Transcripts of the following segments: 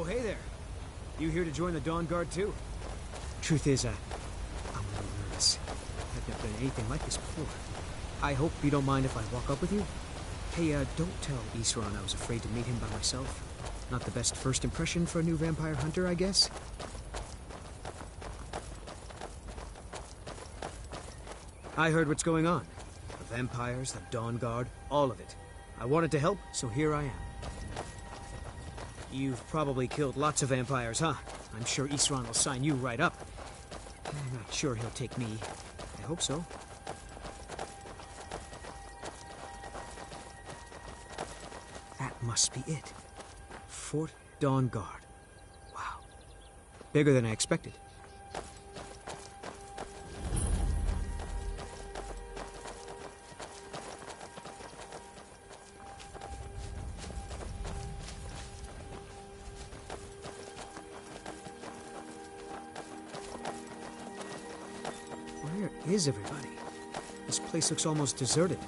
hey there. You here to join the Dawn Guard too? Truth is, I'm a little nervous. I've never done anything like this before. I hope you don't mind if I walk up with you? Hey, don't tell Isran I was afraid to meet him by myself. Not the best first impression for a new vampire hunter, I guess? I heard what's going on. The vampires, the Dawn Guard, all of it. I wanted to help, so here I am. You've probably killed lots of vampires, huh? I'm sure Isran will sign you right up. I'm not sure he'll take me. I hope so. That must be it. Fort Dawn Guard. Wow. Bigger than I expected. Where is everybody? This place looks almost deserted.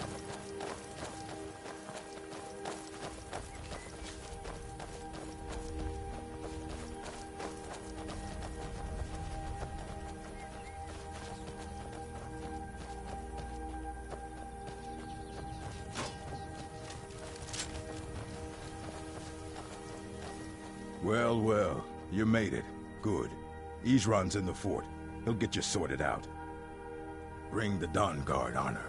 Well, well, you made it. Good. Isran's in the fort. He'll get you sorted out. Bring the Dawn Guard honor.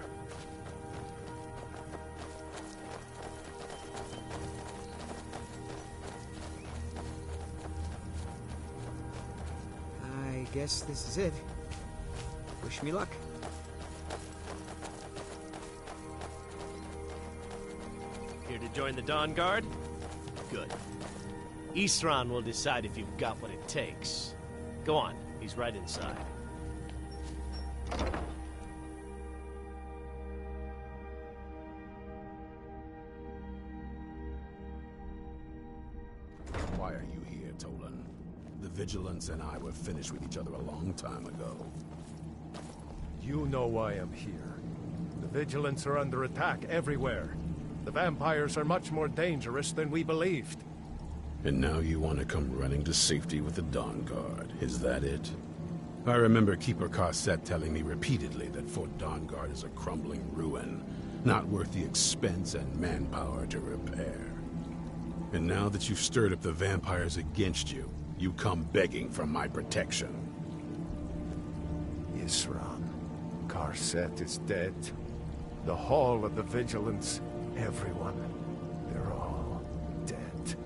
I guess this is it. Wish me luck. Here to join the Dawn Guard? Good. Isran will decide if you've got what it takes. Go on, he's right inside. Why are you here, Tolan? The Vigilance and I were finished with each other a long time ago. You know why I'm here. The Vigilance are under attack everywhere. The vampires are much more dangerous than we believed. And now you want to come running to safety with the Dawn Guard. Is that it? I remember Keeper Carset telling me repeatedly that Fort Dawn Guard is a crumbling ruin, not worth the expense and manpower to repair. And now that you've stirred up the vampires against you, you come begging for my protection. Isran. Carset is dead. The Hall of the Vigilance. Everyone. They're all dead.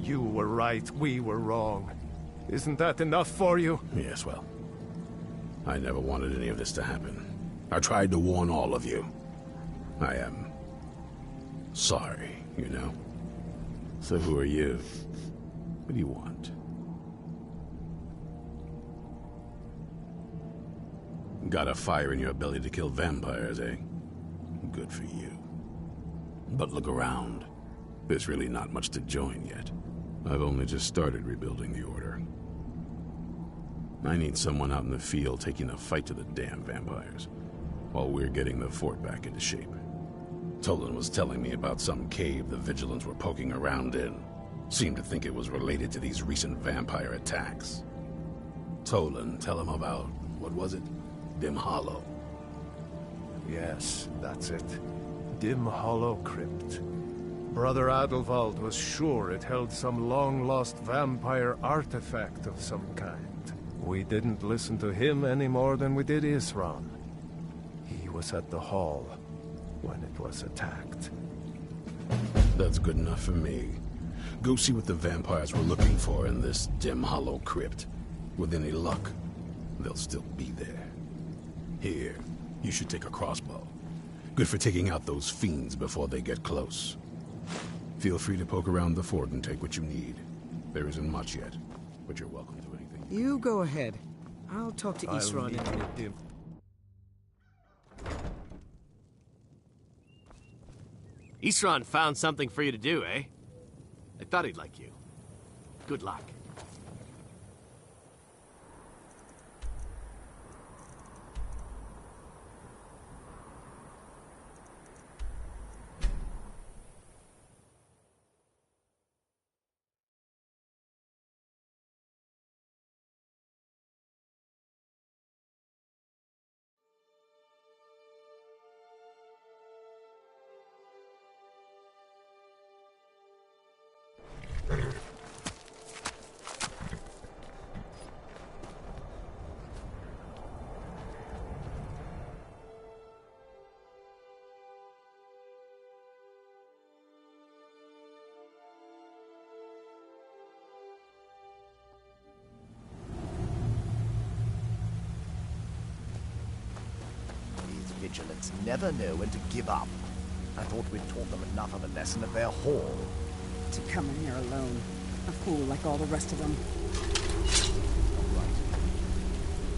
You were right, we were wrong. Isn't that enough for you? Yes, well, I never wanted any of this to happen. I tried to warn all of you. I am sorry, you know? So who are you? What do you want? Got a fire in your belly to kill vampires, eh? Good for you. But look around. There's really not much to join yet. I've only just started rebuilding the Order. I need someone out in the field taking the fight to the damn vampires, while we're getting the fort back into shape. Tolan was telling me about some cave the Vigilants were poking around in. Seemed to think it was related to these recent vampire attacks. Tolan, tell him about, what was it? Dim Hollow. Yes, that's it. Dim Hollow Crypt. Brother Adelwald was sure it held some long-lost vampire artifact of some kind. We didn't listen to him any more than we did Isran. He was at the hall when it was attacked. That's good enough for me. Go see what the vampires were looking for in this Dim Hollow Crypt. With any luck, they'll still be there. Here, you should take a crossbow. Good for taking out those fiends before they get close. Feel free to poke around the fort and take what you need. There isn't much yet, but you're welcome to anything. You go ahead. I'll talk to Isran and... Isran found something for you to do, eh? I thought he'd like you. Good luck. vigilants never know when to give up. I thought we'd taught them enough of a lesson at their hall. To come in here alone. A fool like all the rest of them.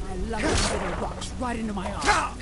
I love it when it rocks right into my arm.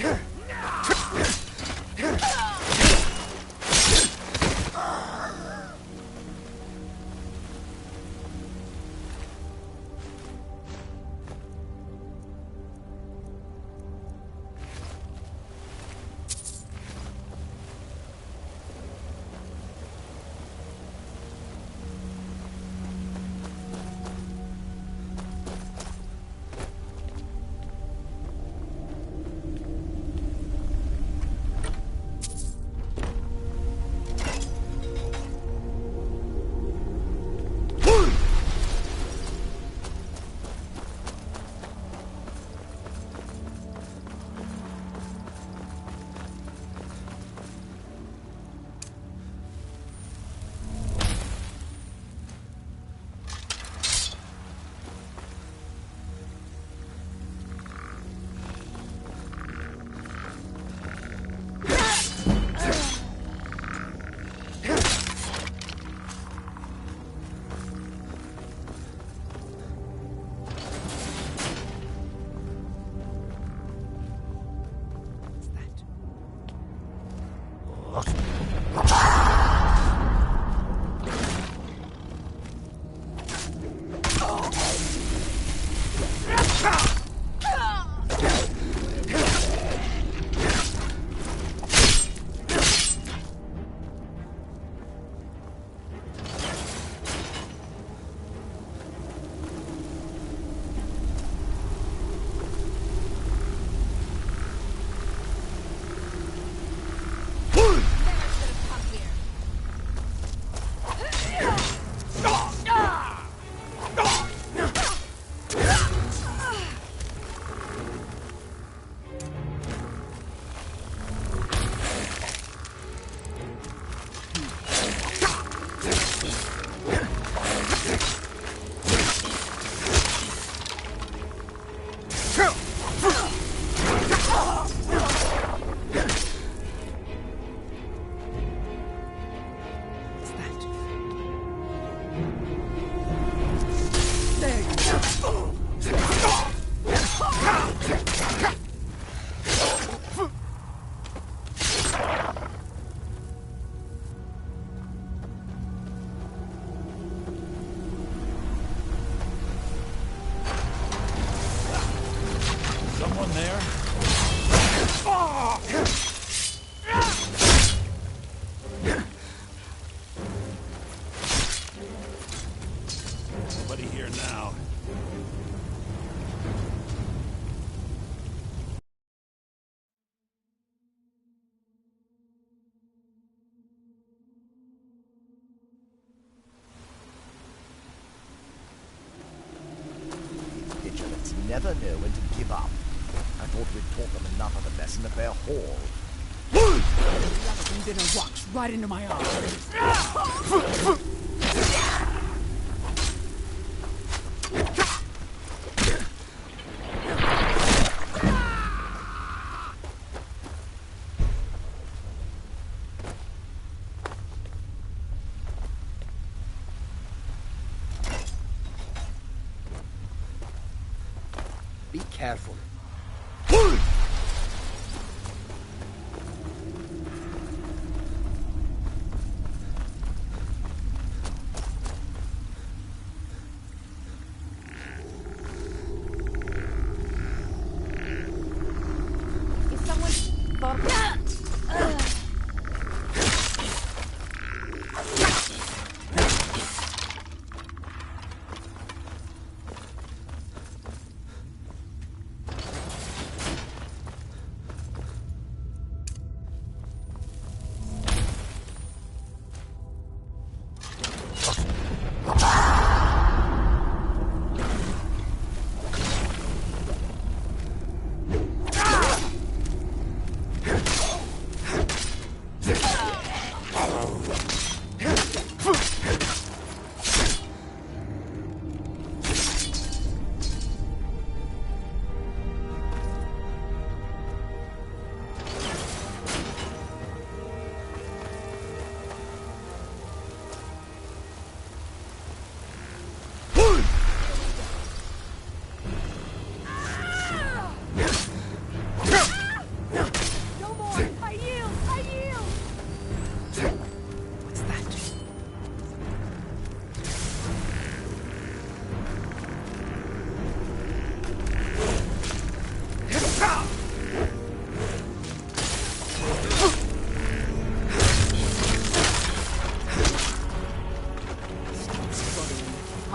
Never know when to give up. I thought we'd taught them enough of a lesson at their hall. Everything dinner walks right into my arm. Be careful. Is someone...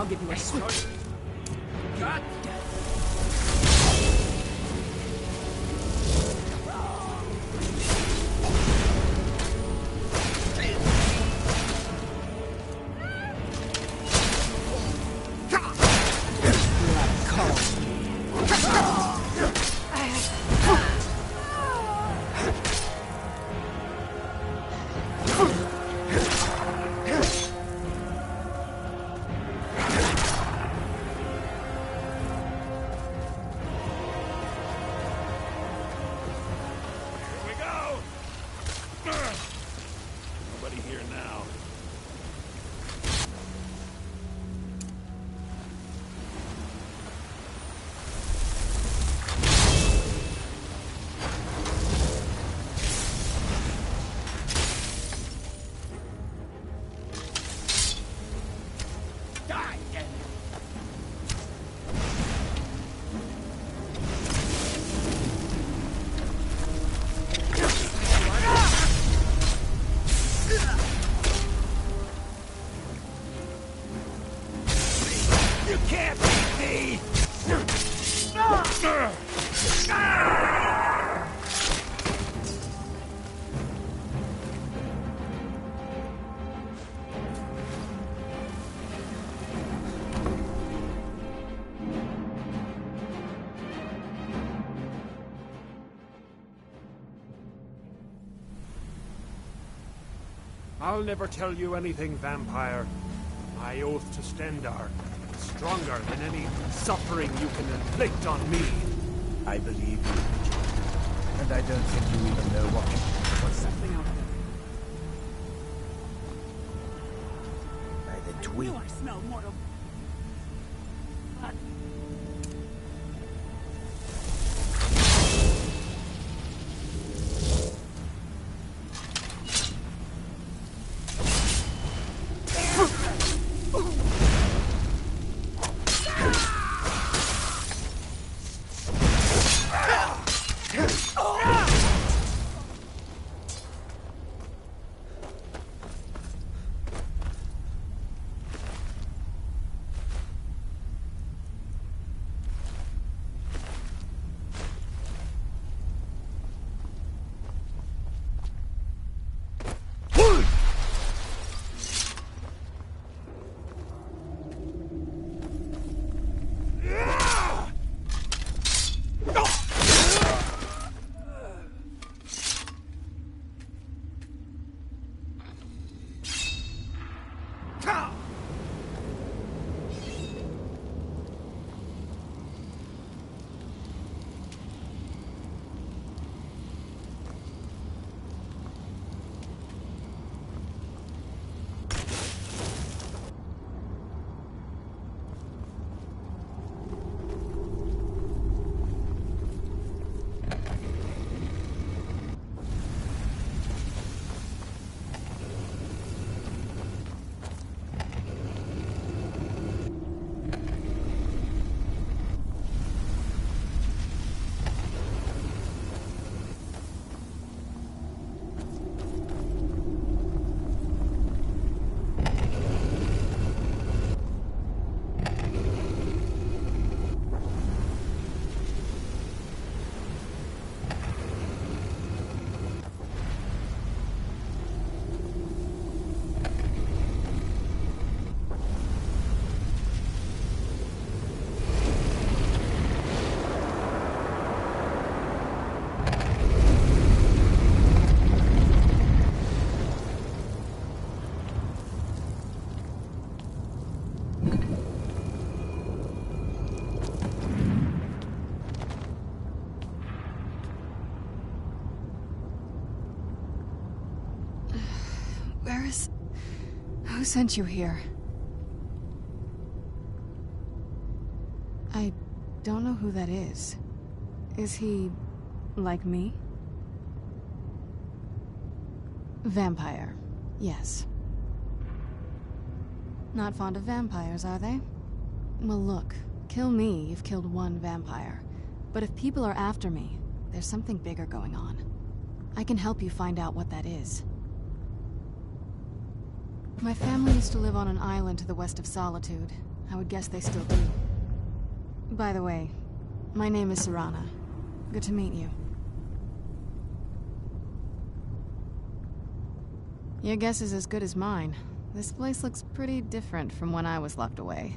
I'll give you a sweet... God! I'll never tell you anything, vampire. My oath to Stendar is stronger than any suffering you can inflict on me. I believe you, and I don't think you even know what. What's something out there? By the twig. I smell mortal. Who sent you here? I don't know who that is. Is he like me? Vampire, yes. Not fond of vampires, are they? Well, look, kill me, you've killed one vampire. But if people are after me, there's something bigger going on. I can help you find out what that is. My family used to live on an island to the west of Solitude. I would guess they still do. By the way, my name is Serana. Good to meet you. Your guess is as good as mine. This place looks pretty different from when I was locked away.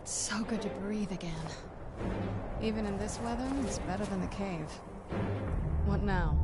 So good to breathe again. Even in this weather, it's better than the cave. What now?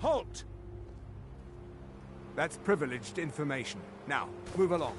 Halt! That's privileged information. Now, move along.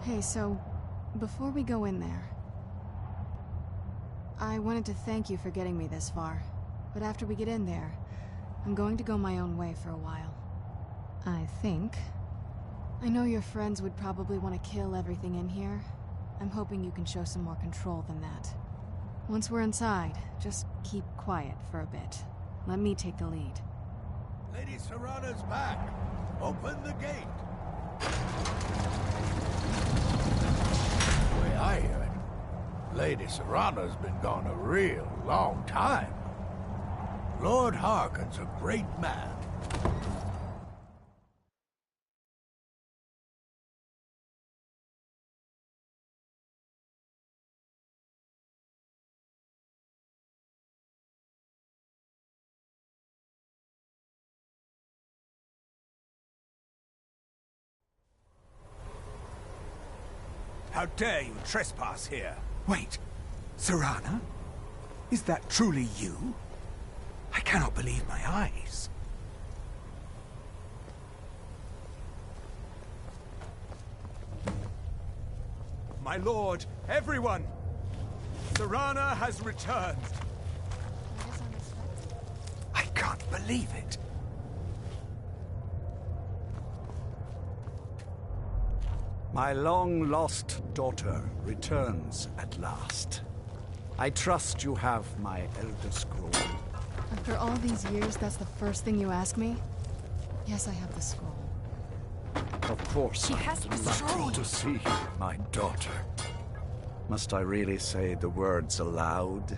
Hey, so, before we go in there, I wanted to thank you for getting me this far. But after we get in there, I'm going to go my own way for a while. I think. I know your friends would probably want to kill everything in here. I'm hoping you can show some more control than that. Once we're inside, just keep quiet for a bit. Let me take the lead. Lady Serana's back. Open the gate. The way I hear it, Lady Serana's been gone a real long time. Lord Harkon's a great man. How dare you trespass here? Wait, Serana? Is that truly you? I cannot believe my eyes. My lord, everyone! Serana has returned! I can't believe it. My long-lost daughter returns at last. I trust you have my Elder Scroll. After all these years, that's the first thing you ask me? Yes, I have the scroll. Of course, She has the lucky scroll. to see my daughter. Must I really say the words aloud?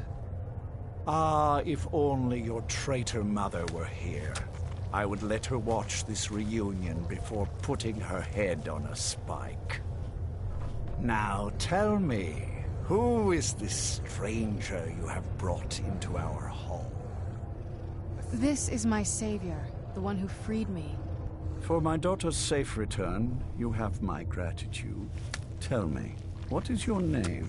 Ah, if only your traitor mother were here. I would let her watch this reunion before putting her head on a spike. Now tell me, who is this stranger you have brought into our hall? This is my savior, the one who freed me. For my daughter's safe return, you have my gratitude. Tell me, what is your name?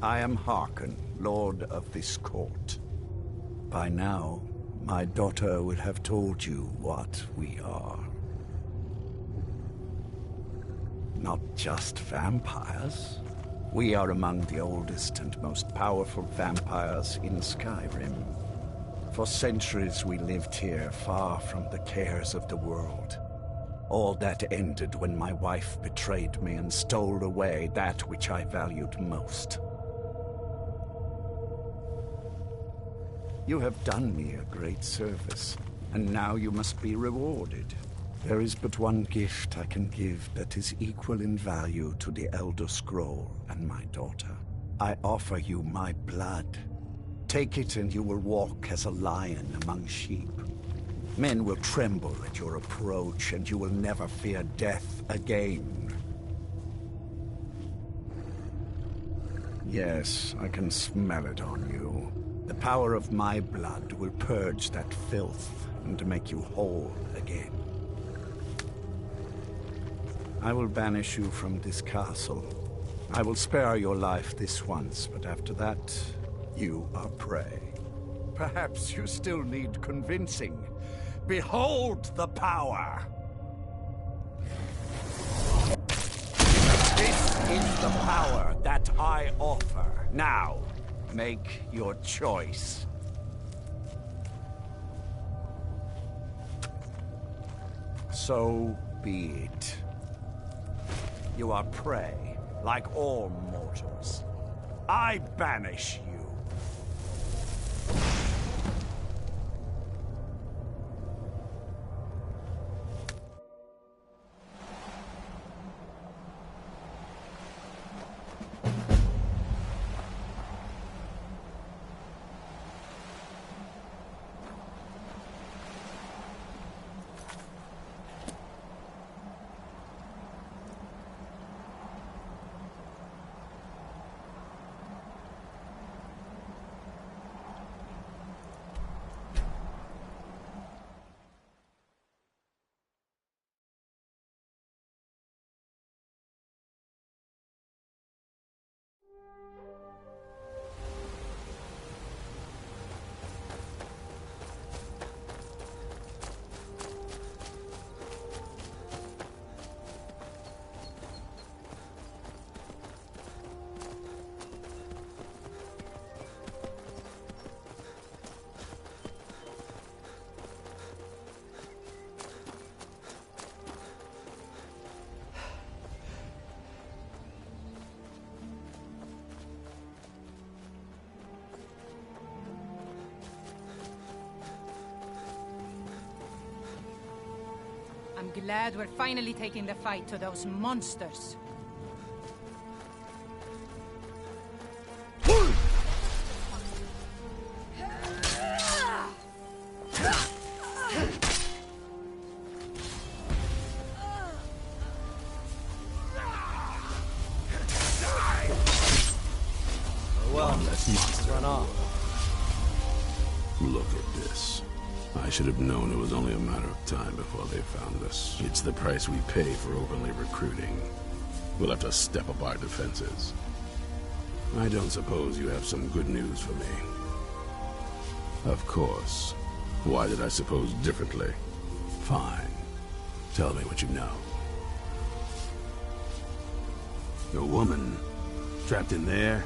I am Harkon, Lord of this court. By now, my daughter will have told you what we are. Not just vampires. We are among the oldest and most powerful vampires in Skyrim. For centuries we lived here, far from the cares of the world. All that ended when my wife betrayed me and stole away that which I valued most. You have done me a great service, and now you must be rewarded. There is but one gift I can give that is equal in value to the Elder Scroll and my daughter. I offer you my blood. Take it and you will walk as a lion among sheep. Men will tremble at your approach, and you will never fear death again. Yes, I can smell it on you. The power of my blood will purge that filth and make you whole again. I will banish you from this castle. I will spare your life this once, but after that, you are prey. Perhaps you still need convincing. Behold the power! This is the power that I offer. Now, make your choice. So be it. You are prey, like all mortals. I banish you. glad we're finally taking the fight to those monsters. Well, let's run off. Look at this. I should have known it was only a matter of time before they found us. It's the price we pay for openly recruiting. We'll have to step up our defenses. I don't suppose you have some good news for me. Of course. Why did I suppose differently? Fine. Tell me what you know. A woman? Trapped in there?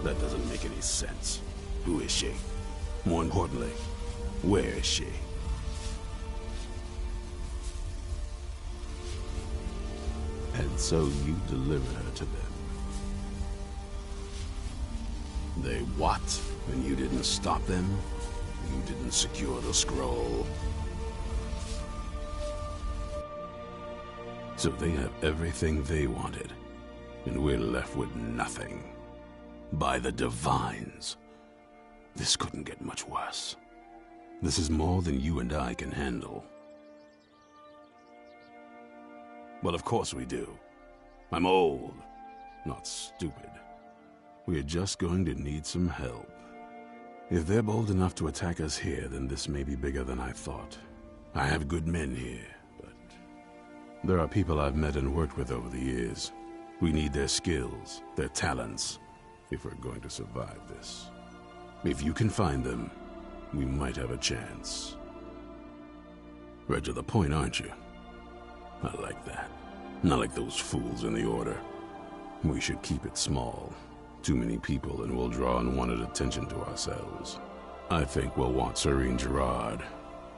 That doesn't make any sense. Who is she? More importantly, where is she? And so you delivered her to them. They what? And you didn't stop them? You didn't secure the scroll? So they have everything they wanted, and we're left with nothing. By the Divines. This couldn't get much worse. This is more than you and I can handle. Well, of course we do. I'm old, not stupid. We're just going to need some help. If they're bold enough to attack us here, then this may be bigger than I thought. I have good men here, but there are people I've met and worked with over the years. We need their skills, their talents, if we're going to survive this. If you can find them, we might have a chance. Right to the point, aren't you? I like that. Not like those fools in the Order. We should keep it small. Too many people and we'll draw unwanted attention to ourselves. I think we'll want Serene Gerard.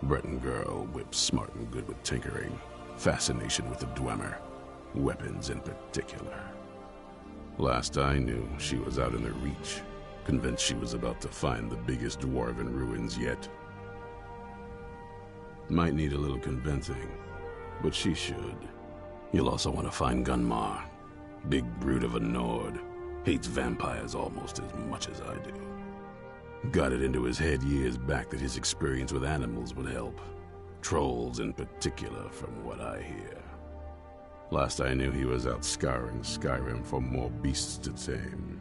Breton girl, whip smart and good with tinkering. Fascination with the Dwemer. Weapons in particular. Last I knew, she was out in the Reach. Convinced she was about to find the biggest dwarven ruins yet. Might need a little convincing, but she should. You'll also want to find Gunmar. Big brute of a Nord. Hates vampires almost as much as I do. Got it into his head years back that his experience with animals would help. Trolls in particular, from what I hear. Last I knew, he was out scouring Skyrim for more beasts to tame.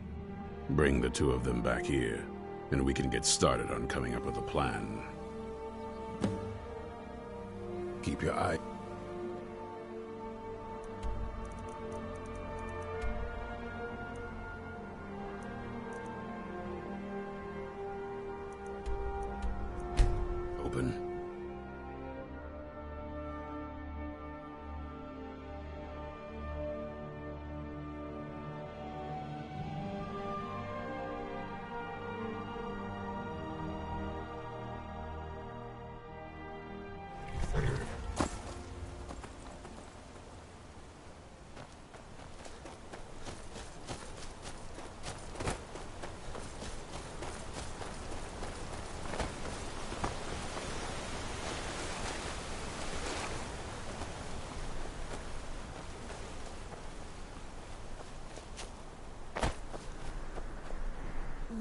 Bring the two of them back here, and we can get started on coming up with a plan. Keep your eye... open.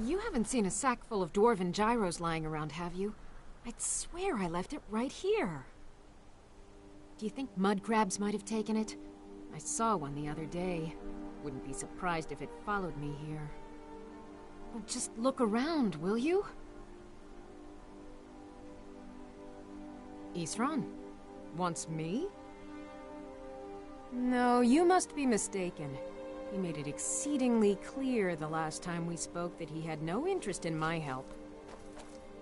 You haven't seen a sack full of dwarven gyros lying around, have you? I'd swear I left it right here. Do you think mud crabs might have taken it? I saw one the other day. Wouldn't be surprised if it followed me here. Well, just look around, will you? Isran? Wants me? No, you must be mistaken. He made it exceedingly clear the last time we spoke that he had no interest in my help.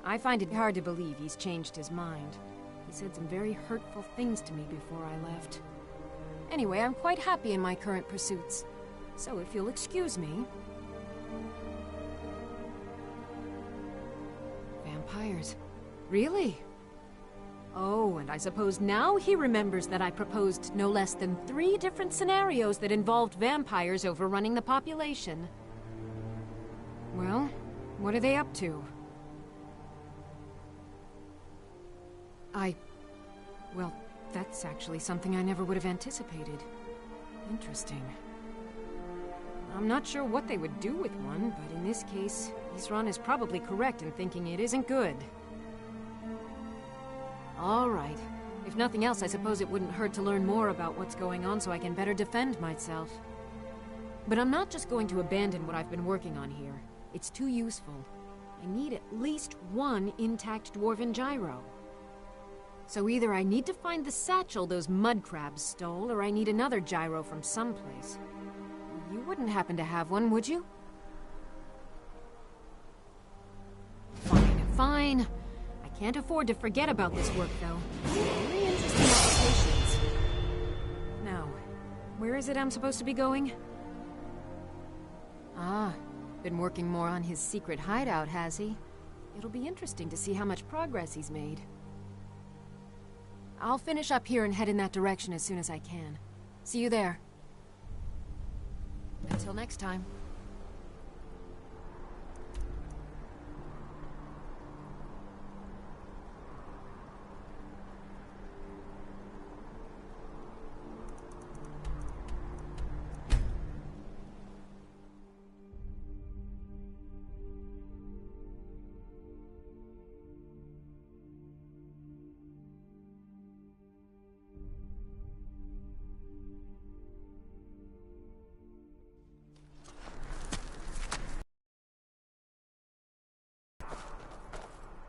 I find it hard to believe he's changed his mind. He said some very hurtful things to me before I left. Anyway, I'm quite happy in my current pursuits. So if you'll excuse me... Vampires. Really? Oh, and I suppose now he remembers that I proposed no less than 3 different scenarios that involved vampires overrunning the population. Well, what are they up to? Well, That's actually something I never would have anticipated. Interesting. I'm not sure what they would do with one, but in this case, Isran is probably correct in thinking it isn't good. All right. If nothing else, I suppose it wouldn't hurt to learn more about what's going on so I can better defend myself. But I'm not just going to abandon what I've been working on here. It's too useful. I need at least one intact dwarven gyro. So either I need to find the satchel those mud crabs stole, or I need another gyro from someplace. You wouldn't happen to have one, would you? Fine, fine. I can't afford to forget about this work, though. Very interesting applications. Now, where is it I'm supposed to be going? Ah, been working more on his secret hideout, has he? It'll be interesting to see how much progress he's made. I'll finish up here and head in that direction as soon as I can. See you there. Until next time.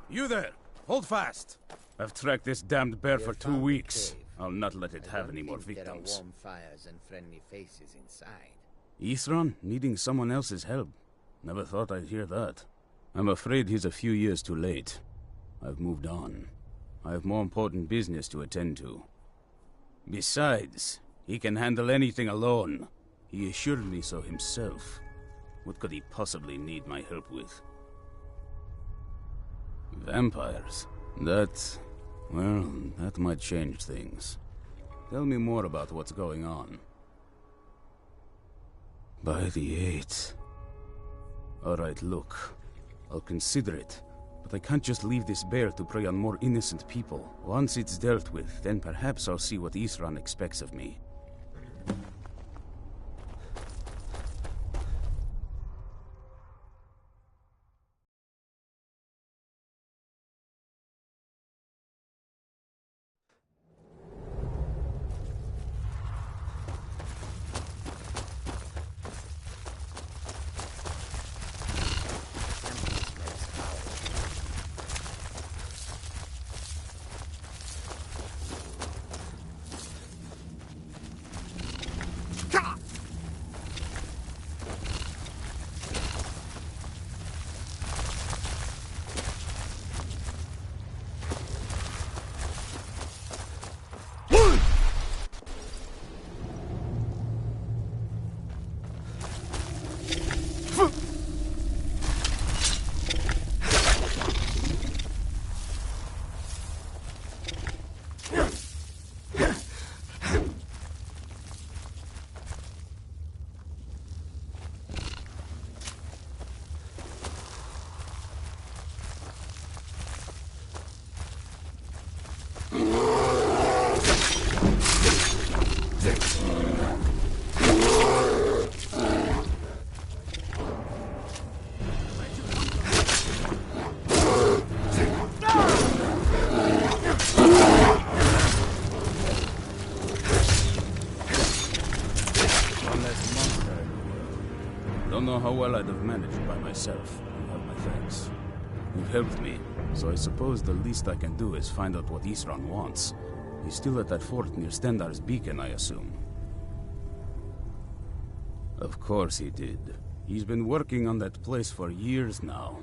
You there! Hold fast! I've tracked this damned bear for 2 weeks. I'll not let it have any more victims. There are warm fires and friendly faces inside. Isran needing someone else's help. Never thought I'd hear that. I'm afraid he's a few years too late. I've moved on. I have more important business to attend to. Besides, he can handle anything alone. He assured me so himself. What could he possibly need my help with? Vampires? That might change things. Tell me more about what's going on. By the 8th. Alright, look. I'll consider it. But I can't just leave this bear to prey on more innocent people. Once it's dealt with, then perhaps I'll see what Isran expects of me. Don't know how well I'd have managed by myself. You have my thanks. You've helped me, so I suppose the least I can do is find out what Isran wants. He's still at that fort near Stendar's beacon, I assume. Of course he did. He's been working on that place for years now.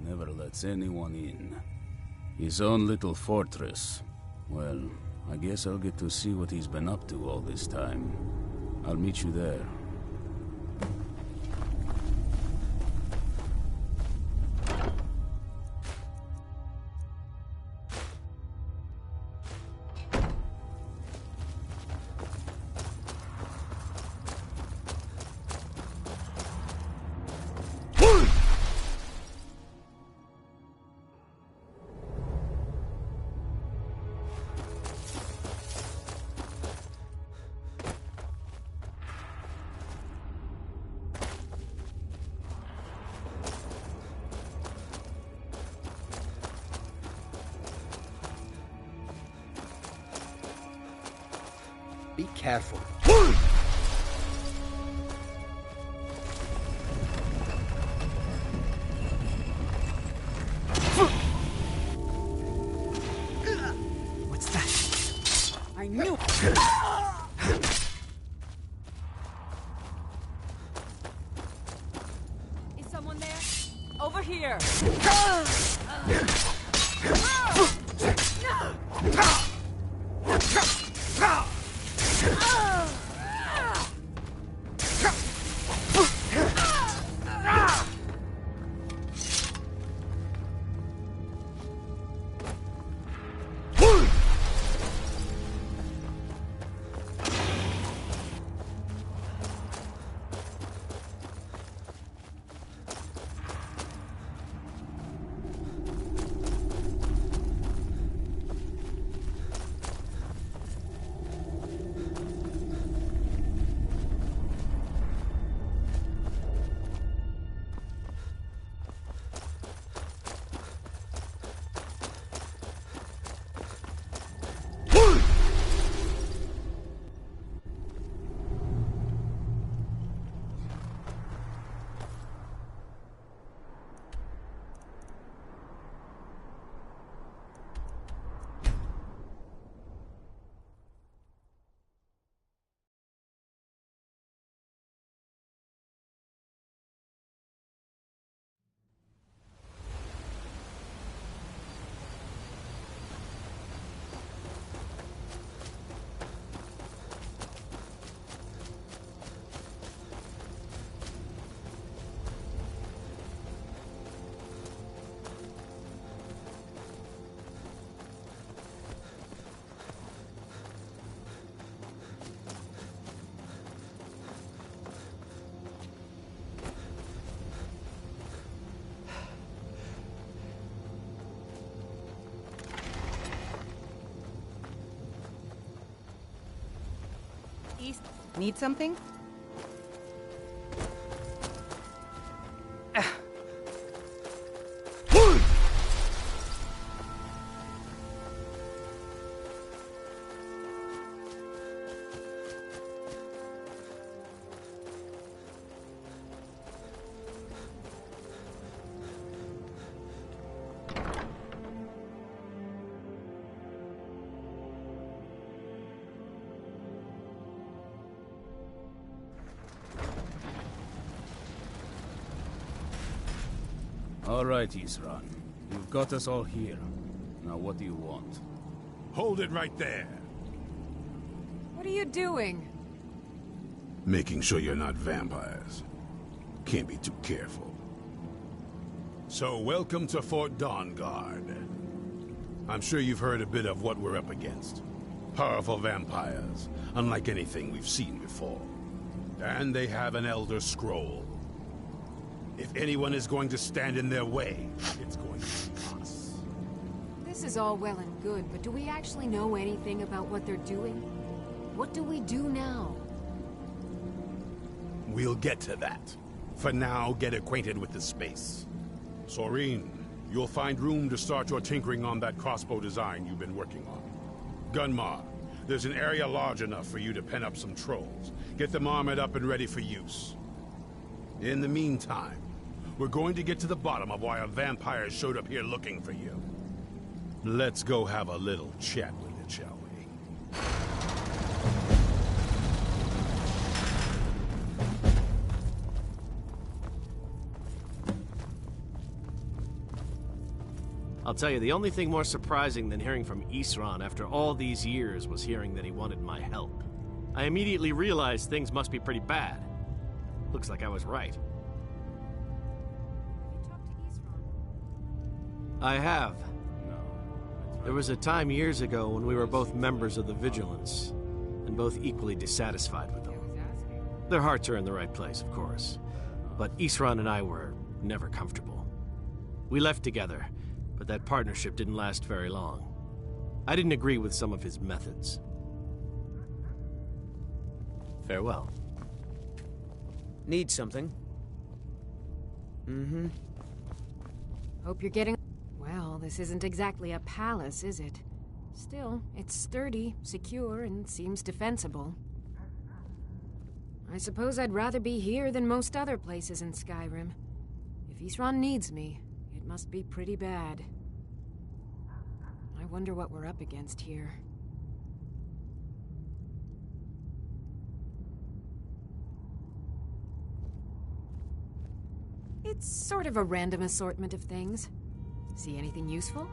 Never lets anyone in. His own little fortress. Well, I guess I'll get to see what he's been up to all this time. I'll meet you there. Be careful. What's that? I knew. Is someone there? Over here! East. Need something? All right, Isran. You've got us all here. Now what do you want? Hold it right there. What are you doing? Making sure you're not vampires. Can't be too careful. So welcome to Fort Dawnguard. I'm sure you've heard a bit of what we're up against. Powerful vampires, unlike anything we've seen before. And they have an Elder Scroll. If anyone is going to stand in their way, it's going to be us. This is all well and good, but do we actually know anything about what they're doing? What do we do now? We'll get to that. For now, get acquainted with the space. Soreen, you'll find room to start your tinkering on that crossbow design you've been working on. Gunmar, there's an area large enough for you to pen up some trolls. Get them armored up and ready for use. In the meantime, we're going to get to the bottom of why a vampire showed up here looking for you. Let's go have a little chat with it, shall we? I'll tell you, the only thing more surprising than hearing from Isran after all these years was hearing that he wanted my help. I immediately realized things must be pretty bad. Looks like I was right. I have. There was a time years ago when we were both members of the Vigilance, and both equally dissatisfied with them. Their hearts are in the right place, of course, but Isran and I were never comfortable. We left together, but that partnership didn't last very long. I didn't agree with some of his methods. Farewell. Need something? Mm-hmm. Hope you're getting... Well, this isn't exactly a palace, is it? Still, it's sturdy, secure, and seems defensible. I suppose I'd rather be here than most other places in Skyrim. If Isran needs me, it must be pretty bad. I wonder what we're up against here. It's sort of a random assortment of things. See anything useful?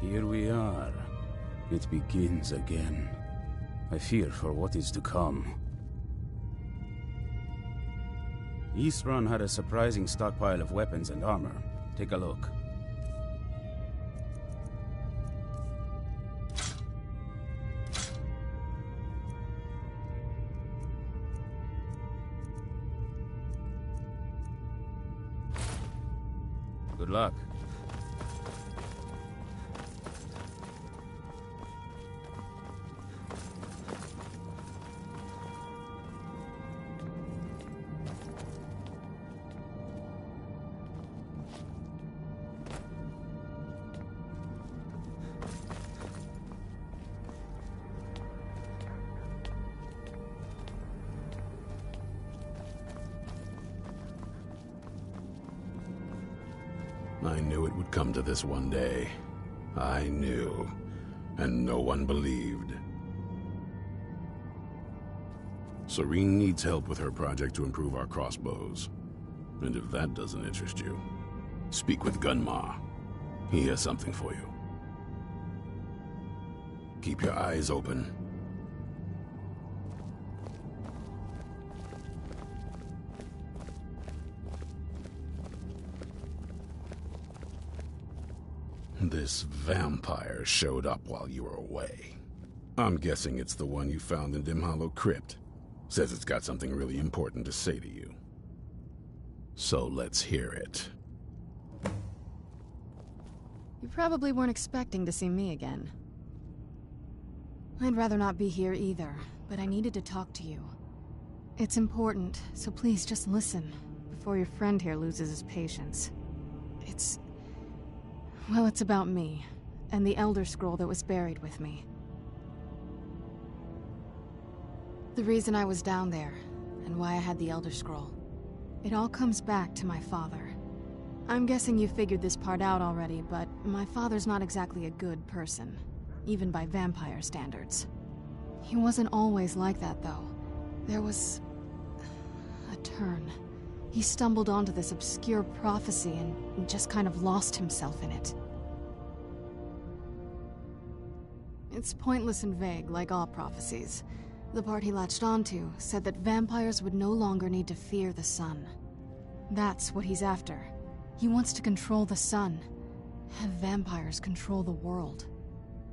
Here we are. It begins again. I fear for what is to come. Isran had a surprising stockpile of weapons and armor. Take a look. Good luck. I knew it would come to this one day. I knew. And no one believed. Serene needs help with her project to improve our crossbows. And if that doesn't interest you, speak with Gunmar. He has something for you. Keep your eyes open. This vampire showed up while you were away. I'm guessing it's the one you found in Dim Hollow Crypt. Says it's got something really important to say to you. So let's hear it. You probably weren't expecting to see me again. I'd rather not be here either, but I needed to talk to you. It's important, so please just listen, before your friend here loses his patience. Well, it's about me, and the Elder Scroll that was buried with me. The reason I was down there, and why I had the Elder Scroll. It all comes back to my father. I'm guessing you figured this part out already, but my father's not exactly a good person, even by vampire standards. He wasn't always like that, though. There was a turn. He stumbled onto this obscure prophecy and just kind of lost himself in it. It's pointless and vague, like all prophecies. The part he latched onto said that vampires would no longer need to fear the sun. That's what he's after. He wants to control the sun. Have vampires control the world.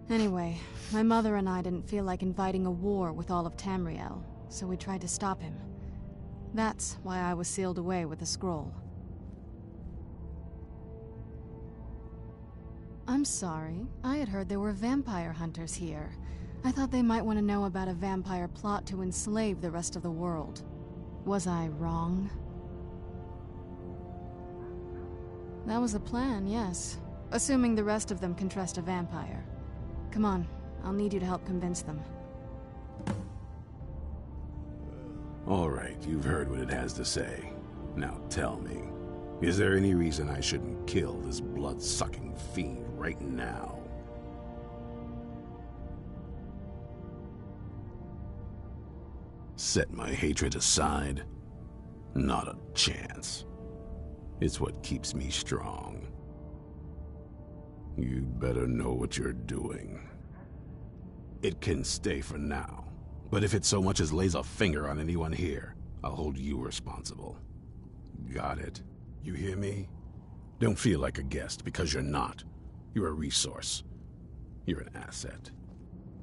Anyway, my mother and I didn't feel like inviting a war with all of Tamriel, so we tried to stop him. That's why I was sealed away with the scroll. I'm sorry. I had heard there were vampire hunters here. I thought they might want to know about a vampire plot to enslave the rest of the world. Was I wrong? That was the plan, yes. Assuming the rest of them can trust a vampire. Come on, I'll need you to help convince them. All right, you've heard what it has to say. Now tell me, is there any reason I shouldn't kill this blood-sucking fiend right now? Set my hatred aside? Not a chance. It's what keeps me strong. You'd better know what you're doing. It can stay for now. But if it so much as lays a finger on anyone here, I'll hold you responsible. Got it? You hear me? Don't feel like a guest, because you're not. You're a resource. You're an asset.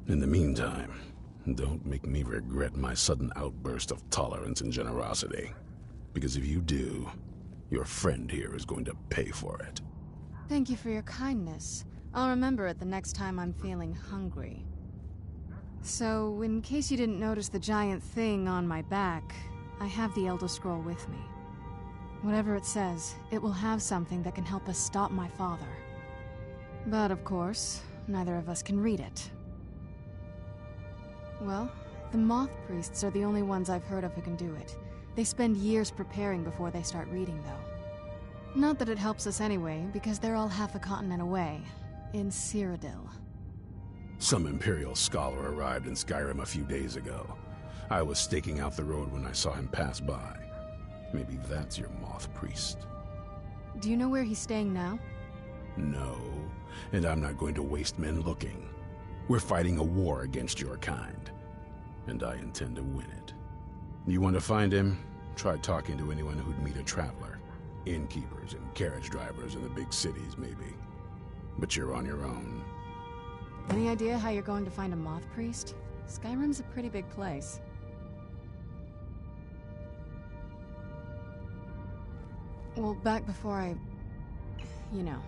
In the meantime, don't make me regret my sudden outburst of tolerance and generosity. Because if you do, your friend here is going to pay for it. Thank you for your kindness. I'll remember it the next time I'm feeling hungry. So, in case you didn't notice the giant thing on my back, I have the Elder Scroll with me. Whatever it says, it will have something that can help us stop my father. But of course, neither of us can read it. Well, the Moth Priests are the only ones I've heard of who can do it. They spend years preparing before they start reading, though. Not that it helps us anyway, because they're all half a continent away, in Cyrodiil. Some Imperial scholar arrived in Skyrim a few days ago. I was staking out the road when I saw him pass by. Maybe that's your Moth Priest. Do you know where he's staying now? No, and I'm not going to waste men looking. We're fighting a war against your kind, and I intend to win it. You want to find him? Try talking to anyone who'd meet a traveler. Innkeepers and carriage drivers in the big cities, maybe. But you're on your own. Any idea how you're going to find a Moth Priest? Skyrim's a pretty big place. Well, back before you know,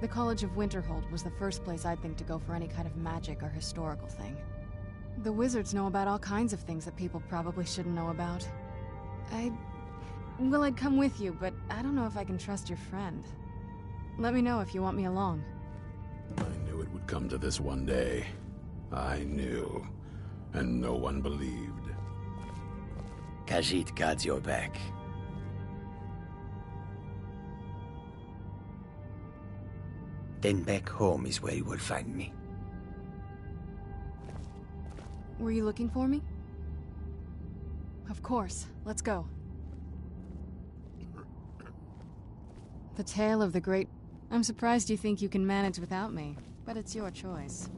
the College of Winterhold was the first place I'd think to go for any kind of magic or historical thing. The wizards know about all kinds of things that people probably shouldn't know about. I'd come with you, but I don't know if I can trust your friend. Let me know if you want me along. I knew it would come to this one day. I knew. And no one believed. Khajiit guards your back. Then back home is where you will find me. Were you looking for me? Of course. Let's go. The tale of the great... I'm surprised you think you can manage without me, but it's your choice.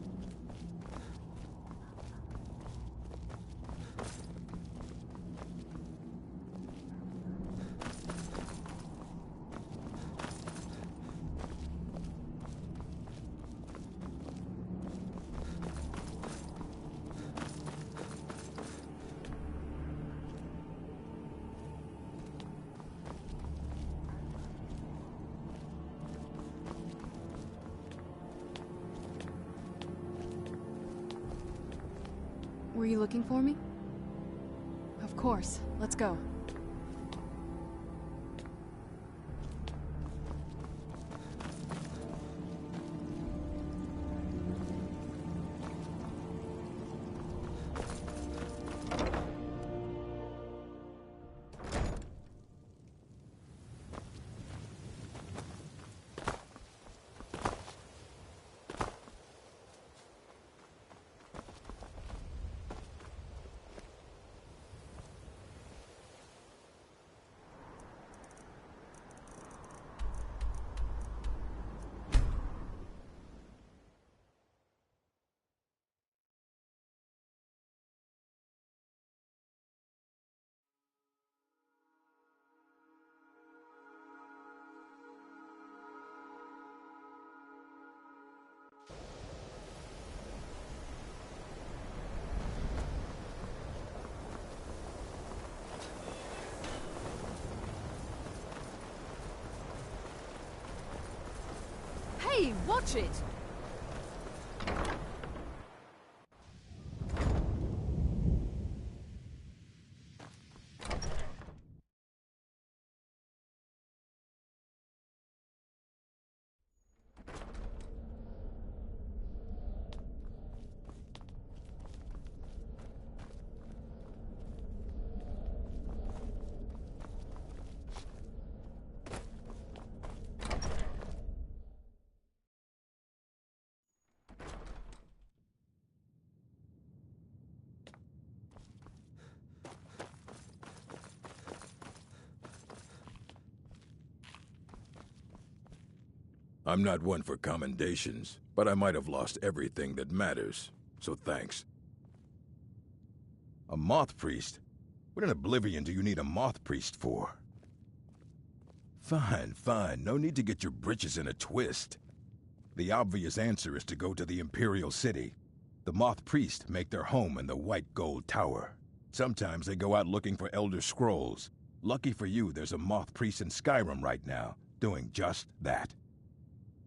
Were you looking for me? Of course. Let's go. Hey, watch it! I'm not one for commendations, but I might have lost everything that matters, so thanks. A Moth Priest? What in Oblivion do you need a Moth Priest for? Fine, fine. No need to get your britches in a twist. The obvious answer is to go to the Imperial City. The Moth Priest make their home in the White Gold Tower. Sometimes they go out looking for Elder Scrolls. Lucky for you, there's a Moth Priest in Skyrim right now, doing just that.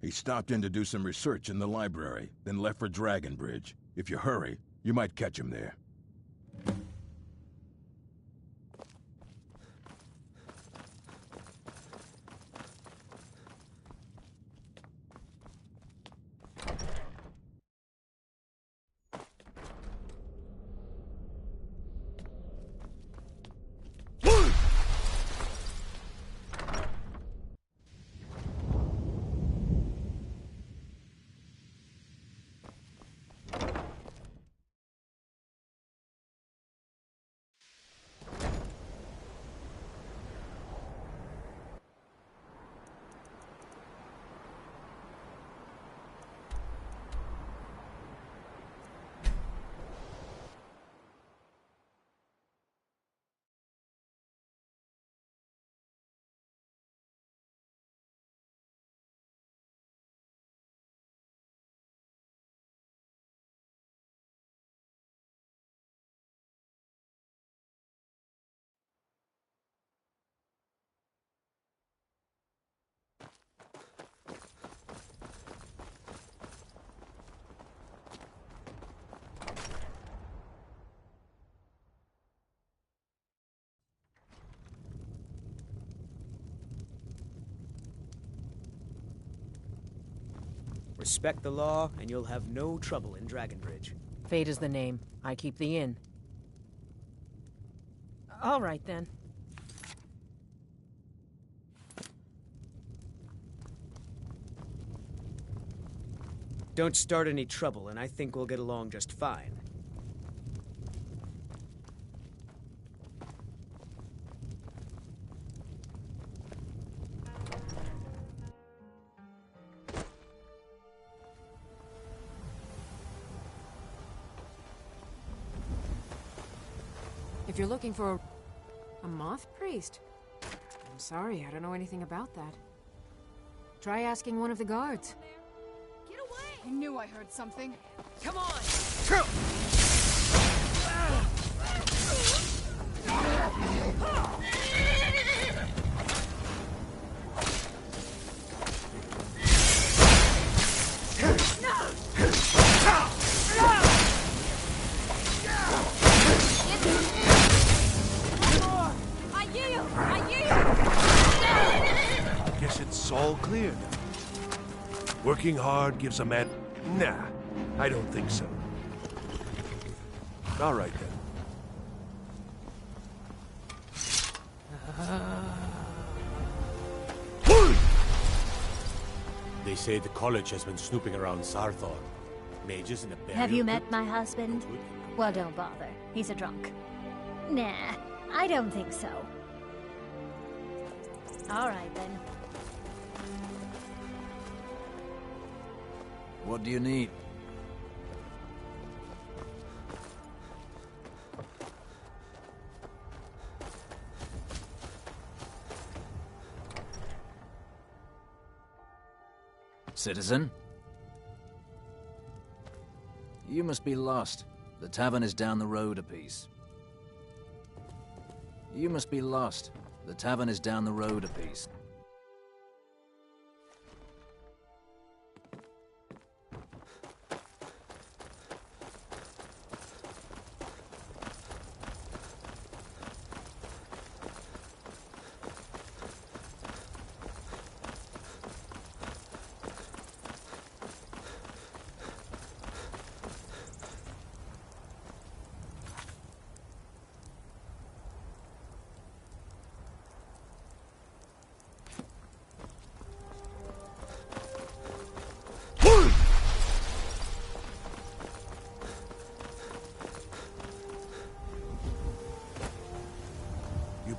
He stopped in to do some research in the library, then left for Dragon Bridge. If you hurry, you might catch him there. Respect the law, and you'll have no trouble in Dragon Bridge. Fate is the name. I keep the inn. All right, then. Don't start any trouble, and I think we'll get along just fine. If you're looking for a moth priest, I'm sorry, I don't know anything about that. Try asking one of the guards. Get away! I knew I heard something. Come on! Guess it's all clear now. Working hard gives a man... Nah, I don't think so. All right, then. They say the college has been snooping around Sarthor. Mages in a burial Have you met crypt? my husband? Well, don't bother. He's a drunk. Nah, I don't think so. All right, then. What do you need? Citizen? You must be lost. The tavern is down the road a piece. You must be lost. The tavern is down the road a piece.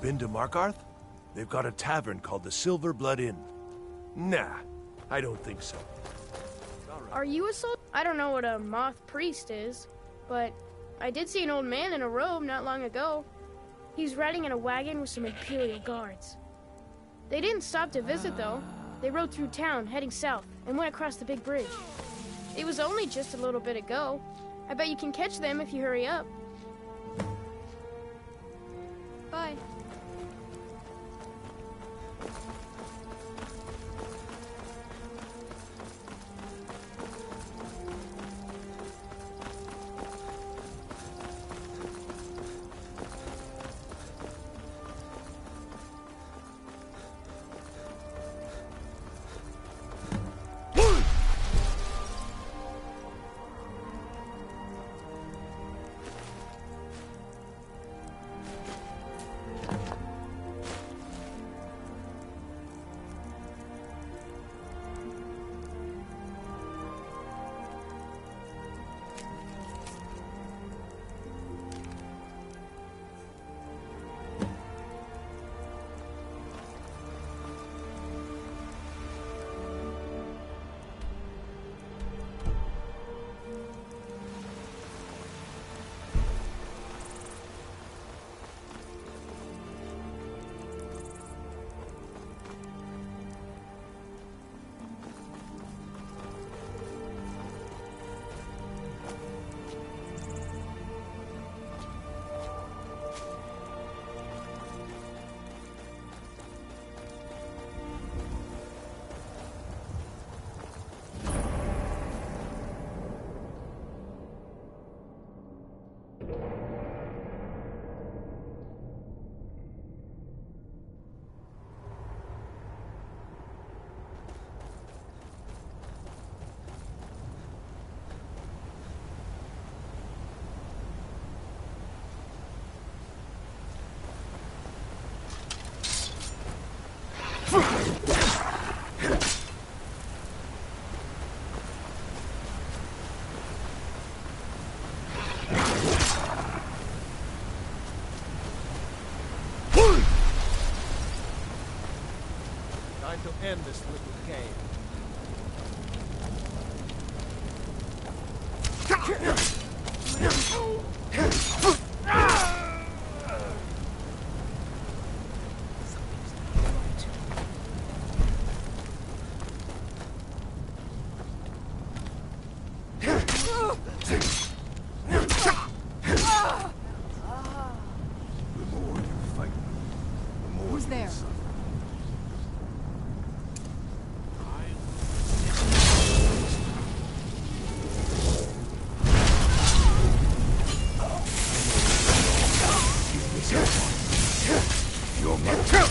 Been to Markarth? They've got a tavern called the Silver Blood Inn. Nah, I don't think so. Are you a soldier? I don't know what a moth priest is, but I did see an old man in a robe not long ago. He's riding in a wagon with some Imperial guards. They didn't stop to visit, though. They rode through town, heading south, and went across the big bridge. It was only just a little bit ago. I bet you can catch them if you hurry up. Bye. trying to end this little game. Who's there? Your mother.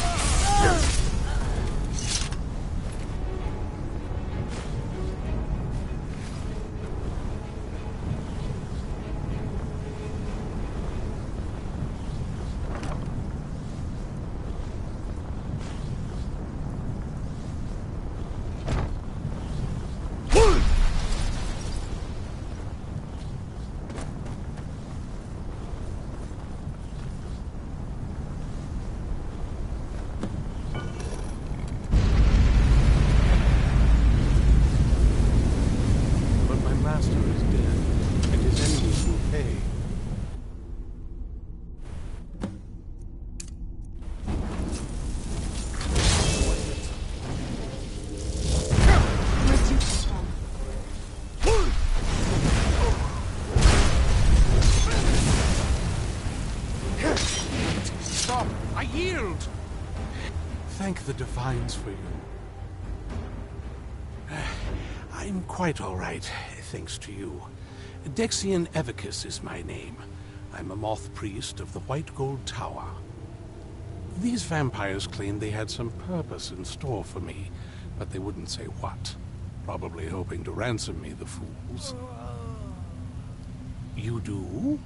But my master is dead, and his enemies will pay. Where'd you come from? Stop! I yield! Thank the Divines for you. I'm quite all right, thanks to you. Dexian Evicus is my name. I'm a moth priest of the White Gold Tower. These vampires claimed they had some purpose in store for me, but they wouldn't say what. Probably hoping to ransom me, the fools. You do?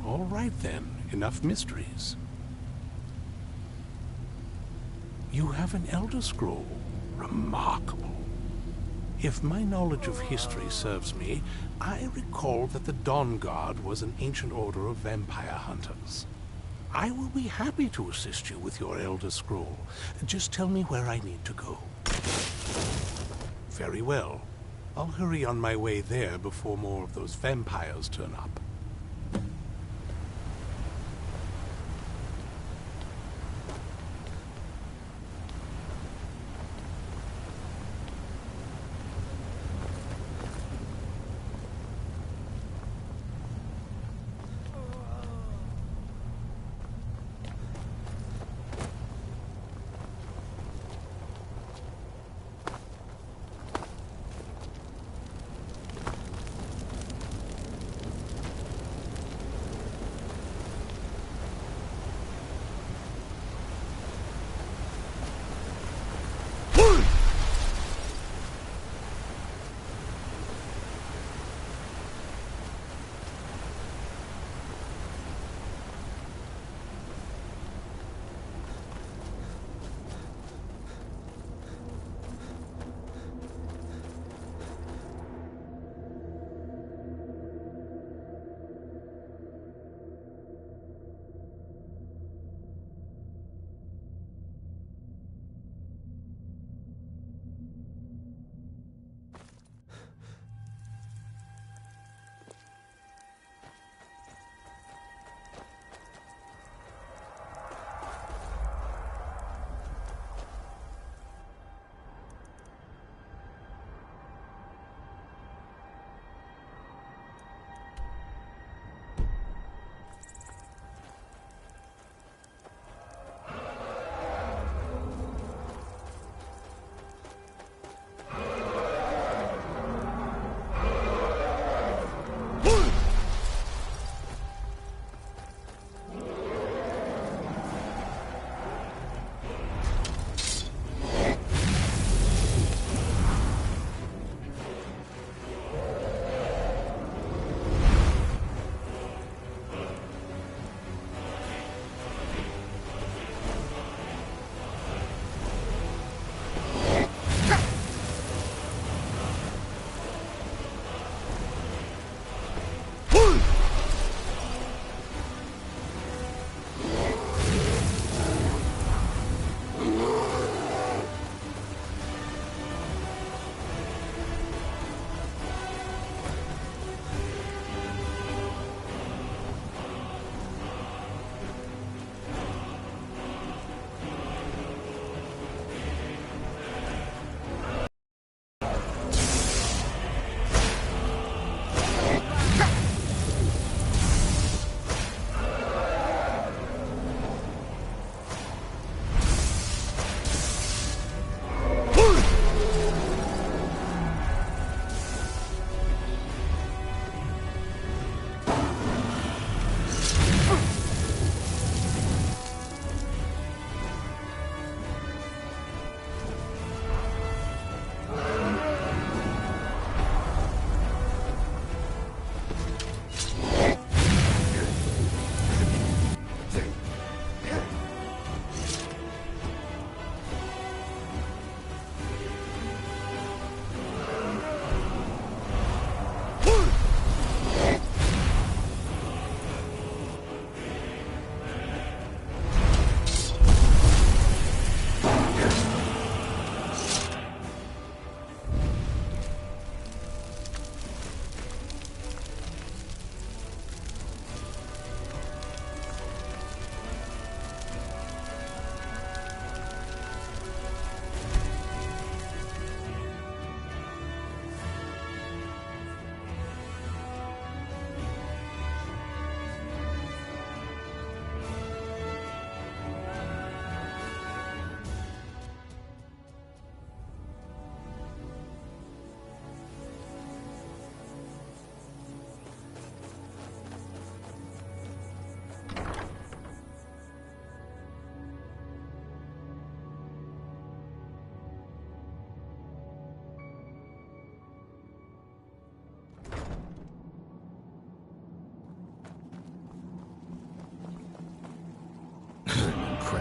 All right then, enough mysteries. You have an Elder Scroll. Remarkable. If my knowledge of history serves me, I recall that the Dawn Guard was an ancient order of vampire hunters. I will be happy to assist you with your Elder Scroll. Just tell me where I need to go. Very well. I'll hurry on my way there before more of those vampires turn up.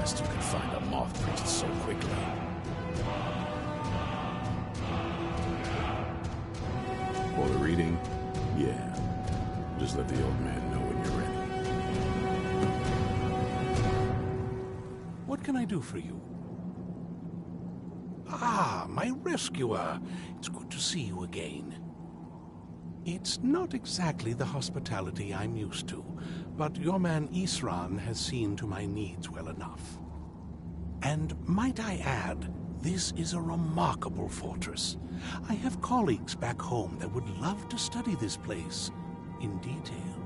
guessed you could find a moth priest so quickly. For a reading? Yeah. Just let the old man know when you're ready. What can I do for you? Ah, my rescuer. It's good to see you again. It's not exactly the hospitality I'm used to, but your man Isran has seen to my needs well enough. And might I add, this is a remarkable fortress. I have colleagues back home that would love to study this place in detail.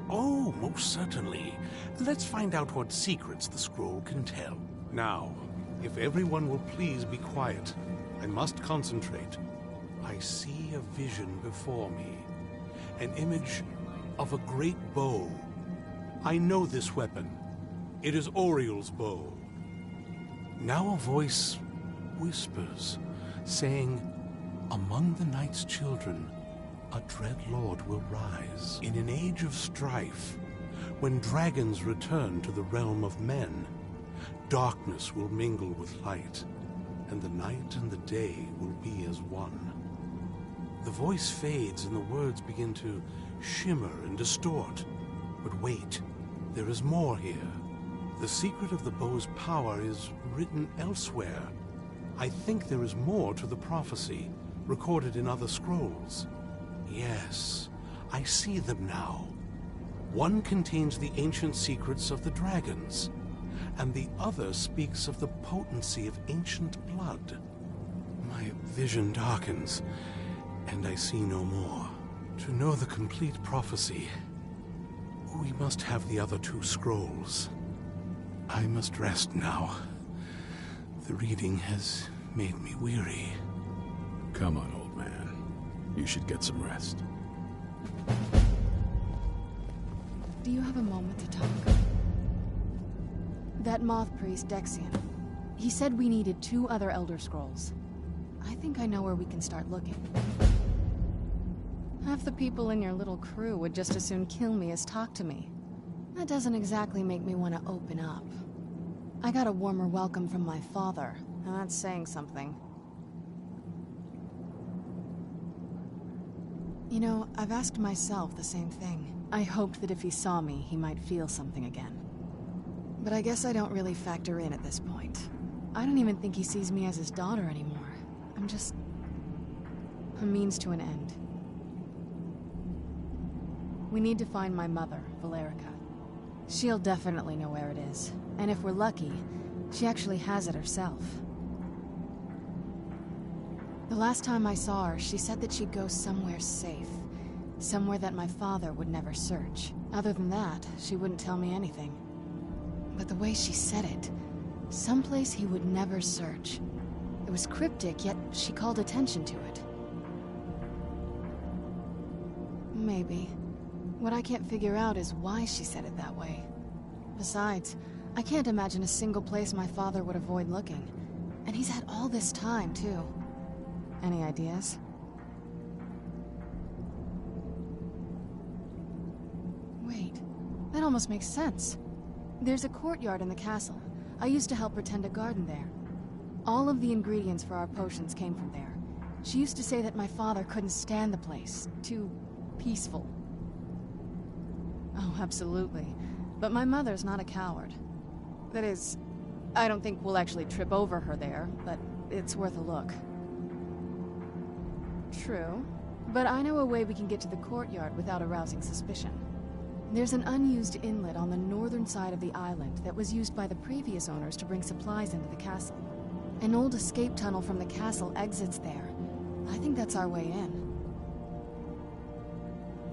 Oh, most certainly. Let's find out what secrets the scroll can tell. Now, if everyone will please be quiet, I must concentrate. I see a vision before me. An image of a great bow. I know this weapon. It is Oriel's bow. Now a voice whispers, saying, "Among the night's children, a dread lord will rise. In an age of strife, when dragons return to the realm of men, darkness will mingle with light, and the night and the day will be as one." The voice fades and the words begin to shimmer and distort. But wait, there is more here. The secret of the bow's power is written elsewhere. I think there is more to the prophecy, recorded in other scrolls. Yes, I see them now. One contains the ancient secrets of the dragons, and the other speaks of the potency of ancient blood. My vision darkens, and I see no more. To know the complete prophecy, we must have the other two scrolls. I must rest now. The reading has made me weary. Come on, old man. You should get some rest. Do you have a moment to talk? That moth priest, Dexian, he said we needed 2 other Elder Scrolls. I think I know where we can start looking. Half the people in your little crew would just as soon kill me as talk to me. That doesn't exactly make me want to open up. I got a warmer welcome from my father, and that's saying something. You know, I've asked myself the same thing. I hoped that if he saw me, he might feel something again. But I guess I don't really factor in at this point. I don't even think he sees me as his daughter anymore. I'm just a means to an end. We need to find my mother, Valerica. She'll definitely know where it is. And if we're lucky, she actually has it herself. The last time I saw her, she said that she'd go somewhere safe. Somewhere that my father would never search. Other than that, she wouldn't tell me anything. But the way she said it, someplace he would never search. It was cryptic, yet she called attention to it. Maybe. What I can't figure out is why she said it that way. Besides, I can't imagine a single place my father would avoid looking. And he's had all this time, too. Any ideas? Wait, that almost makes sense. There's a courtyard in the castle. I used to help her tend a garden there. All of the ingredients for our potions came from there. She used to say that my father couldn't stand the place. Too peaceful. Oh, absolutely. But my mother's not a coward. That is, I don't think we'll actually trip over her there, but it's worth a look. True, but I know a way we can get to the courtyard without arousing suspicion. There's an unused inlet on the northern side of the island that was used by the previous owners to bring supplies into the castle. An old escape tunnel from the castle exits there. I think that's our way in.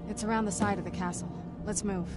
It's around the side of the castle. Let's move.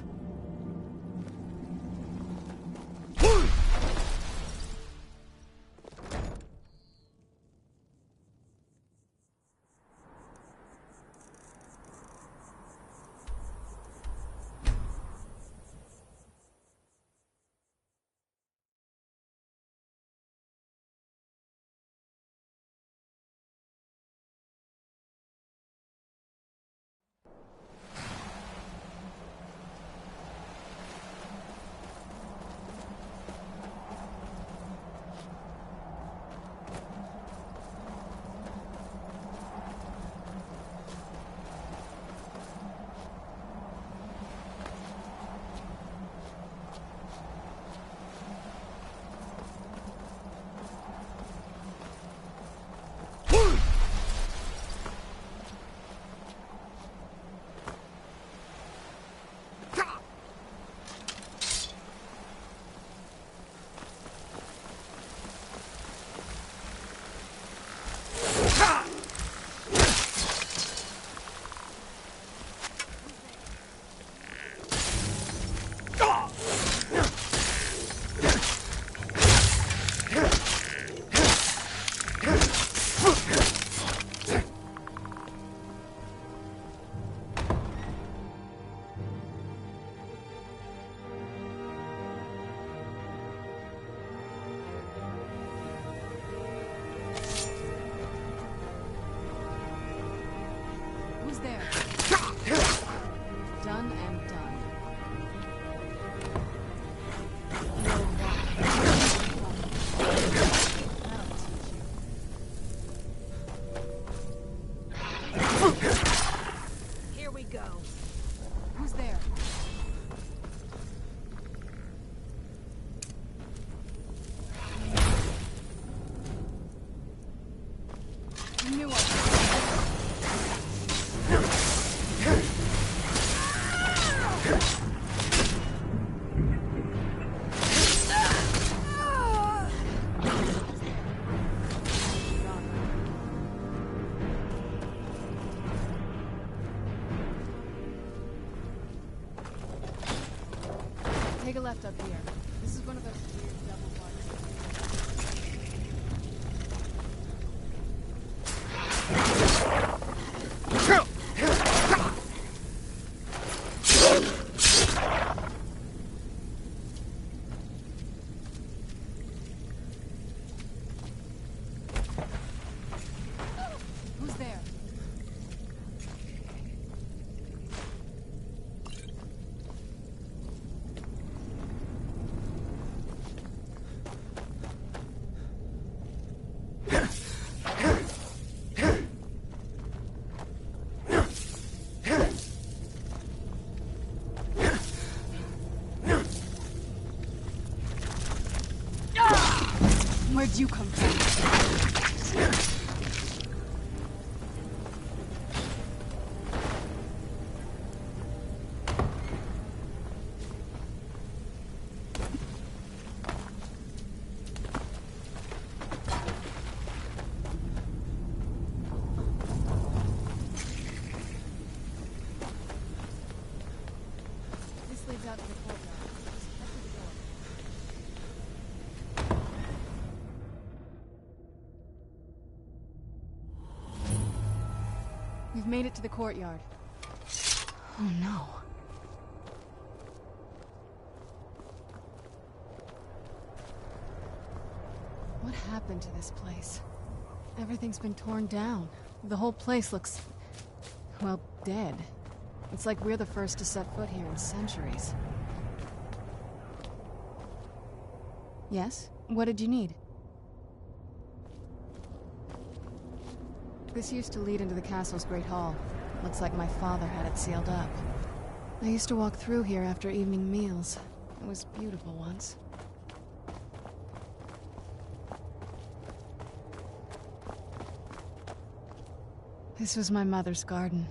Take a left up here. This is one of those weird double Who's there? Where'd you come from? This leads out to the courtyard. Head to the door. We've made it to the courtyard. Oh no. What happened to this place? Everything's been torn down. The whole place looks, well, dead. It's like we're the first to set foot here in centuries. Yes? What did you need? This used to lead into the castle's great hall. Looks like my father had it sealed up. I used to walk through here after evening meals. It was beautiful once. This was my mother's garden.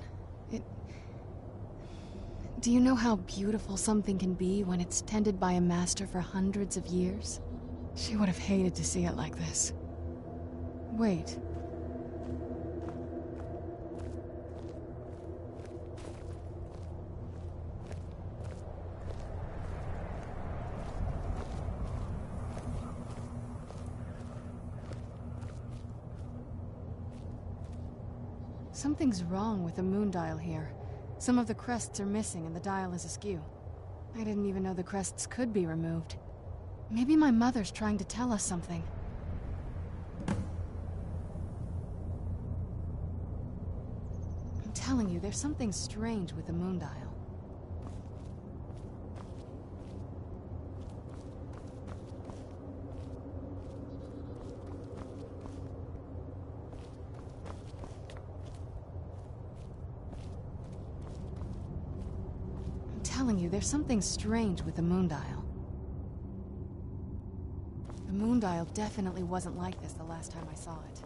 Do you know how beautiful something can be when it's tended by a master for hundreds of years? She would have hated to see it like this. Wait. Something's wrong with the moon dial here. Some of the crests are missing and the dial is askew. I didn't even know the crests could be removed. Maybe my mother's trying to tell us something. I'm telling you, there's something strange with the moon dial. There's something strange with the moon dial. The moon dial definitely wasn't like this the last time I saw it.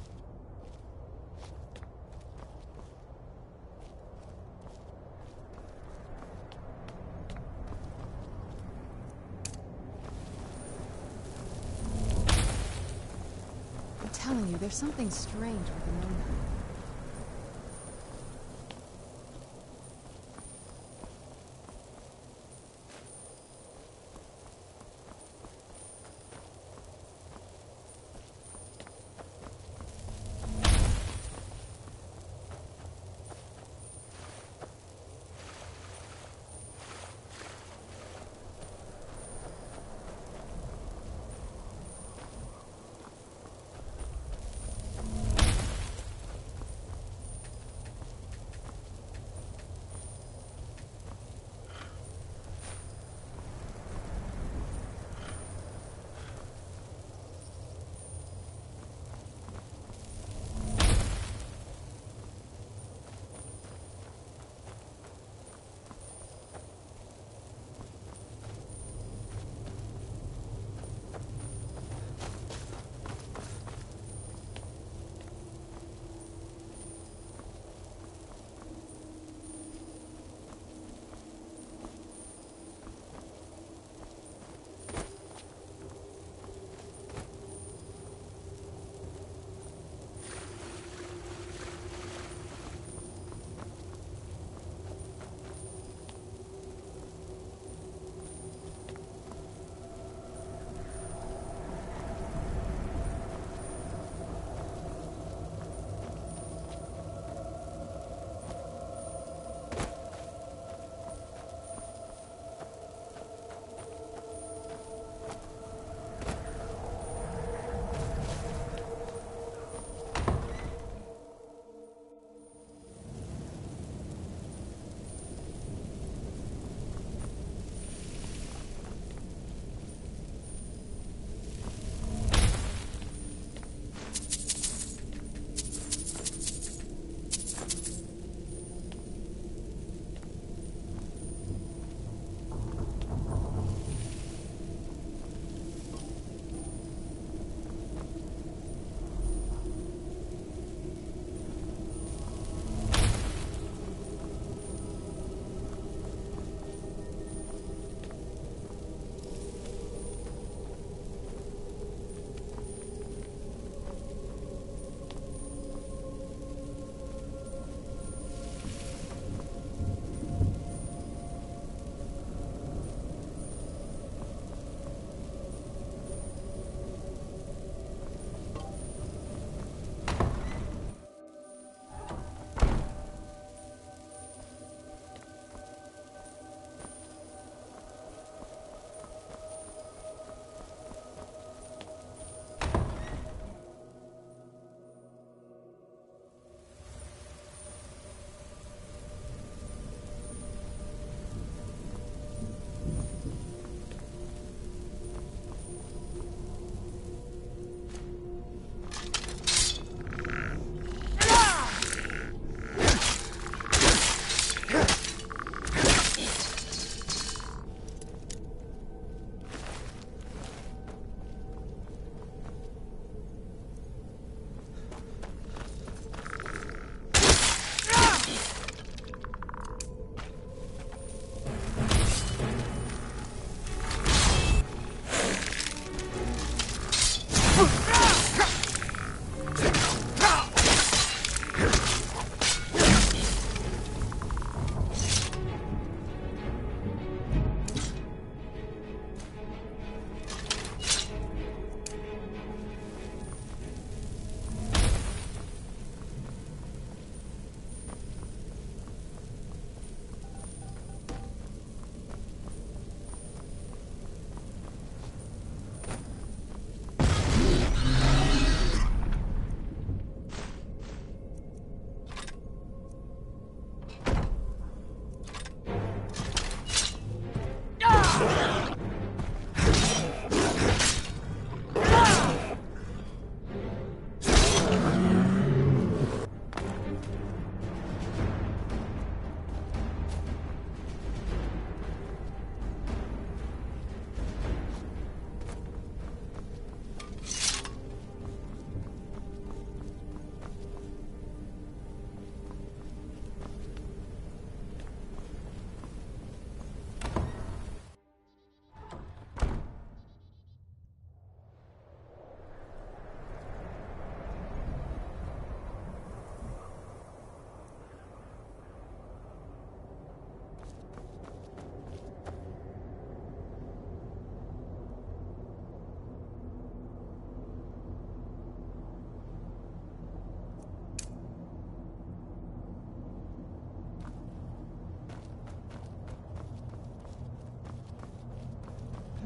I'm telling you, there's something strange with the moon dial.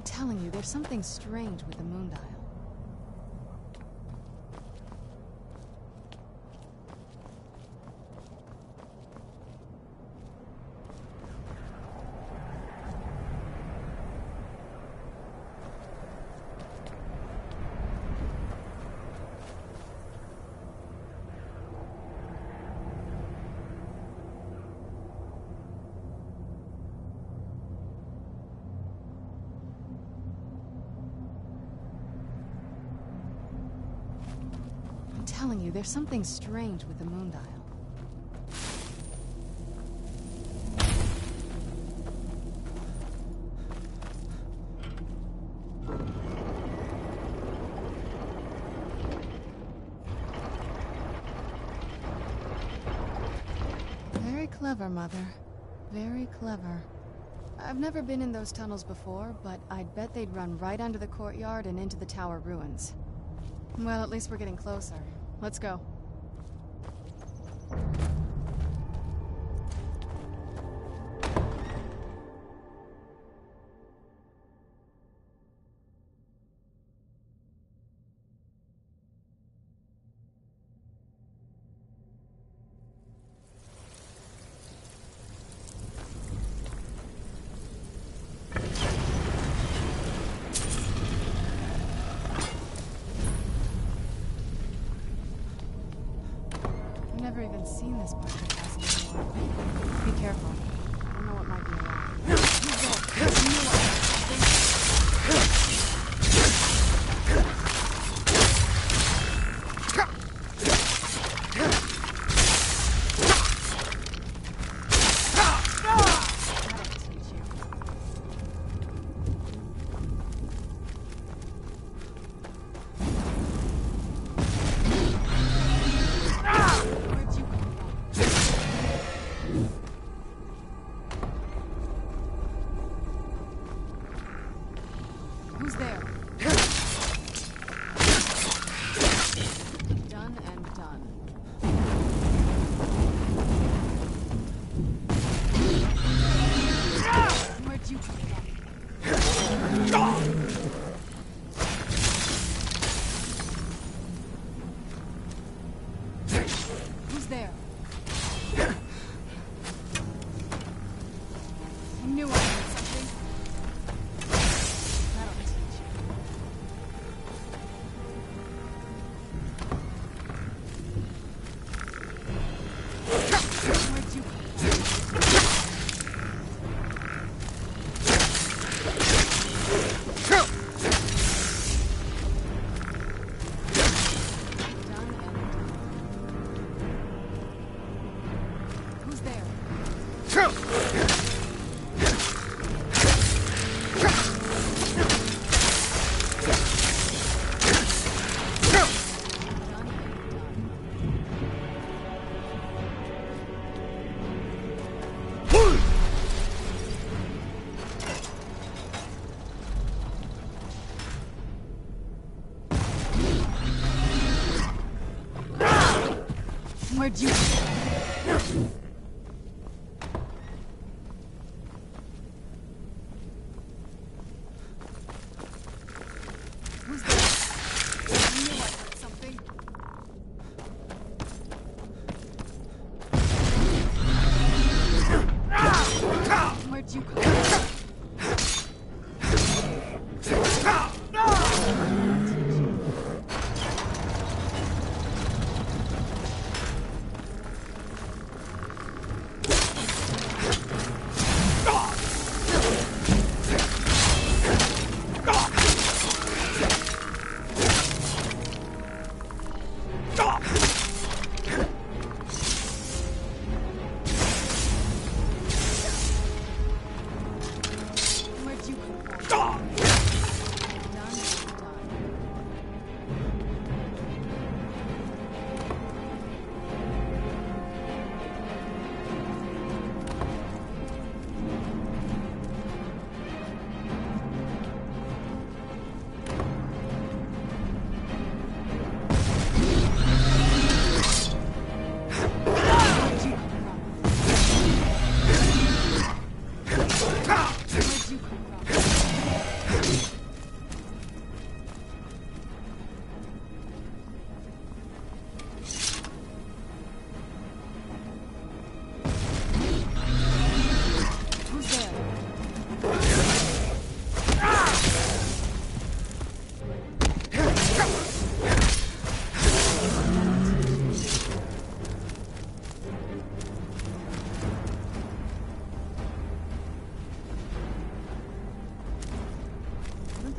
telling you, there's something strange with the moon dial. I'm telling you, there's something strange with the moon dial. Very clever, Mother. Very clever. I've never been in those tunnels before, but I'd bet they'd run right under the courtyard and into the tower ruins. Well, at least we're getting closer. Let's go. I've never even seen this part of the castle before. Be careful. I don't know what might be around. Who's there? Done and done. Where'd you come from? Who's there? I knew I heard something. Where'd you Who's there? I knew I heard something. Where'd you come from?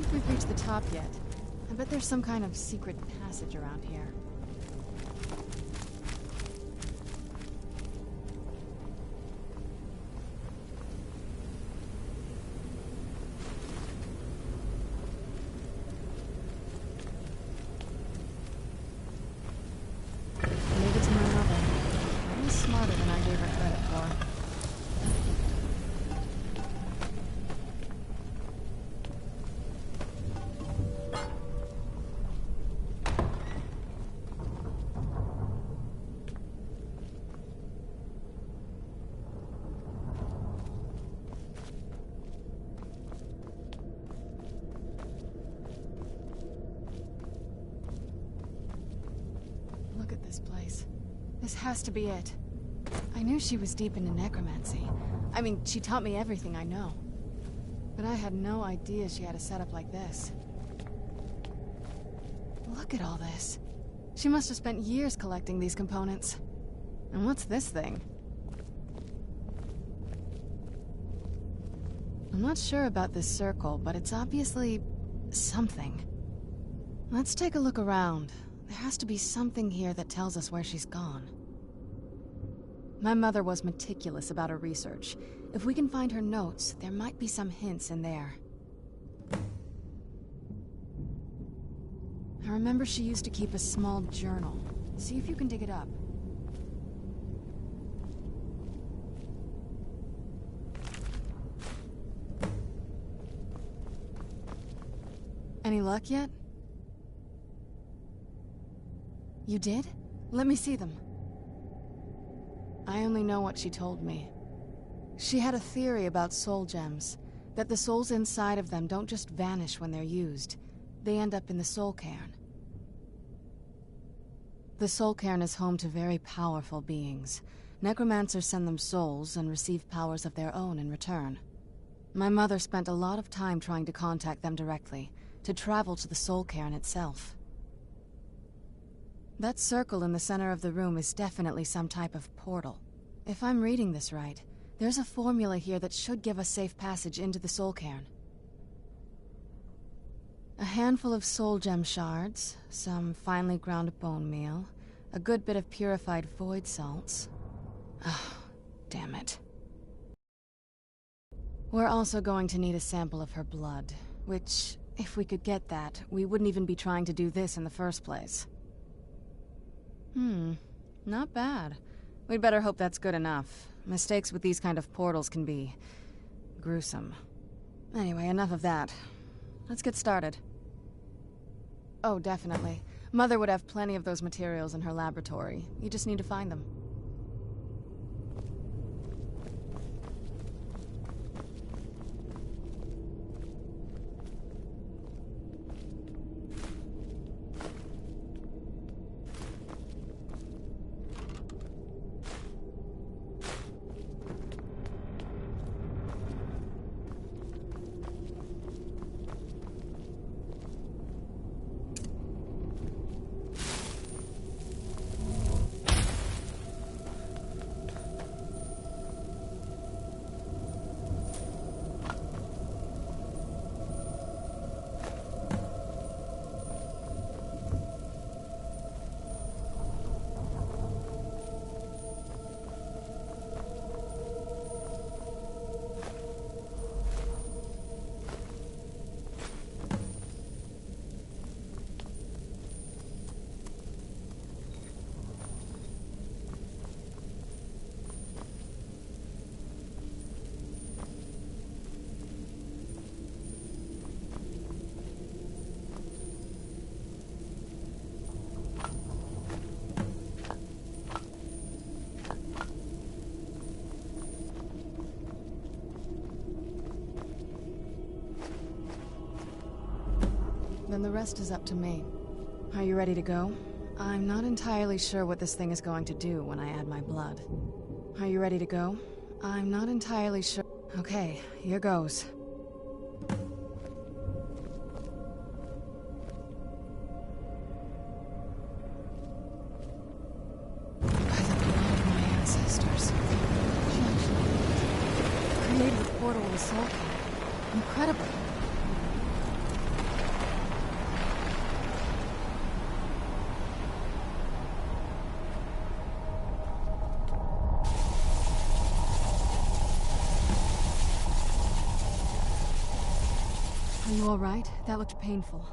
think we've reached the top yet. I bet there's some kind of secret passage around here. Leave it to my mother. She's smarter than I gave her credit for. Look at this place. This has to be it. I knew she was deep into necromancy. I mean, she taught me everything I know. But I had no idea she had a setup like this. Look at all this. She must have spent years collecting these components. And what's this thing? I'm not sure about this circle, but it's obviously something. Let's take a look around. There has to be something here that tells us where she's gone. My mother was meticulous about her research. If we can find her notes, there might be some hints in there. I remember she used to keep a small journal. See if you can dig it up. Any luck yet? You did? Let me see them. I only know what she told me. She had a theory about soul gems, that the souls inside of them don't just vanish when they're used. They end up in the soul cairn. The soul cairn is home to very powerful beings. Necromancers send them souls and receive powers of their own in return. My mother spent a lot of time trying to contact them directly, to travel to the soul cairn itself. That circle in the center of the room is definitely some type of portal. If I'm reading this right, there's a formula here that should give us safe passage into the soul cairn. A handful of soul gem shards, some finely ground bone meal, a good bit of purified void salts. Oh, damn it. We're also going to need a sample of her blood, which, if we could get that, we wouldn't even be trying to do this in the first place. Not bad. We'd better hope that's good enough. Mistakes with these kind of portals can be gruesome. Anyway, enough of that. Let's get started. Oh, definitely. Mother would have plenty of those materials in her laboratory. You just need to find them. Then the rest is up to me. Are you ready to go? I'm not entirely sure what this thing is going to do when I add my blood. Are you ready to go? I'm not entirely sure. Okay, here goes. By the blood of my ancestors. She actually created a portal in the soul cairn. Incredible. you alright? That looked painful.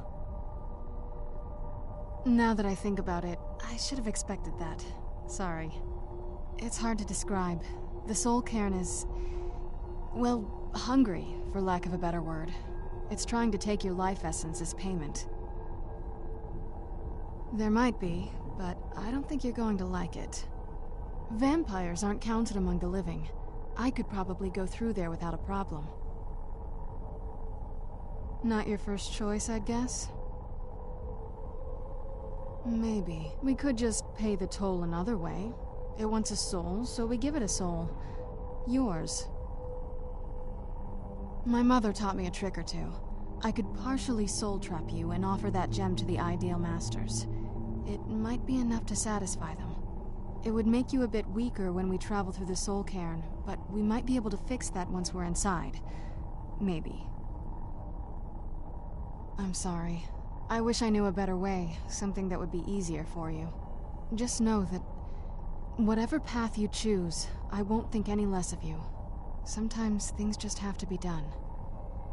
Now that I think about it, I should have expected that. Sorry. It's hard to describe. The soul cairn is... well, hungry, for lack of a better word. It's trying to take your life essence as payment. There might be, but I don't think you're going to like it. Vampires aren't counted among the living. I could probably go through there without a problem. Not your first choice, I'd guess? Maybe. We could just pay the toll another way. It wants a soul, so we give it a soul. Yours. My mother taught me a trick or two. I could partially soul trap you and offer that gem to the ideal masters. It might be enough to satisfy them. It would make you a bit weaker when we travel through the soul cairn, but we might be able to fix that once we're inside. Maybe. I'm sorry. I wish I knew a better way, something that would be easier for you. Just know that whatever path you choose, I won't think any less of you. Sometimes things just have to be done.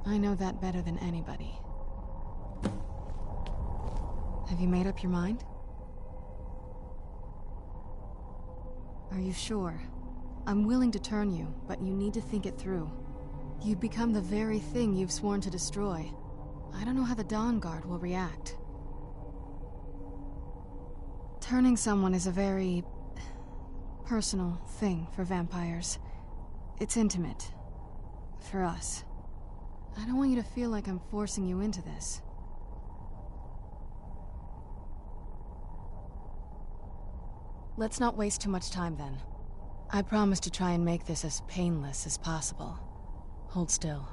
I know that better than anybody. Have you made up your mind? Are you sure? I'm willing to turn you, but you need to think it through. You'd become the very thing you've sworn to destroy. I don't know how the Dawn Guard will react. Turning someone is a very... personal thing for vampires. It's intimate. For us. I don't want you to feel like I'm forcing you into this. Let's not waste too much time then. I promise to try and make this as painless as possible. Hold still.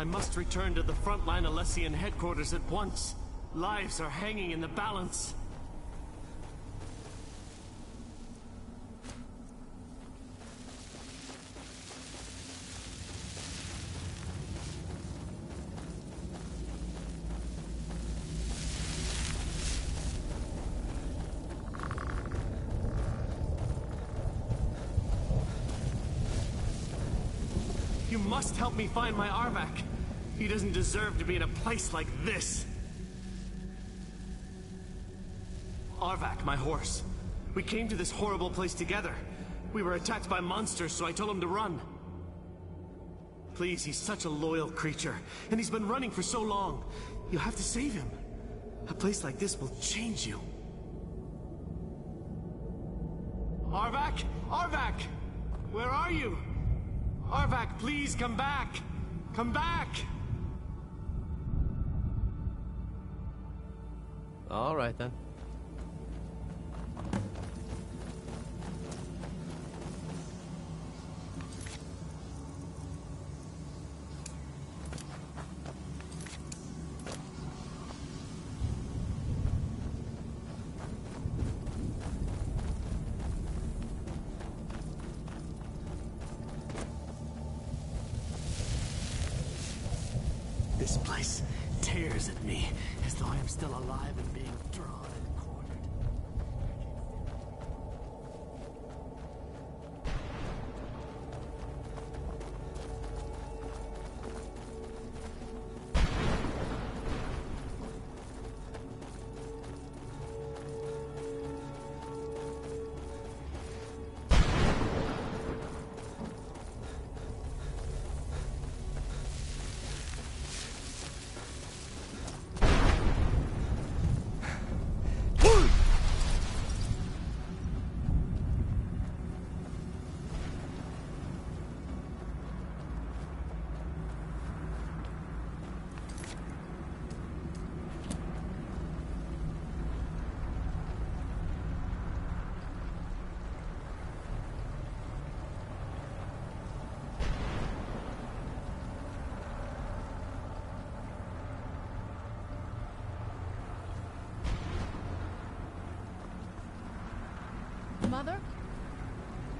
I must return to the frontline Alessian headquarters at once. Lives are hanging in the balance. You must help me find my Arvak. He doesn't deserve to be in a place like this. Arvak, my horse. We came to this horrible place together. We were attacked by monsters, so I told him to run. Please, he's such a loyal creature, and he's been running for so long. You have to save him. A place like this will change you. Arvak? Arvak! Where are you? Arvak, please come back! Come back! All right, then. This place tears at me, as though I am still alive and being drawn and cornered.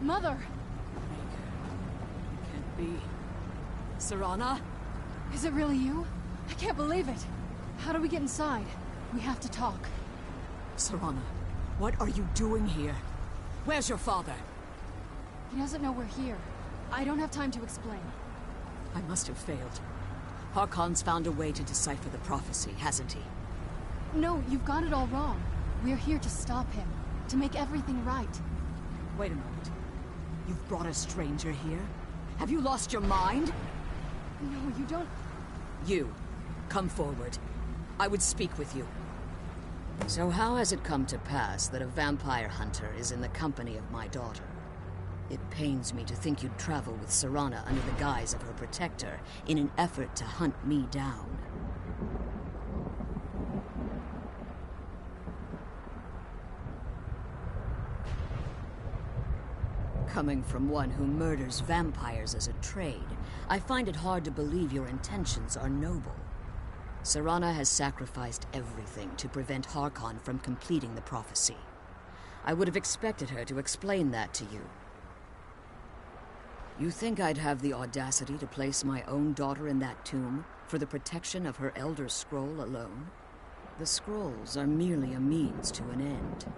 Mother! Can't be. Serana? Is it really you? I can't believe it. How do we get inside? We have to talk. Serana, what are you doing here? Where's your father? He doesn't know we're here. I don't have time to explain. I must have failed. Harkon's found a way to decipher the prophecy, hasn't he? No, you've got it all wrong. We're here to stop him. To make everything right. Wait a moment. You've brought a stranger here? Have you lost your mind? No, you don't... You, come forward. I would speak with you. So how has it come to pass that a vampire hunter is in the company of my daughter? It pains me to think you'd travel with Serana under the guise of her protector in an effort to hunt me down. Coming from one who murders vampires as a trade, I find it hard to believe your intentions are noble. Serana has sacrificed everything to prevent Harkon from completing the prophecy. I would have expected her to explain that to you. You think I'd have the audacity to place my own daughter in that tomb for the protection of her Elder Scroll alone? The scrolls are merely a means to an end.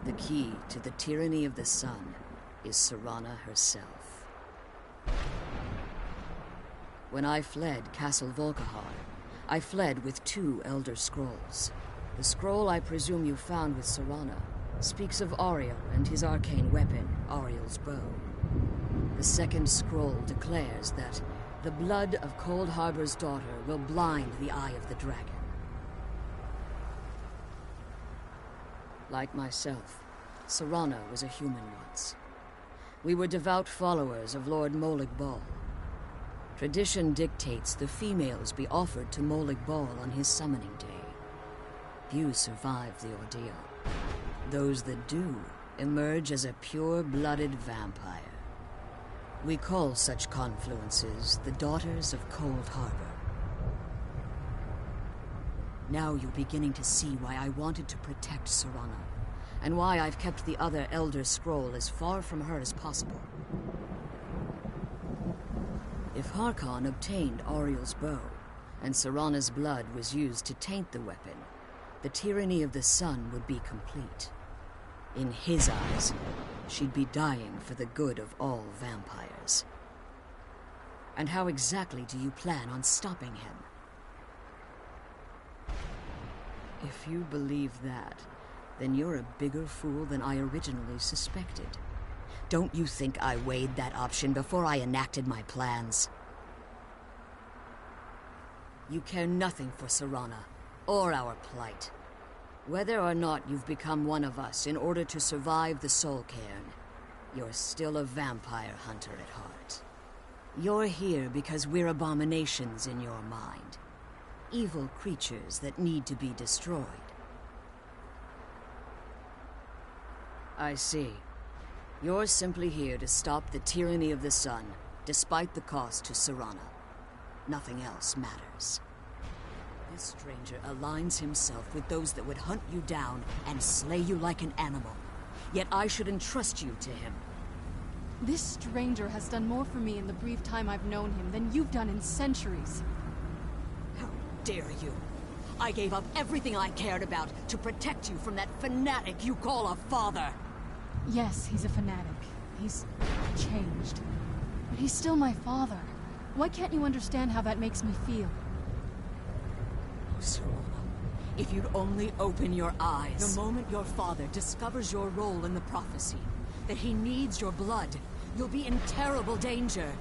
The key to the tyranny of the sun is Serana herself. When I fled Castle Volkihar, I fled with 2 Elder Scrolls. The scroll I presume you found with Serana speaks of Auriel and his arcane weapon, Auriel's bow. The second scroll declares that the blood of Cold Harbor's daughter will blind the eye of the dragon. Like myself, Serana was a human once. We were devout followers of Lord Molig Bal. Tradition dictates the females be offered to Molig Bal on his summoning day. Few survive the ordeal. Those that do emerge as a pure-blooded vampire. We call such confluences the Daughters of Cold Harbor. Now you're beginning to see why I wanted to protect Serana, and why I've kept the other Elder Scroll as far from her as possible. If Harkon obtained Auriel's bow, and Serana's blood was used to taint the weapon, the tyranny of the sun would be complete. In his eyes, she'd be dying for the good of all vampires. And how exactly do you plan on stopping him? If you believe that, then you're a bigger fool than I originally suspected. Don't you think I weighed that option before I enacted my plans? You care nothing for Serana, or our plight. Whether or not you've become one of us in order to survive the Soul Cairn, you're still a vampire hunter at heart. You're here because we're abominations in your mind. Evil creatures that need to be destroyed. I see. You're simply here to stop the tyranny of the sun, despite the cost to Serana. Nothing else matters. This stranger aligns himself with those that would hunt you down and slay you like an animal. Yet I should entrust you to him. This stranger has done more for me in the brief time I've known him than you've done in centuries. How dare you? I gave up everything I cared about to protect you from that fanatic you call a father. Yes, he's a fanatic. He's changed. But he's still my father. Why can't you understand how that makes me feel? Oh, Serana, if you'd only open your eyes. The moment your father discovers your role in the prophecy, that he needs your blood, you'll be in terrible danger.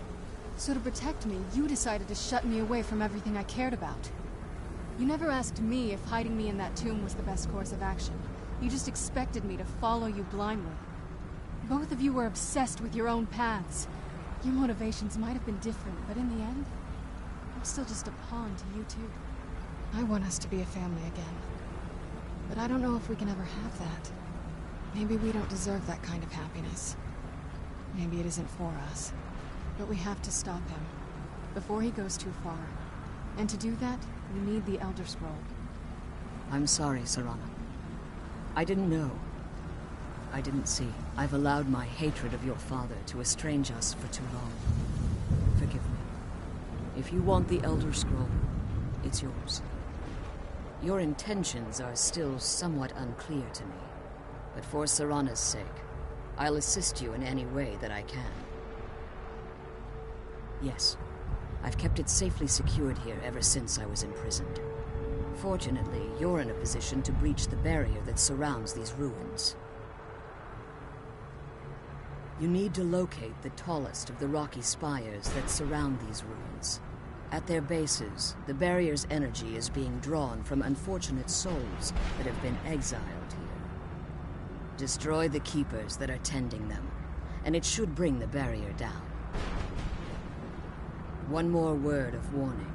So to protect me, you decided to shut me away from everything I cared about. You never asked me if hiding me in that tomb was the best course of action. You just expected me to follow you blindly. Both of you were obsessed with your own paths. Your motivations might have been different, but in the end, I'm still just a pawn to you two. I want us to be a family again. But I don't know if we can ever have that. Maybe we don't deserve that kind of happiness. Maybe it isn't for us. But we have to stop him, before he goes too far. And to do that, we need the Elder Scroll. I'm sorry, Serana. I didn't know. I didn't see. I've allowed my hatred of your father to estrange us for too long. Forgive me. If you want the Elder Scroll, it's yours. Your intentions are still somewhat unclear to me, but for Serana's sake, I'll assist you in any way that I can. Yes, I've kept it safely secured here ever since I was imprisoned. Fortunately, you're in a position to breach the barrier that surrounds these ruins. You need to locate the tallest of the rocky spires that surround these ruins. At their bases, the barrier's energy is being drawn from unfortunate souls that have been exiled here. Destroy the keepers that are tending them, and it should bring the barrier down. One more word of warning.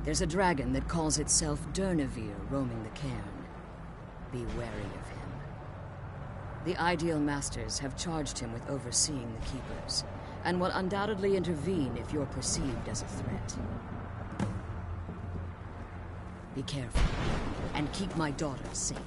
There's a dragon that calls itself Durnevere roaming the cairn. Be wary of him. The Ideal Masters have charged him with overseeing the keepers, and will undoubtedly intervene if you're perceived as a threat. Be careful, and keep my daughter safe.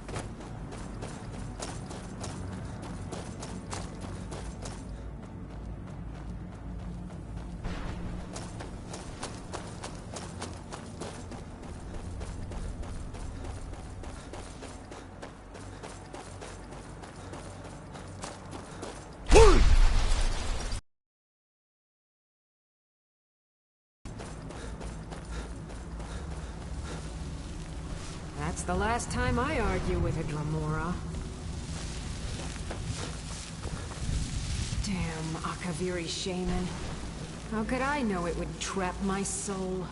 That's the last time I argue with a Dremora. Damn Akaviri shaman. How could I know it would trap my soul?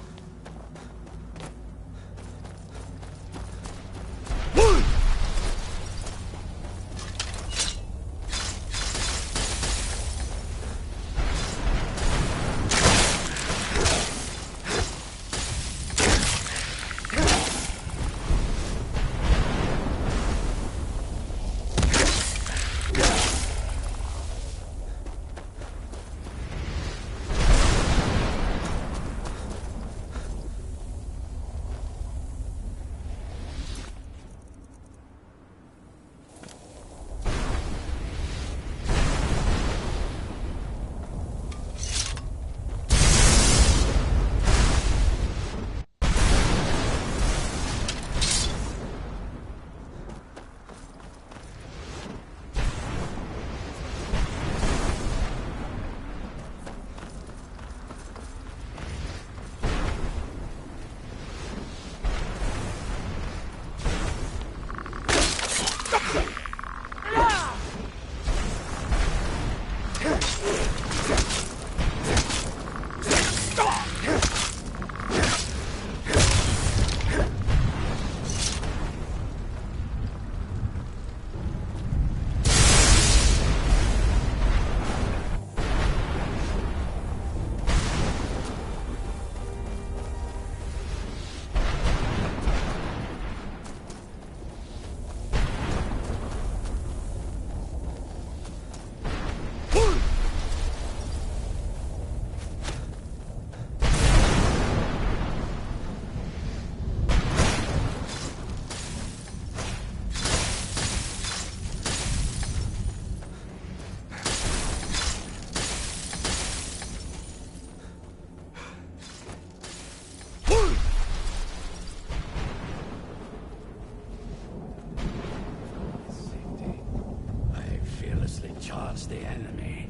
Charge the enemy.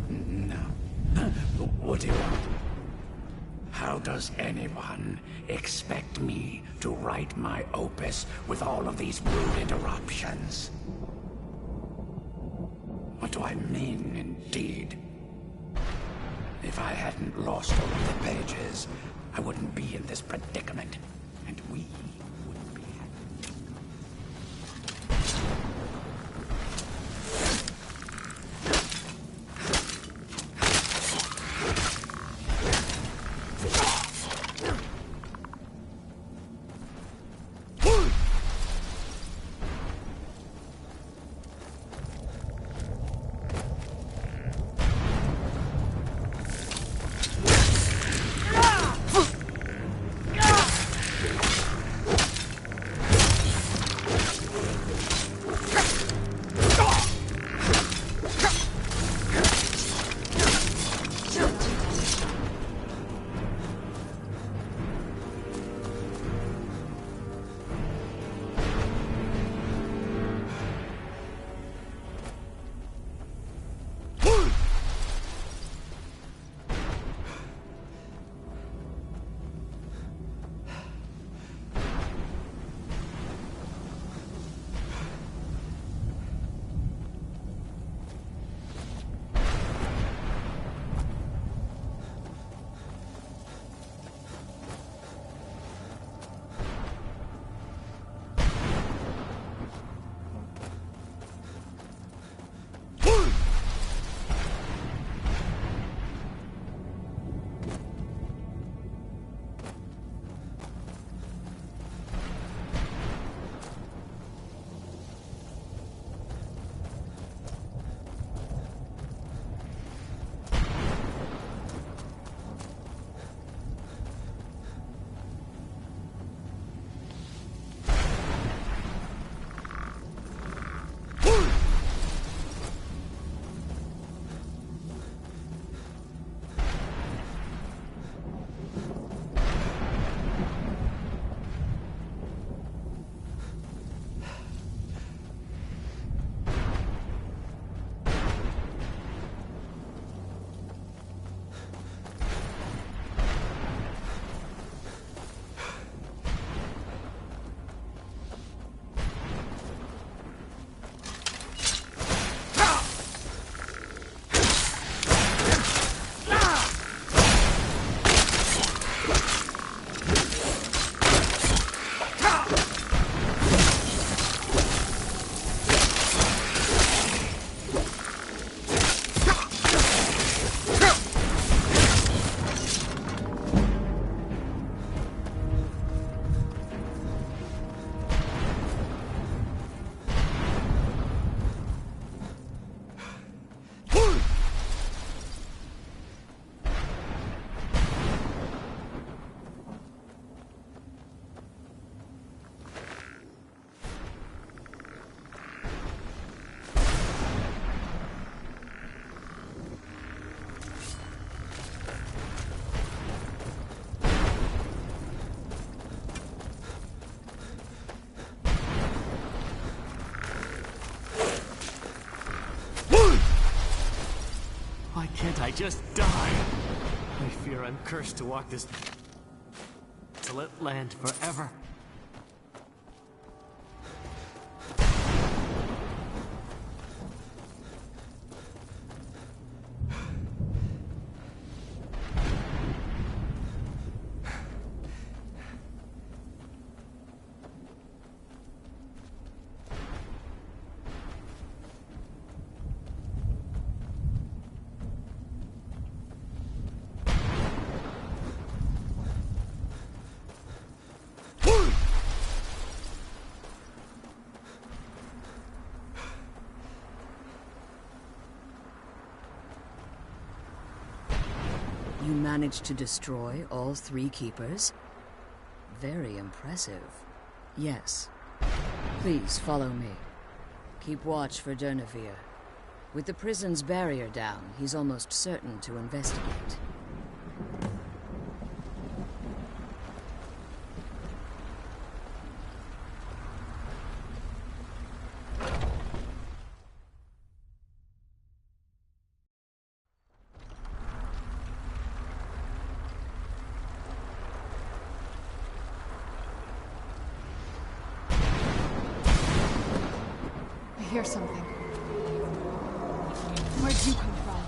No. What do you want? How does anyone expect me to write my opus with all of these rude interruptions? What do I mean, indeed? If I hadn't lost all of the pages, I wouldn't be in this predicament, and we wouldn't be happy. I just die. I fear I'm cursed to walk this desolate land forever. You managed to destroy all 3 keepers? Very impressive. Yes. Please follow me. Keep watch for Durnevere. With the prison's barrier down, he's almost certain to investigate. I hear something. Where'd you come from?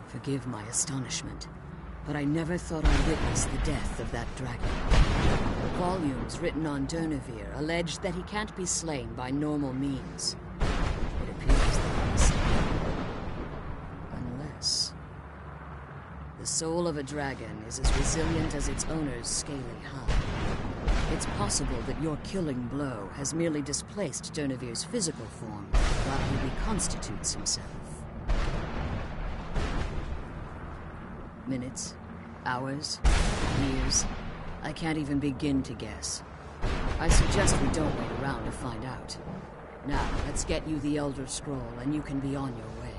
Forgive my astonishment, but I never thought I'd witness the death of that dragon. Volumes written on Durnevere allege that he can't be slain by normal means. It appears that he's unless the soul of a dragon is as resilient as its owner's scaly hide. It's possible that your killing blow has merely displaced Durnevere's physical form while he reconstitutes himself. Minutes, hours, years. I can't even begin to guess. I suggest we don't wait around to find out. Now, let's get you the Elder Scroll, and you can be on your way.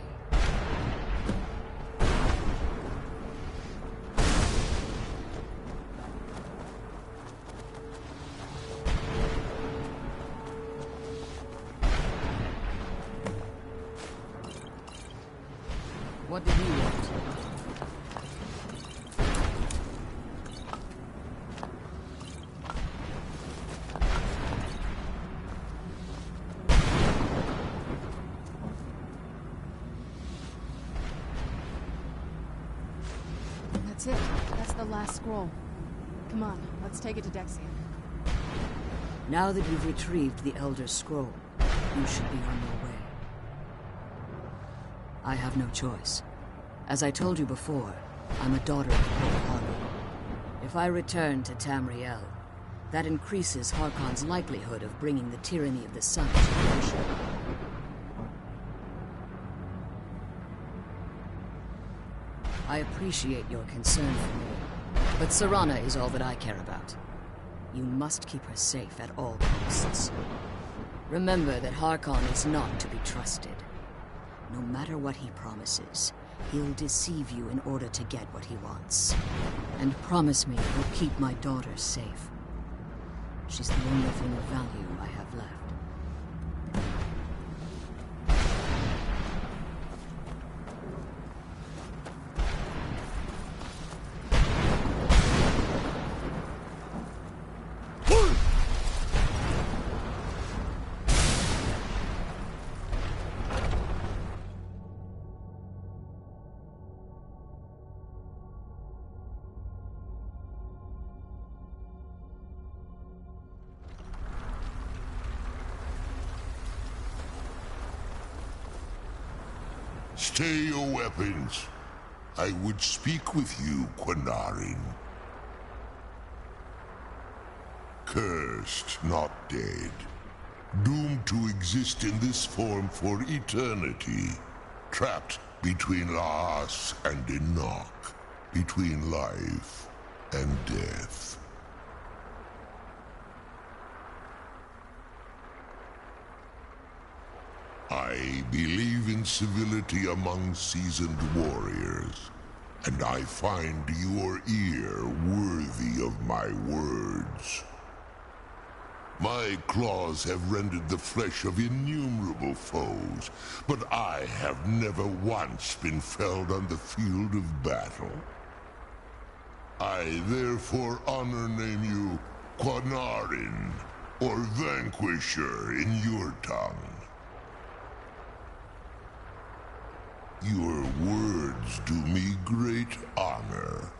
What did you want? That's it. That's the last scroll. Come on, let's take it to Dexian. Now that you've retrieved the Elder Scroll, you should be on your way. I have no choice. As I told you before, I'm a daughter of Port Harbour. If I return to Tamriel, that increases Harkon's likelihood of bringing the tyranny of the sun to fruition. I appreciate your concern for me, but Serana is all that I care about. You must keep her safe at all costs. Remember that Harkon is not to be trusted. No matter what he promises, he'll deceive you in order to get what he wants. And promise me you'll keep my daughter safe. She's the only thing of value I have left. Stay your weapons. I would speak with you, Quinarin. Cursed, not dead. Doomed to exist in this form for eternity. Trapped between Laas and Enoch. Between life and death. I believe in civility among seasoned warriors, and I find your ear worthy of my words. My claws have rended the flesh of innumerable foes, but I have never once been felled on the field of battle. I therefore honor name you Quinarin, or Vanquisher in your tongue. Your words do me great honor.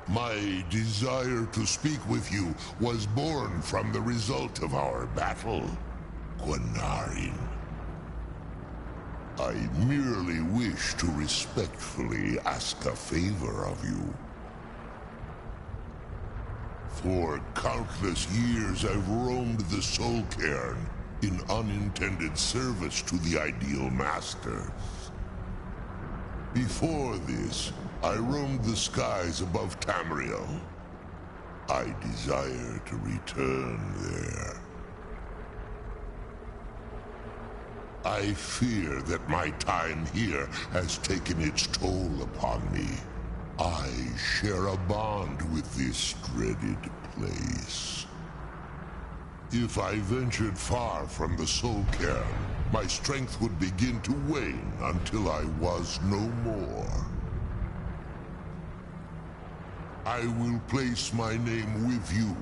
My desire to speak with you was born from the result of our battle, Quinarin. I merely wish to respectfully ask a favor of you. For countless years I've roamed the Soul Cairn in unintended service to the Ideal Masters. Before this, I roamed the skies above Tamriel. I desire to return there. I fear that my time here has taken its toll upon me. I share a bond with this dreaded place. If I ventured far from the Soul Cairn, my strength would begin to wane until I was no more. I will place my name with you,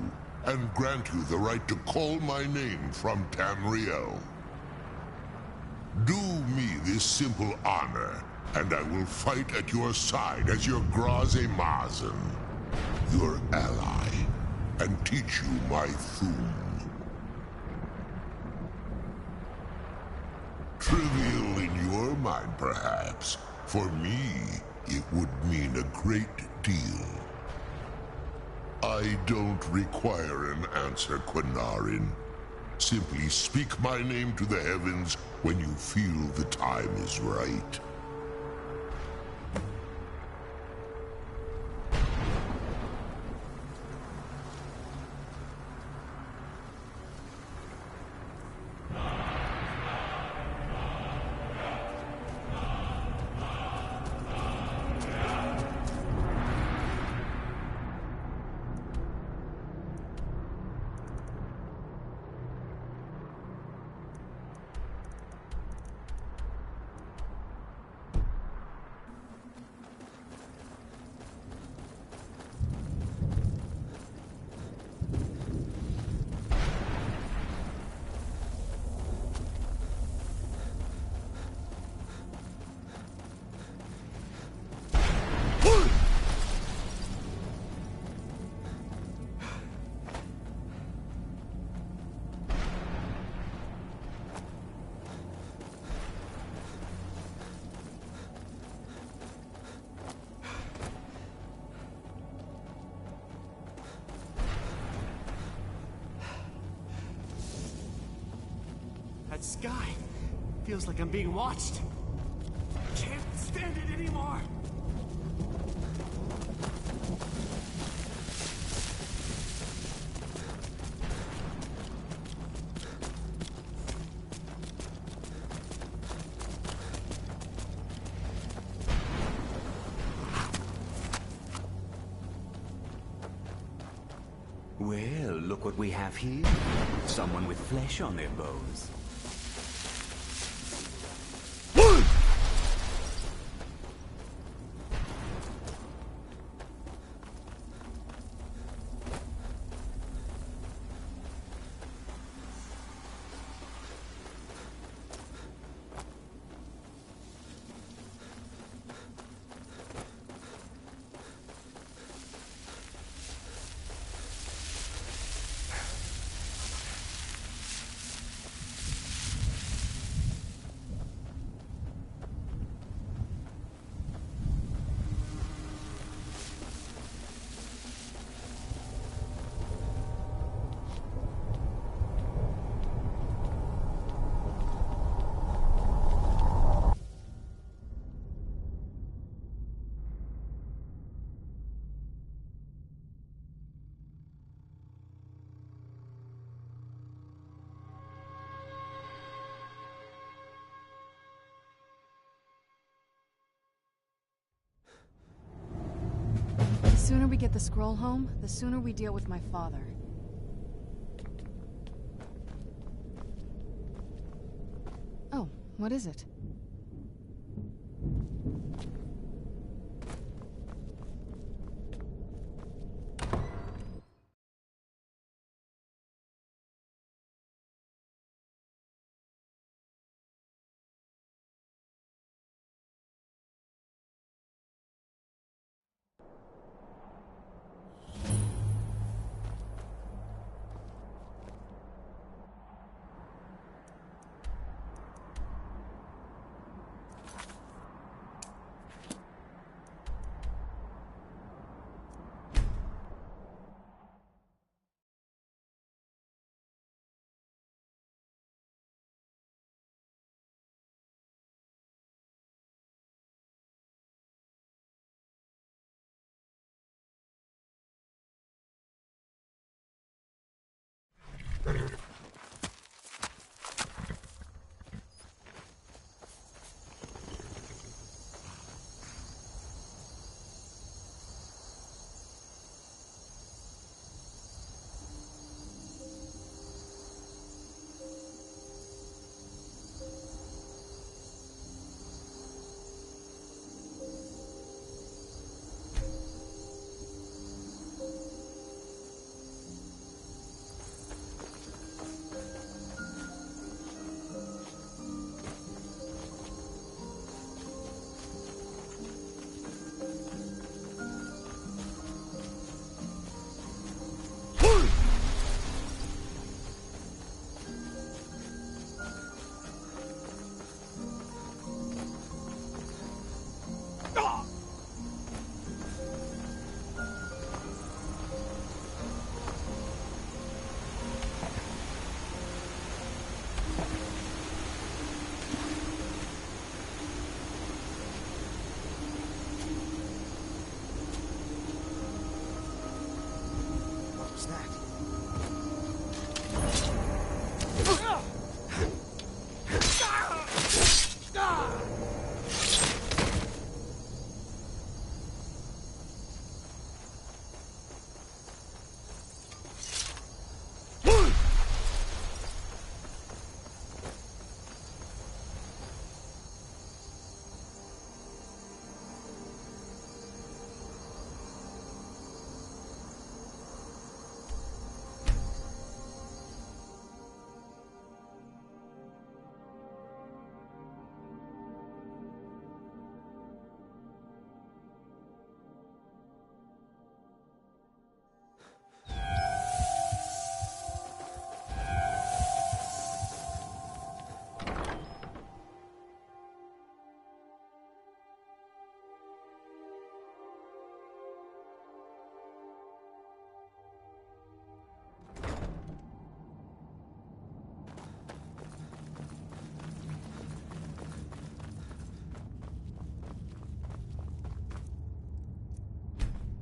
and grant you the right to call my name from Tamriel. Do me this simple honor, and I will fight at your side as your Graze-Mazen, your ally, and teach you my Thum. Trivial in your mind, perhaps. For me, it would mean a great deal. I don't require an answer, Quinarin. Simply speak my name to the heavens when you feel the time is right. That sky feels like I'm being watched. Can't stand it anymore. Well, look what we have here. Someone with flesh on their bones. sooner we get the scroll home, the sooner we deal with my father. Oh, what is it?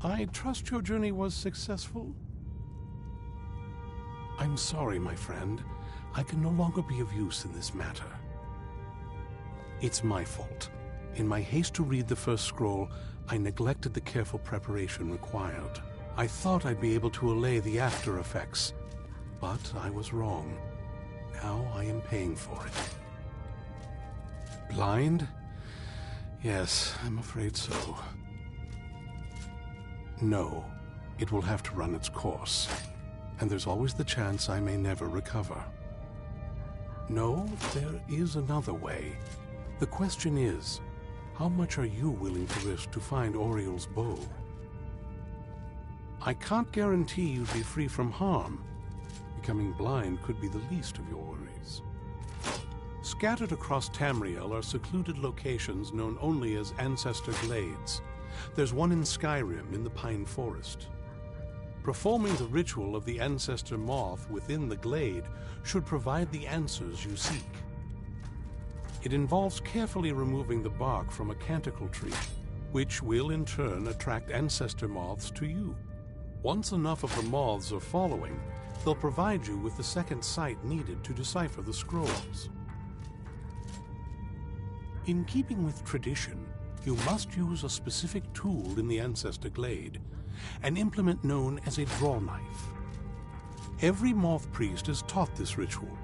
I trust your journey was successful? I'm sorry, my friend. I can no longer be of use in this matter. It's my fault. In my haste to read the first scroll, I neglected the careful preparation required. I thought I'd be able to allay the after effects, but I was wrong. Now I am paying for it. Blind? Yes, I'm afraid so. No, it will have to run its course, and there's always the chance I may never recover. No, there is another way. The question is, how much are you willing to risk to find Oriel's bow? I can't guarantee you'd be free from harm. Becoming blind could be the least of your worries. Scattered across Tamriel are secluded locations known only as Ancestor Glades. There's one in Skyrim in the Pine Forest. Performing the ritual of the Ancestor Moth within the glade should provide the answers you seek. It involves carefully removing the bark from a canticle tree, which will in turn attract Ancestor Moths to you. Once enough of the moths are following, they'll provide you with the second sight needed to decipher the scrolls. In keeping with tradition, you must use a specific tool in the Ancestor Glade, an implement known as a draw knife. Every moth priest is taught this ritual,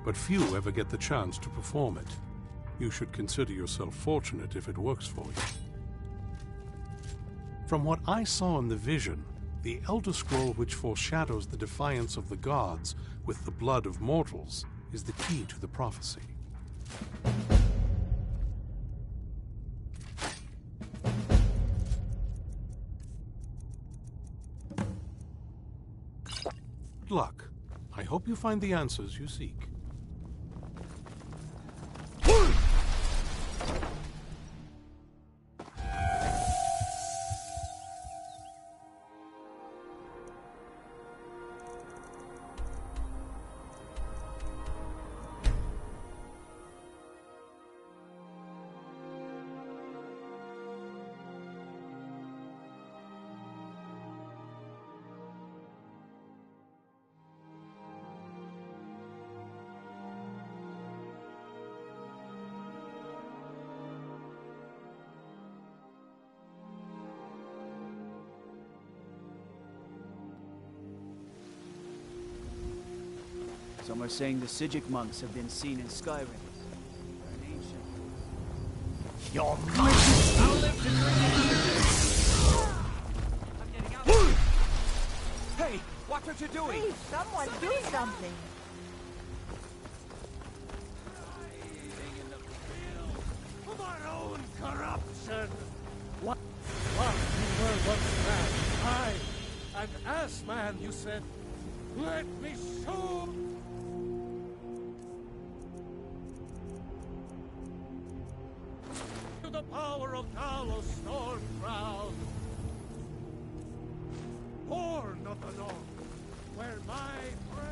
but few ever get the chance to perform it. You should consider yourself fortunate if it works for you. From what I saw in the vision, the Elder Scroll which foreshadows the defiance of the gods with the blood of mortals is the key to the prophecy. Good luck. I hope you find the answers you seek. Some are saying the Sijic monks have been seen in Skyrim. Your Hey, watch what you're doing! Please, someone do something! Of our own corruption! What you were once man, I, an ass man, you said. Let me show. To the power of Talos Stormcrown. Born of the North, where my friend.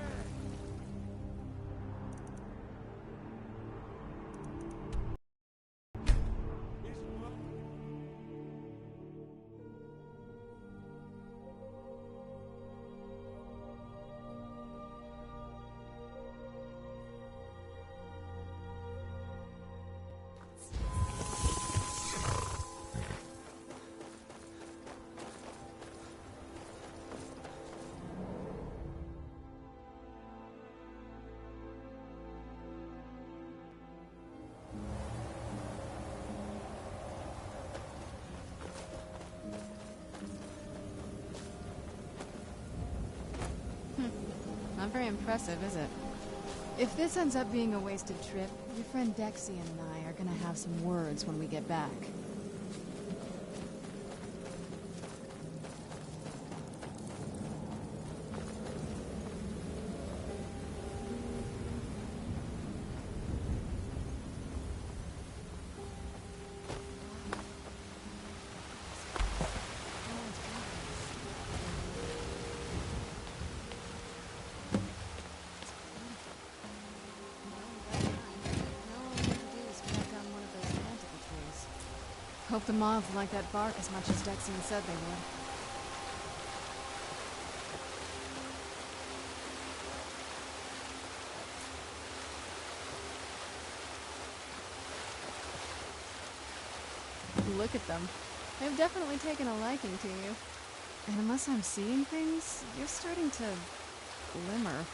Not very impressive, is it? If this ends up being a wasted trip, your friend Dexy and I are gonna have some words when we get back. Hope the moths like that bark as much as Dexian said they would. Look at them. They've definitely taken a liking to you. And unless I'm seeing things, you're starting to glimmer.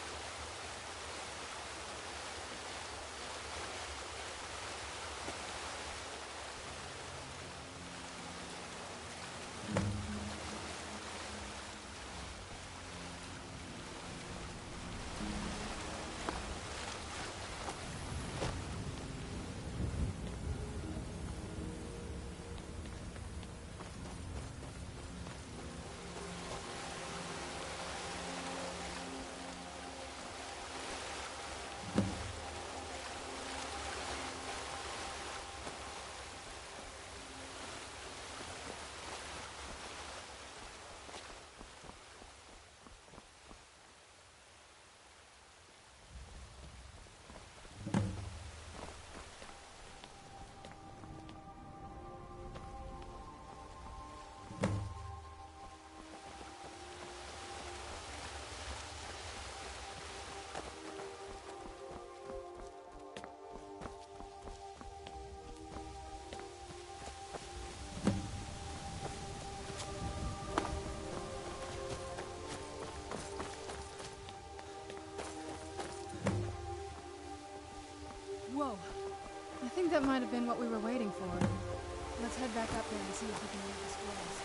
That might have been what we were waiting for. Let's head back up there and see if we can read the scrolls.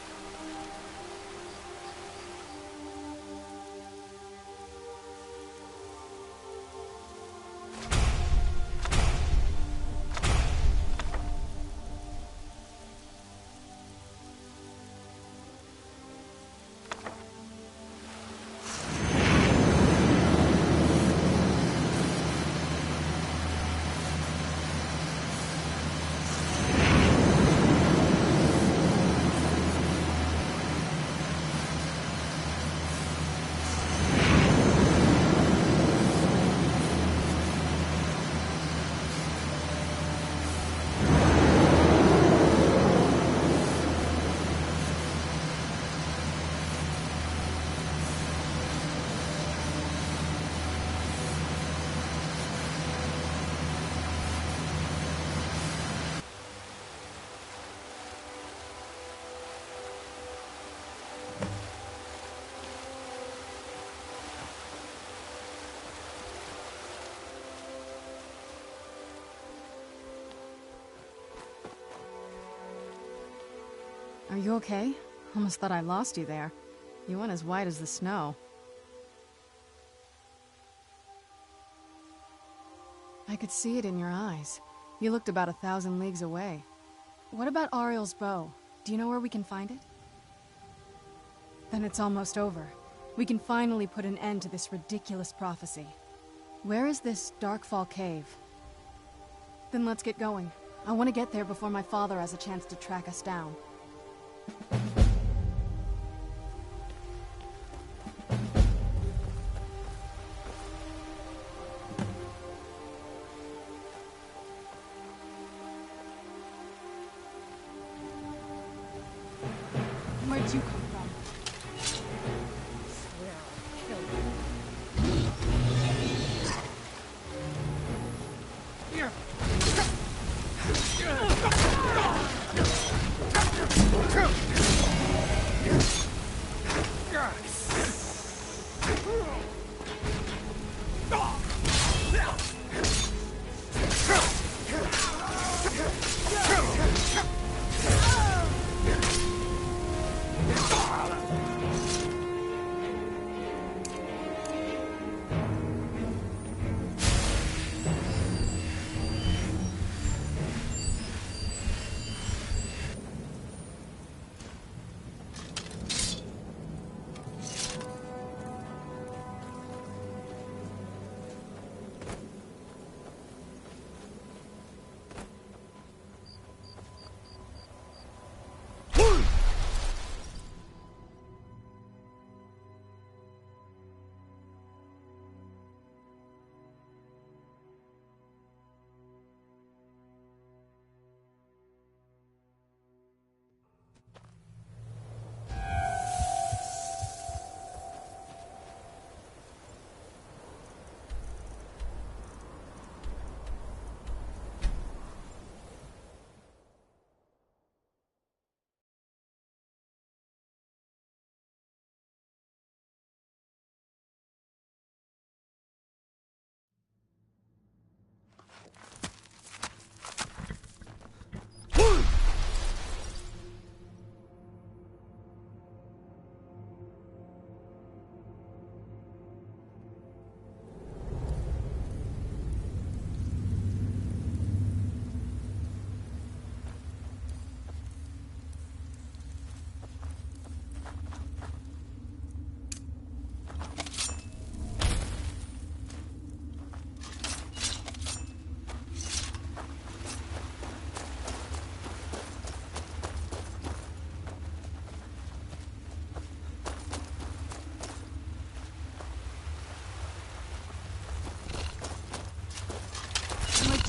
Are you okay? Almost thought I lost you there. You went as white as the snow. I could see it in your eyes. You looked about 1,000 leagues away. What about Ariel's bow? Do you know where we can find it? Then it's almost over. We can finally put an end to this ridiculous prophecy. Where is this Darkfall cave? Then let's get going. I want to get there before my father has a chance to track us down. Where'd you come from? I swear I'll kill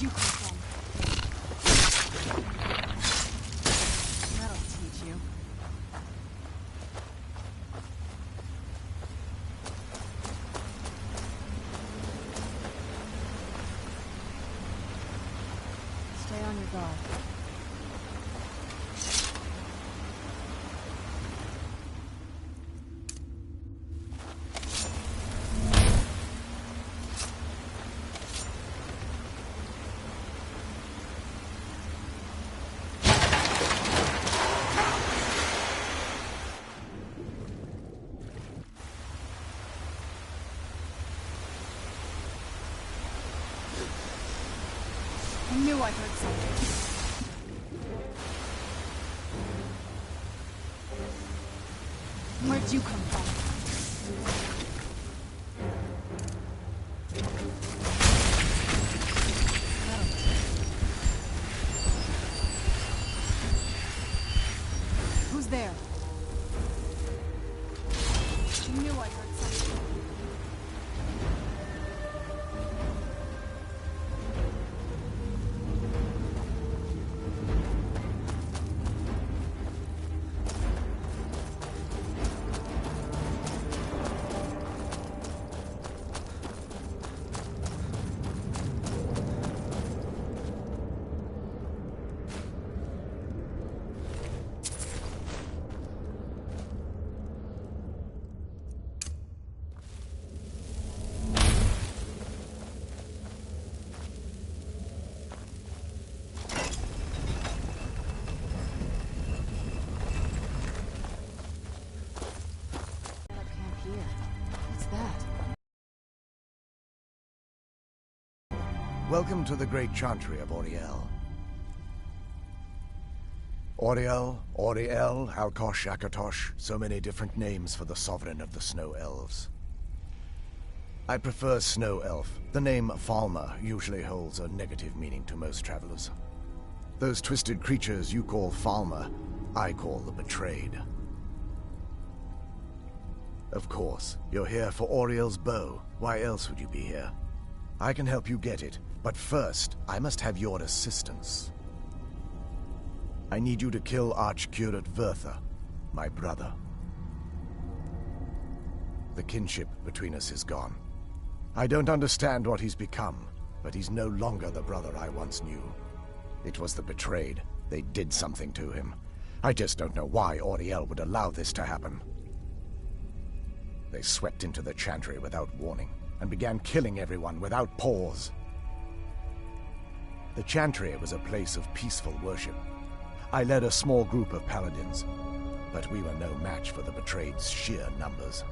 you come from? That'll teach you. Stay on your guard. Knew I heard something. Where'd you come from? Who's there? Knew I heard something. Welcome to the Great Chantry of Auriel. Auriel, Alkosh, Akatosh, so many different names for the sovereign of the Snow Elves. I prefer Snow Elf. The name Falmer usually holds a negative meaning to most travelers. Those twisted creatures you call Falmer, I call the Betrayed. Of course, you're here for Auriel's bow. Why else would you be here? I can help you get it, but first, I must have your assistance. I need you to kill Archcurate Vertha, my brother. The kinship between us is gone. I don't understand what he's become, but he's no longer the brother I once knew. It was the Betrayed. They did something to him. I just don't know why Auriel would allow this to happen. They swept into the Chantry without warning, and began killing everyone without pause. The Chantry was a place of peaceful worship. I led a small group of paladins, but we were no match for the Betrayed's sheer numbers.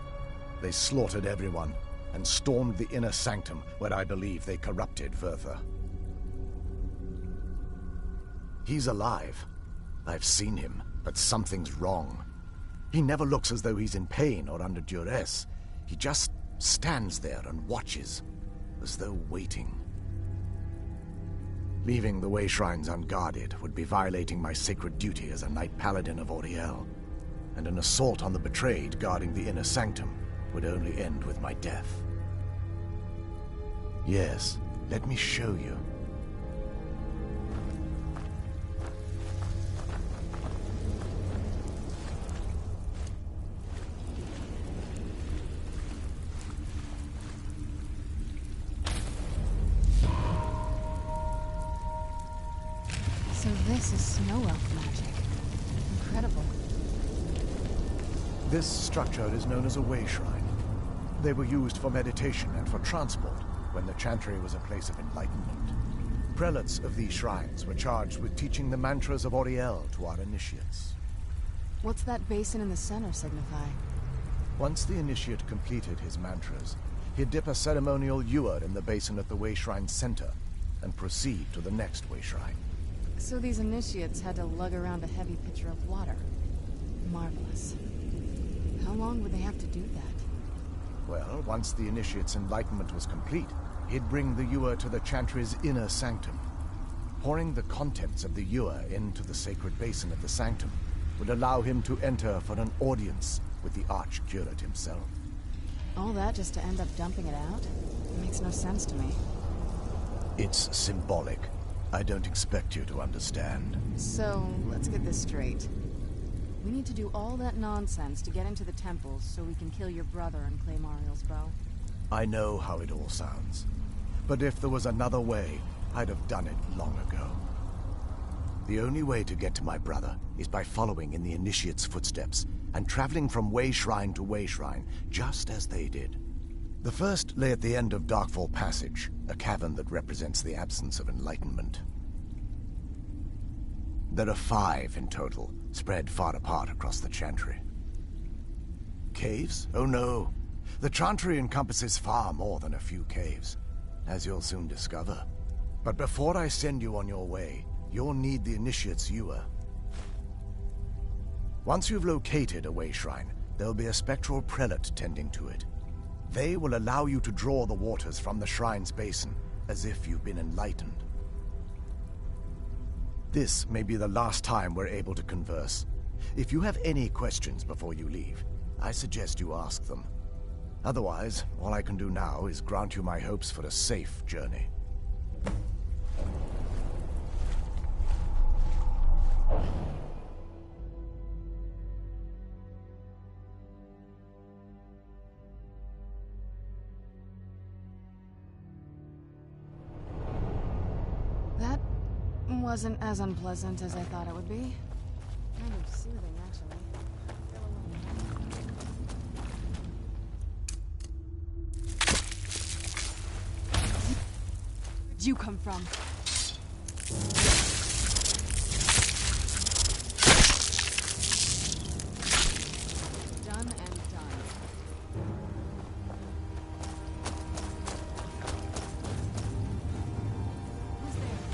They slaughtered everyone, and stormed the inner sanctum where I believe they corrupted Vertha. He's alive. I've seen him, but something's wrong. He never looks as though he's in pain or under duress. He just stands there and watches, as though waiting. Leaving the way shrines unguarded would be violating my sacred duty as a Knight Paladin of Auriel, and an assault on the Betrayed guarding the inner sanctum would only end with my death. Yes, let me show you. So this is Snow Elf magic. Incredible. This structure is known as a way shrine. They were used for meditation and for transport when the Chantry was a place of enlightenment. Prelates of these shrines were charged with teaching the mantras of Auriel to our initiates. What's that basin in the center signify? Once the initiate completed his mantras, he'd dip a ceremonial ewer in the basin at the way shrine's center and proceed to the next way shrine. So these initiates had to lug around a heavy pitcher of water. Marvelous. How long would they have to do that? Well, once the initiate's enlightenment was complete, he'd bring the ewer to the Chantry's inner sanctum. Pouring the contents of the ewer into the sacred basin of the sanctum would allow him to enter for an audience with the Archcurate himself. All that just to end up dumping it out? It makes no sense to me. It's symbolic. I don't expect you to understand. So, let's get this straight. We need to do all that nonsense to get into the temples so we can kill your brother and claim Ariel's bow. I know how it all sounds. But if there was another way, I'd have done it long ago. The only way to get to my brother is by following in the Initiate's footsteps and traveling from way shrine to way shrine, just as they did. The first lay at the end of Darkfall Passage, a cavern that represents the absence of enlightenment. There are 5 in total, spread far apart across the Chantry. Caves? Oh no. The Chantry encompasses far more than a few caves, as you'll soon discover. But before I send you on your way, you'll need the Initiate's ewer. Once you've located a way shrine, there'll be a spectral prelate tending to it. They will allow you to draw the waters from the shrine's basin, as if you've been enlightened. This may be the last time we're able to converse. If you have any questions before you leave, I suggest you ask them. Otherwise, all I can do now is grant you my hopes for a safe journey. That wasn't as unpleasant as I thought it would be. Kind of soothing, actually. Where'd you come from? Done and done. Who's there?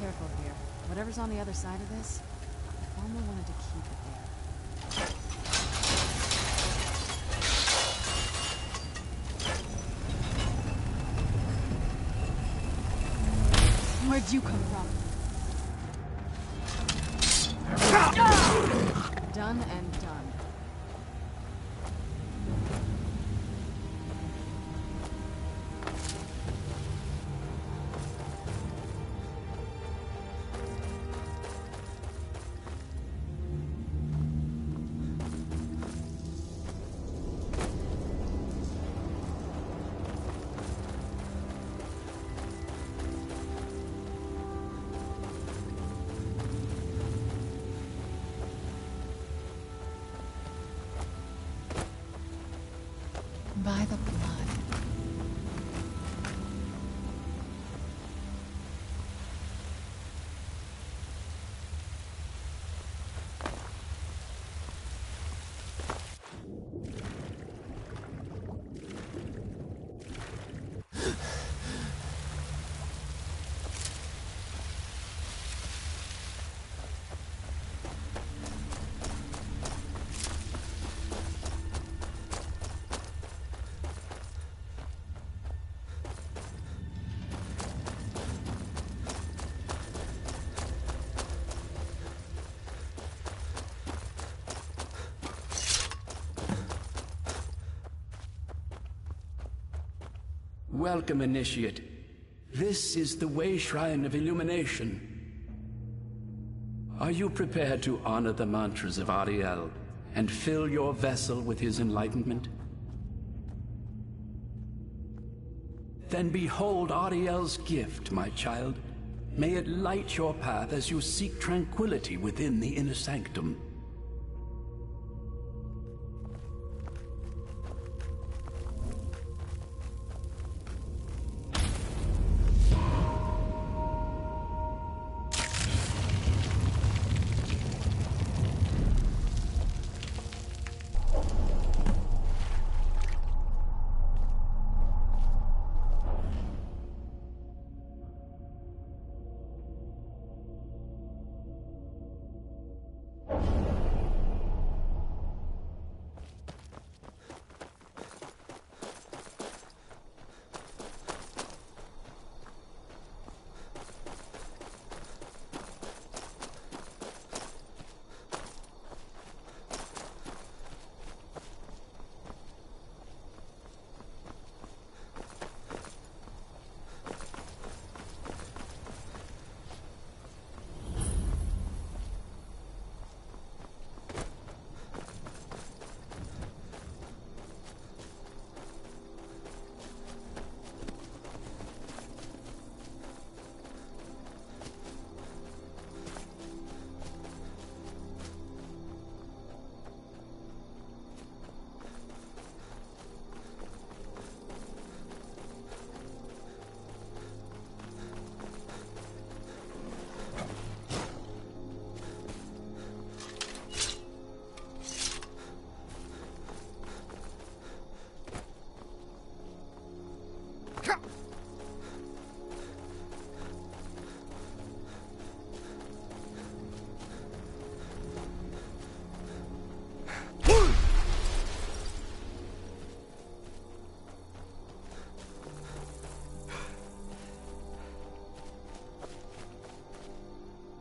careful here. Whatever's on the other side of this, Alma wanted to keep it there. Where'd you come from? Done and done. By the blood. Welcome, Initiate. This is the Way Shrine of Illumination. Are you prepared to honor the mantras of Ariel and fill your vessel with his enlightenment? Then behold Ariel's gift, my child. May it light your path as you seek tranquility within the inner sanctum.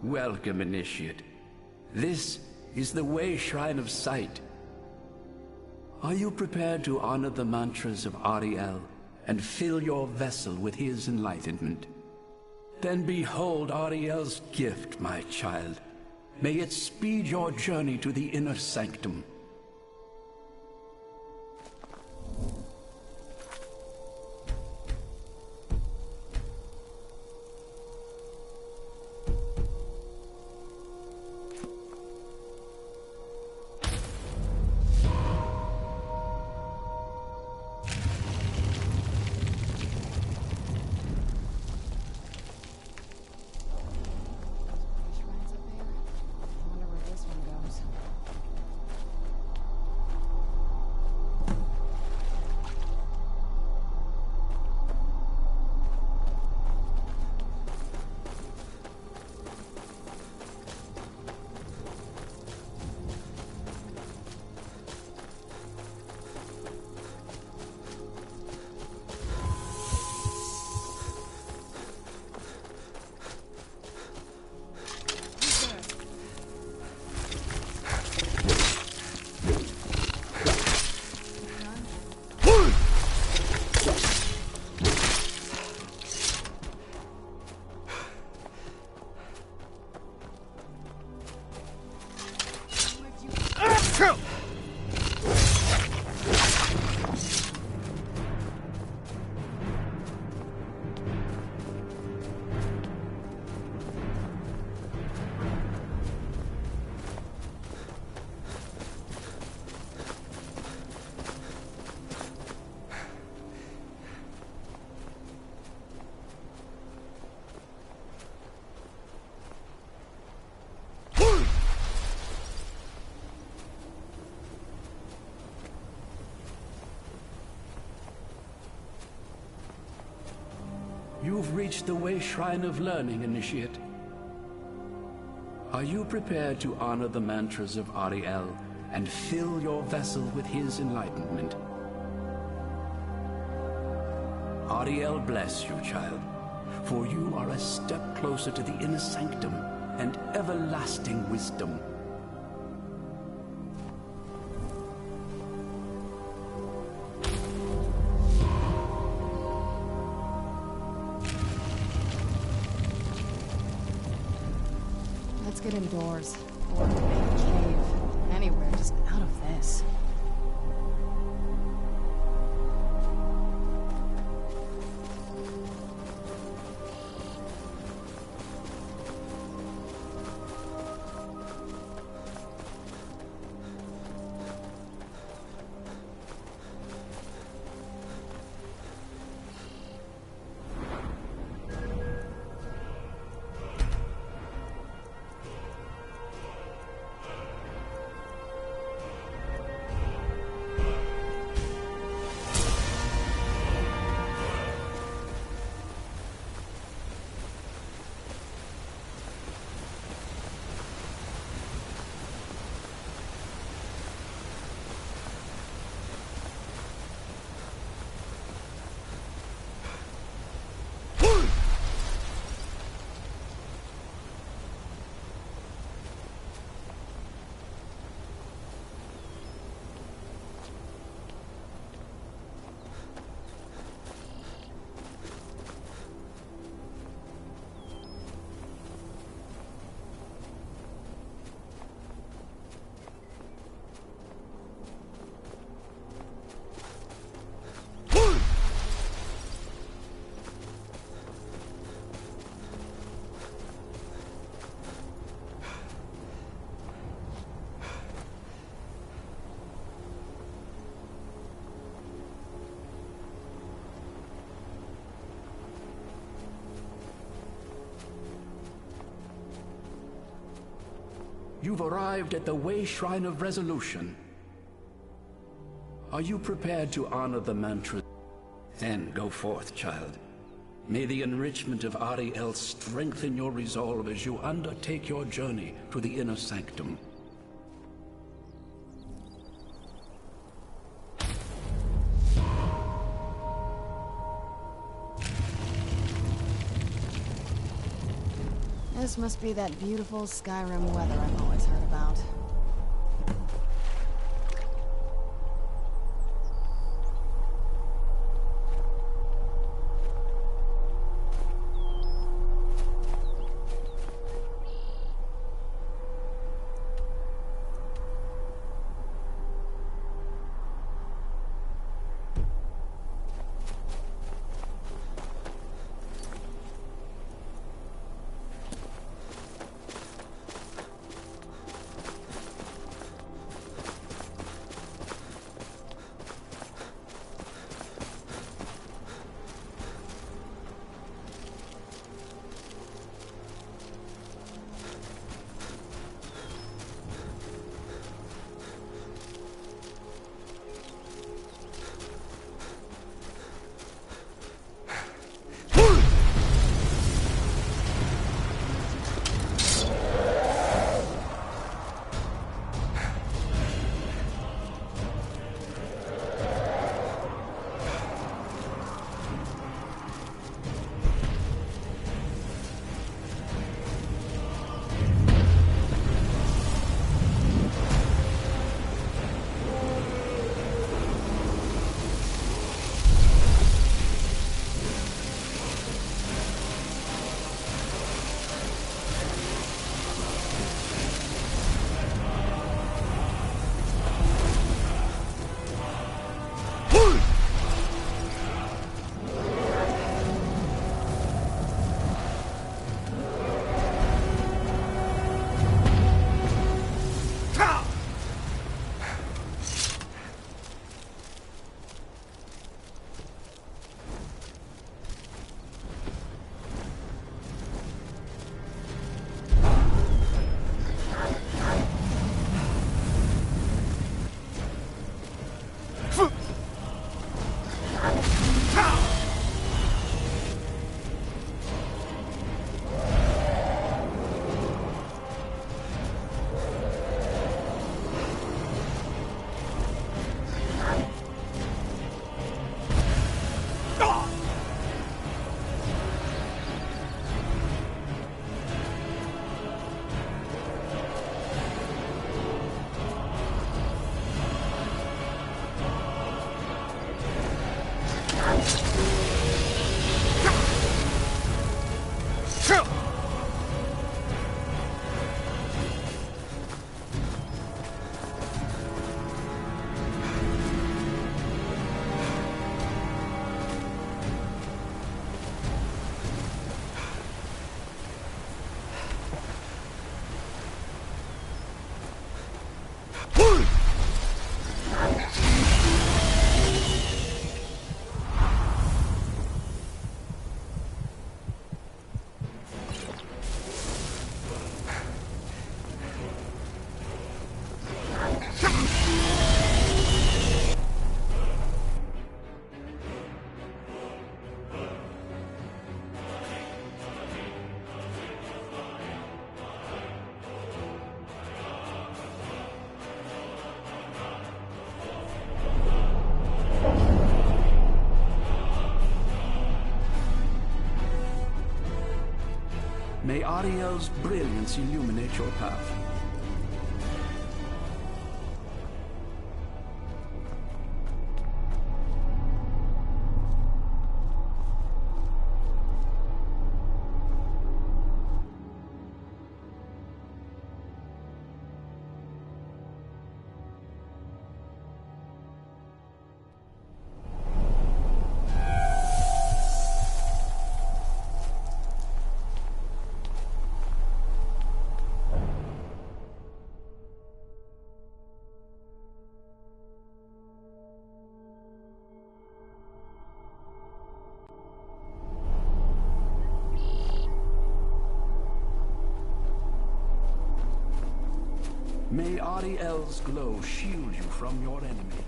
Welcome, Initiate. This is the Way Shrine of Sight. Are you prepared to honor the mantras of Ariel and fill your vessel with his enlightenment? Then behold Ariel's gift, my child. May it speed your journey to the inner sanctum. Go! You've reached the Way Shrine of Learning, Initiate. Are you prepared to honor the mantras of Ariel and fill your vessel with his enlightenment? Ariel bless you, child, for you are a step closer to the inner sanctum and everlasting wisdom. Let's get indoors. Or make a cave. Anywhere, just out of this. You've arrived at the Way Shrine of Resolution. Are you prepared to honor the mantra? Then go forth, child. May the enrichment of Ariel strengthen your resolve as you undertake your journey to the inner sanctum. This must be that beautiful Skyrim weather I've always heard about. Ariel's brilliance illuminate your path. May Ariel's glow shield you from your enemy.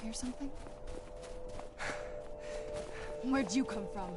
hear something? Where'd you come from?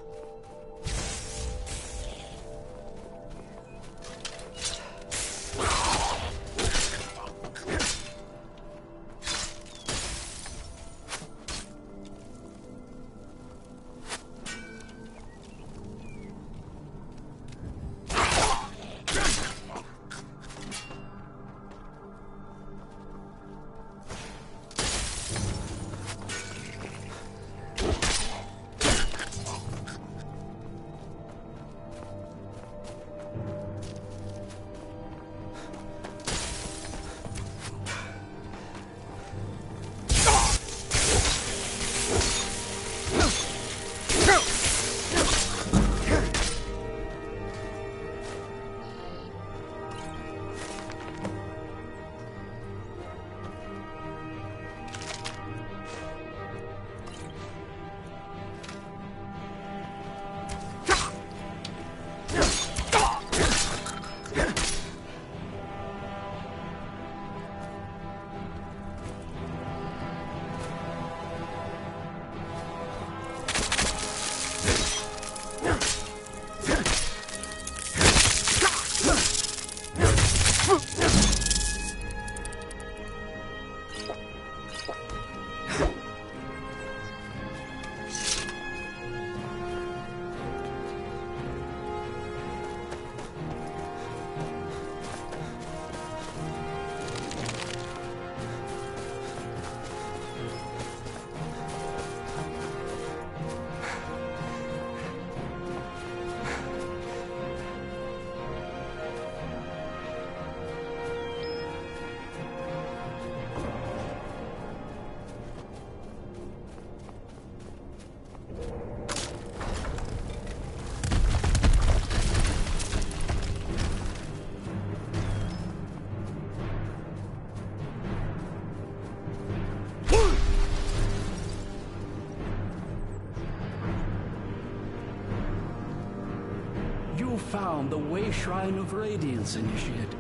Found the Way Shrine of Radiance, Initiate.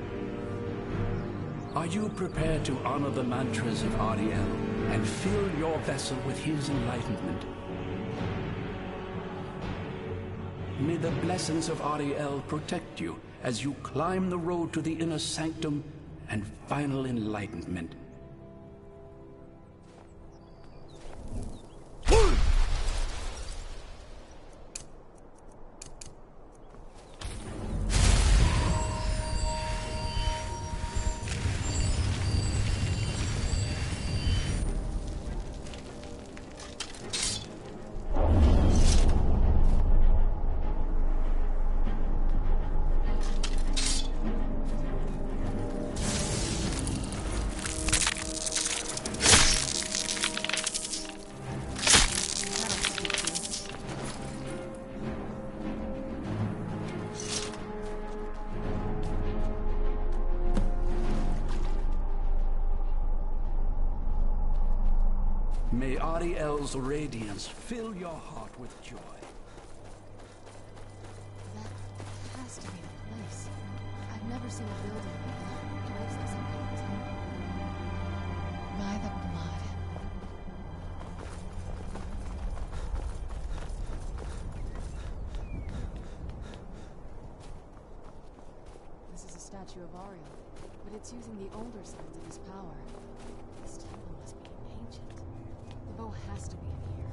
Are you prepared to honor the mantras of Ariel and fill your vessel with his enlightenment? May the blessings of Ariel protect you as you climb the road to the inner sanctum and final enlightenment. May Ariel's radiance fill your heart with joy. That has to be the place. I've never seen a building with that places in it. By the blood. This is a statue of Ariel, but it's using the older signs of his power. This temple must be ancient. The bow has to be in here.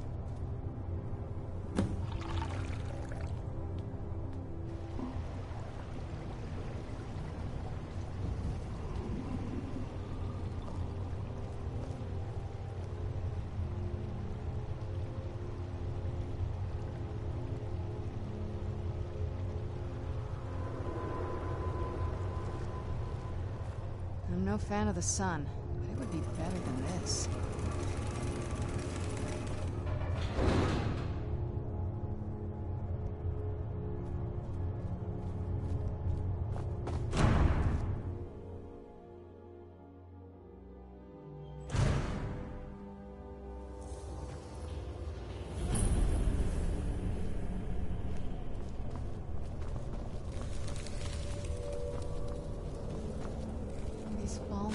I'm no fan of the sun, but it would be better than this. These Falmer,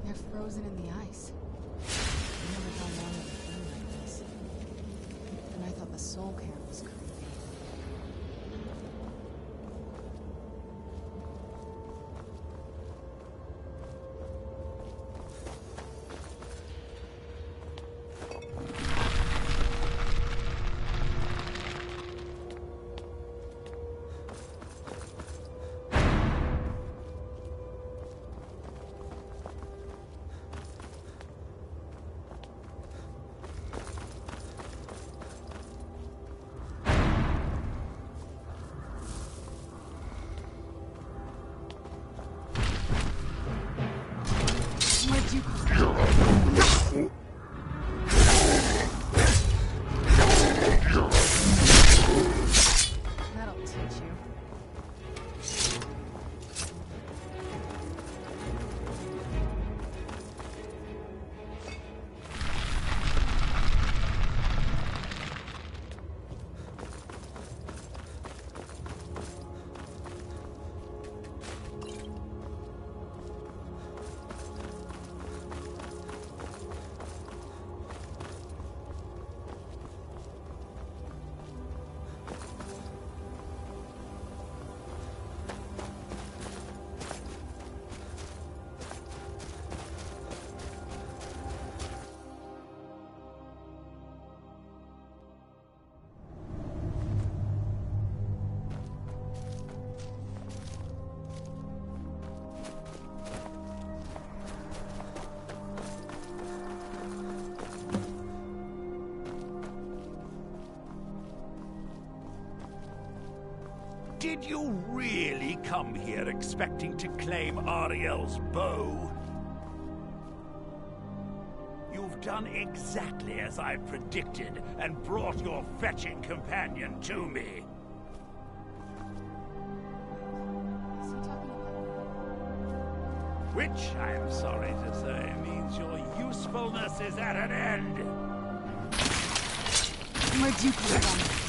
they're frozen in the ice. Did you really come here expecting to claim Ariel's bow? You've done exactly as I predicted and brought your fetching companion to me. Which, I'm sorry to say, means your usefulness is at an end. Where'd you come from?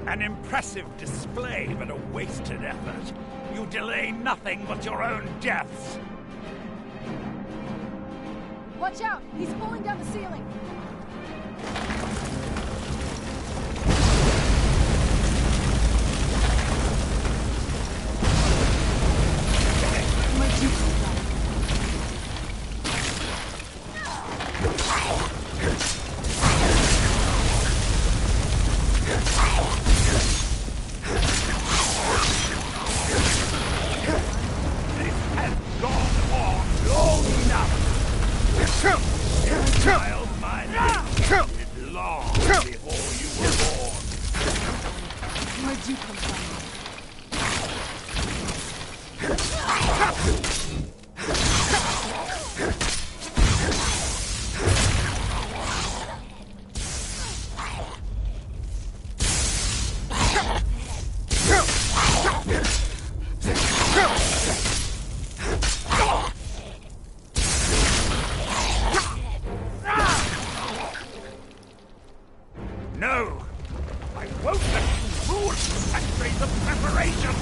An impressive display, but a wasted effort. You delay nothing but your own deaths. Watch out! He's pulling down the ceiling! Where'd you come from? Child, my name is long before you were born. Where'd you come from? No! I won't let you ruin centuries of preparation!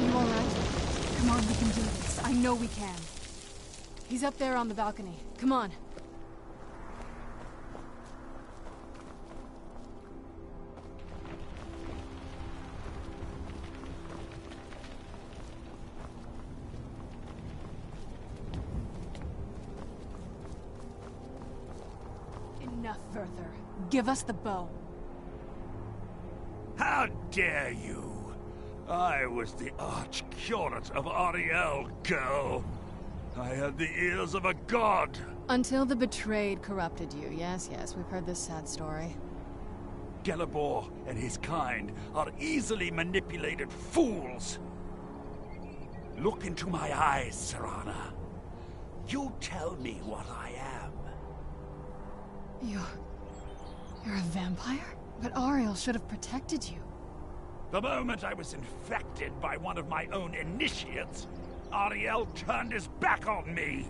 You alright? Come on, we can do this. I know we can. He's up there on the balcony. Come on. Enough further. Give us the bow. How dare you! I was the arch-curate of Ariel, girl. I had the ears of a god. Until the betrayed corrupted you. Yes, we've heard this sad story. Gelibor and his kind are easily manipulated fools. Look into my eyes, Serana. You tell me what I am. You're a vampire? But Ariel should have protected you. The moment I was infected by one of my own initiates, Ariel turned his back on me.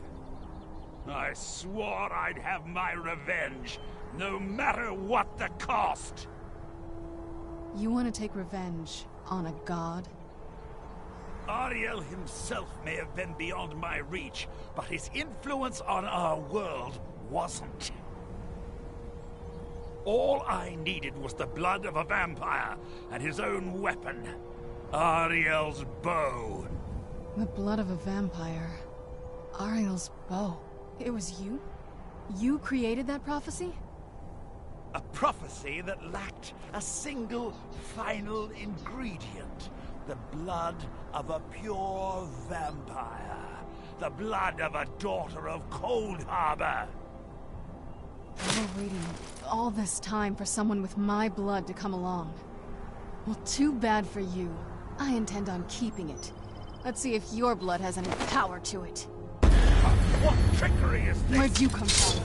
I swore I'd have my revenge, no matter what the cost. You want to take revenge on a god? Ariel himself may have been beyond my reach, but his influence on our world wasn't. All I needed was the blood of a vampire and his own weapon, Ariel's bow. The blood of a vampire. Ariel's bow. It was you? You created that prophecy? A prophecy that lacked a single final ingredient. The blood of a pure vampire. The blood of a daughter of Cold Harbor. We were waiting all this time for someone with my blood to come along. Well, too bad for you. I intend on keeping it. Let's see if your blood has any power to it. What trickery is this? Where'd you come from?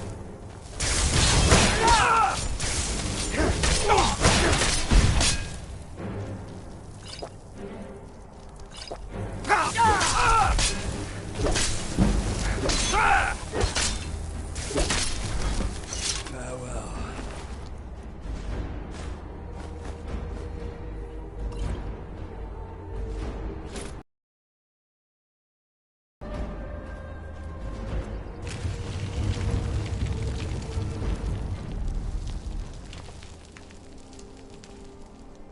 Farewell.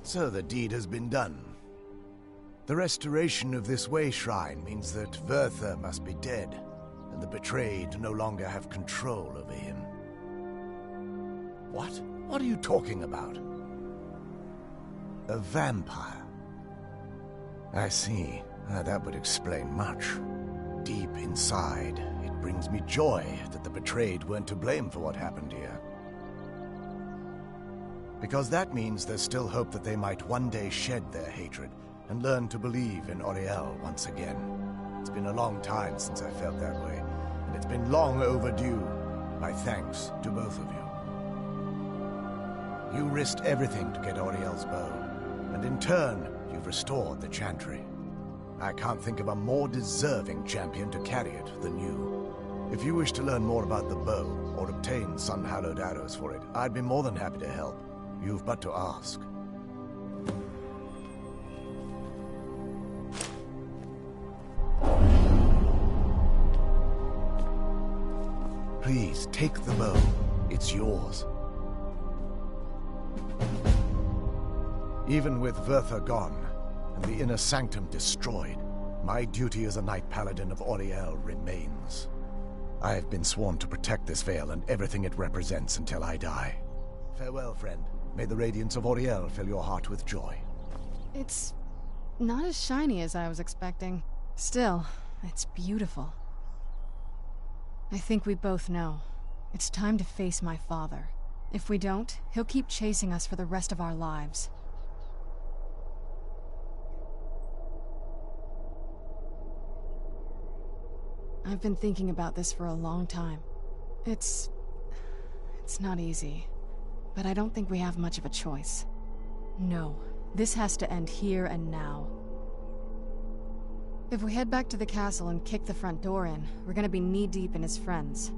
So the deed has been done. The restoration of this way shrine means that Verther must be dead, and the betrayed no longer have control over him. What? What are you talking about? A vampire. I see. That would explain much. Deep inside, it brings me joy that the betrayed weren't to blame for what happened here. Because that means there's still hope that they might one day shed their hatred and learn to believe in Auriel once again. It's been a long time since I felt that way, and it's been long overdue. My thanks to both of you. You risked everything to get Auriel's bow, and in turn, you've restored the Chantry. I can't think of a more deserving champion to carry it than you. If you wish to learn more about the bow, or obtain sun-hallowed arrows for it, I'd be more than happy to help. You've but to ask. Please, take the bow. It's yours. Even with Verther gone, and the inner sanctum destroyed, my duty as a Knight Paladin of Auriel remains. I have been sworn to protect this veil and everything it represents until I die. Farewell, friend. May the radiance of Auriel fill your heart with joy. It's not as shiny as I was expecting. Still, it's beautiful. I think we both know. It's time to face my father. If we don't, he'll keep chasing us for the rest of our lives. I've been thinking about this for a long time. It's not easy, but I don't think we have much of a choice. No, this has to end here and now. If we head back to the castle and kick the front door in, we're gonna be knee-deep in his friends.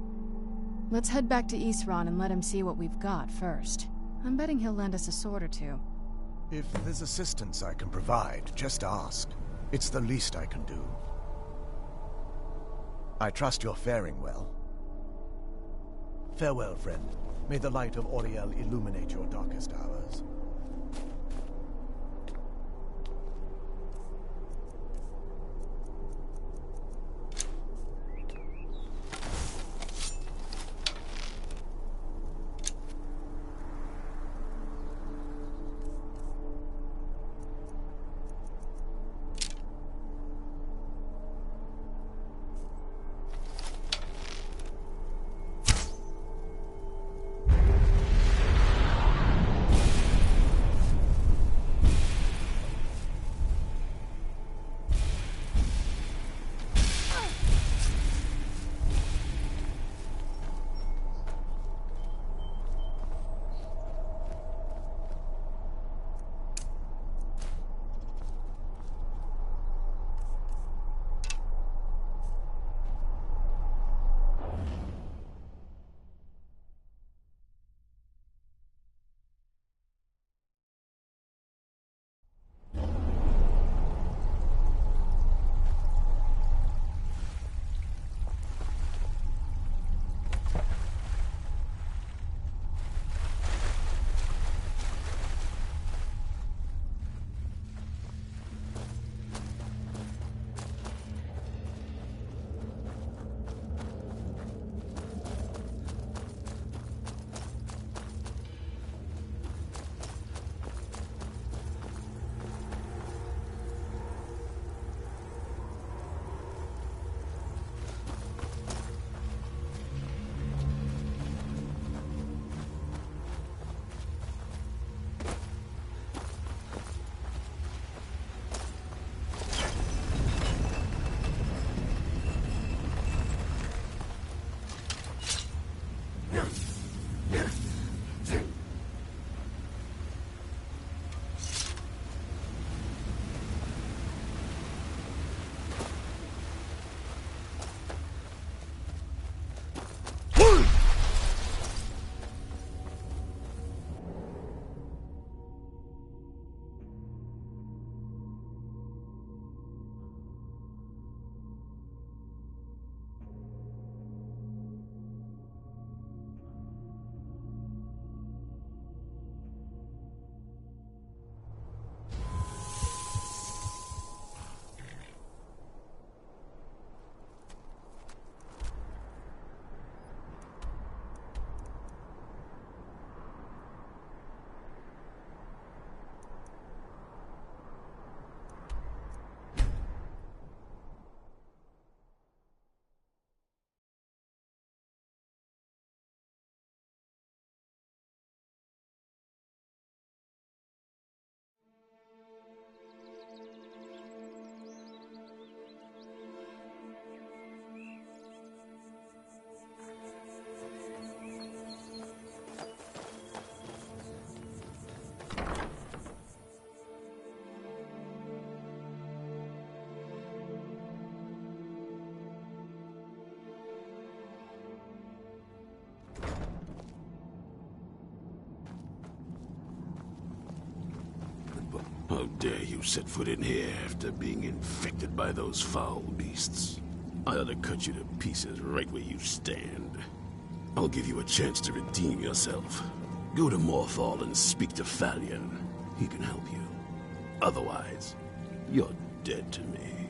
Let's head back to Isran and let him see what we've got first. I'm betting he'll lend us a sword or two. If there's assistance I can provide, just ask. It's the least I can do. I trust you're faring well. Farewell, friend. May the light of Auriel illuminate your darkest hours. How dare you set foot in here after being infected by those foul beasts? I ought to cut you to pieces right where you stand. I'll give you a chance to redeem yourself. Go to Morthal and speak to Falion. He can help you. Otherwise, you're dead to me.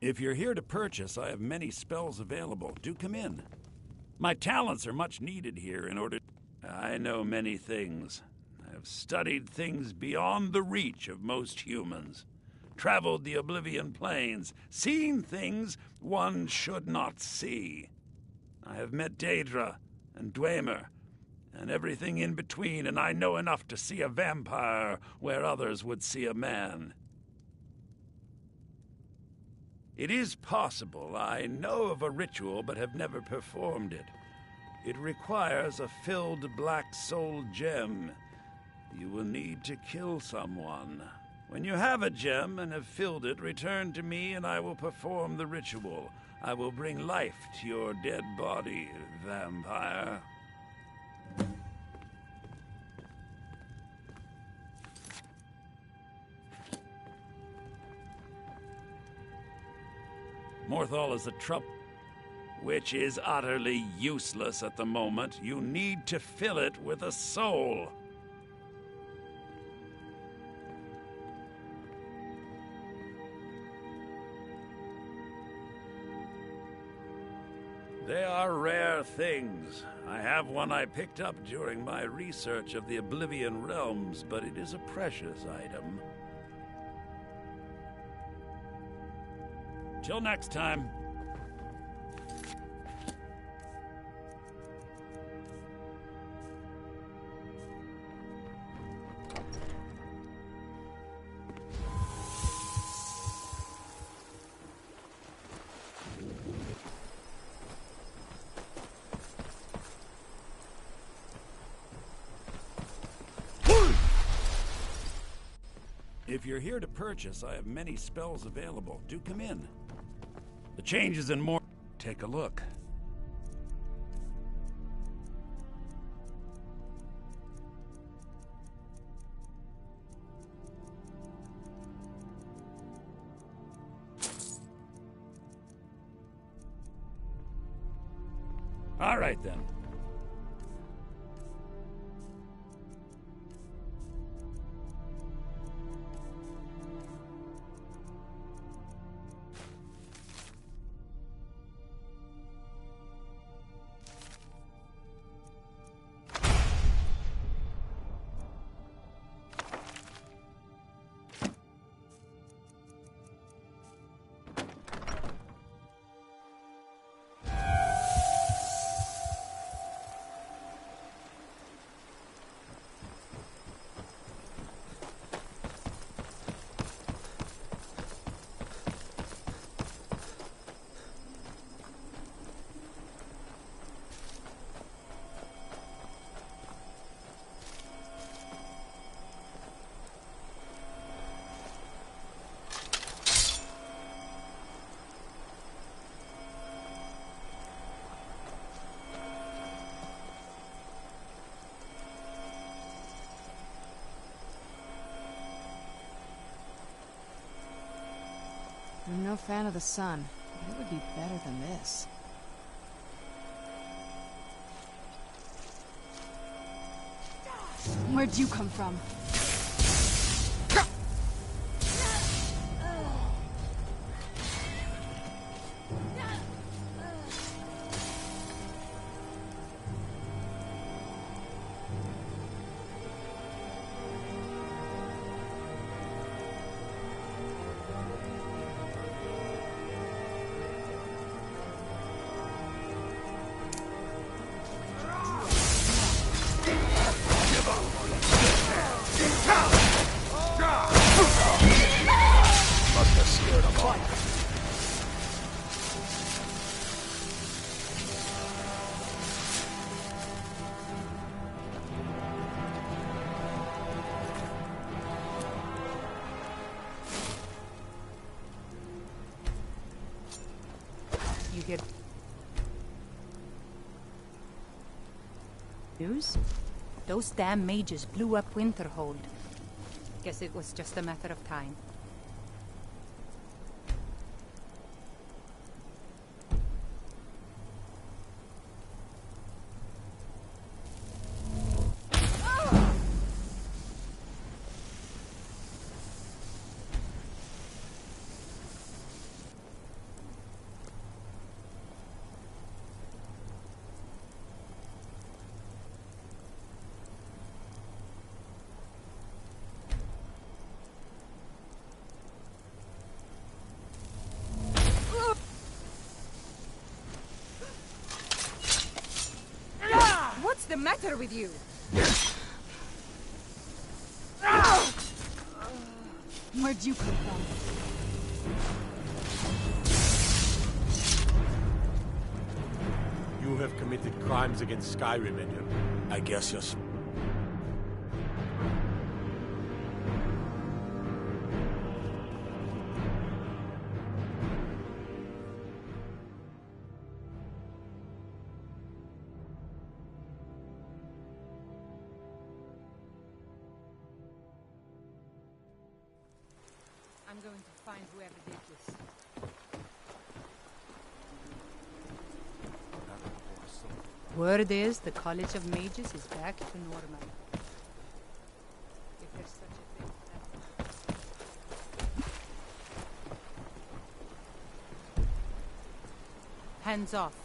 If you're here to purchase, I have many spells available. Do come in. My talents are much needed here in order... I know many things. I have studied things beyond the reach of most humans. Traveled the Oblivion Plains, seen things one should not see. I have met Daedra and Dwemer, and everything in between, and I know enough to see a vampire where others would see a man. It is possible. I know of a ritual, but have never performed it. It requires a filled black soul gem. You will need to kill someone. When you have a gem and have filled it, return to me and I will perform the ritual. I will bring life to your dead body, vampire. Morthal is a trouble, which is utterly useless at the moment. You need to fill it with a soul. They are rare things. I have one I picked up during my research of the Oblivion Realms, but it is a precious item. Till next time. If you're here to purchase, I have many spells available. Do come in. The changes and more. Take a look. All right, then. I'm no fan of the sun, but it would be better than this. Where'd you come from? here. News? Those damn mages blew up Winterhold. Guess it was just a matter of time. What's the matter with you? Where'd you come from? You have committed crimes against Skyrim, Edgar. I guess you're... I'm going to find whoever did this. Word is the College of Mages is back to normal. If there's such a thing. Hands off.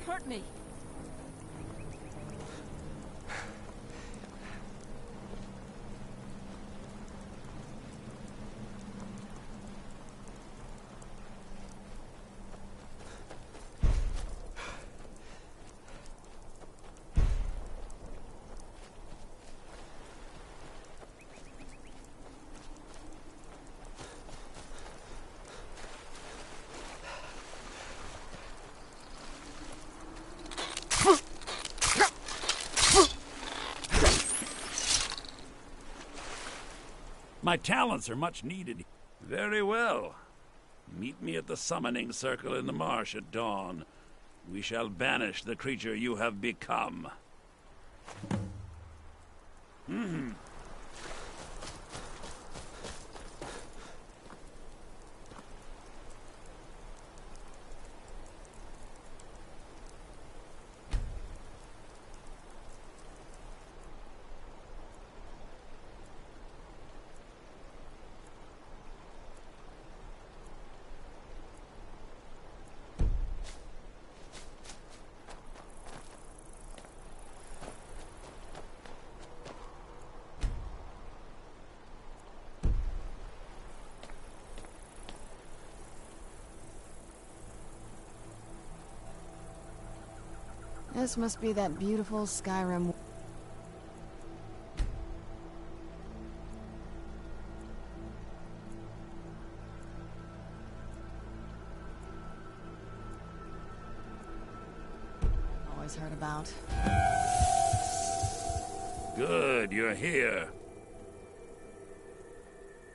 Hurt me. My talents are much needed. Very well. Meet me at the summoning circle in the marsh at dawn. We shall banish the creature you have become. This must be that beautiful Skyrim. Always heard about. Good, you're here.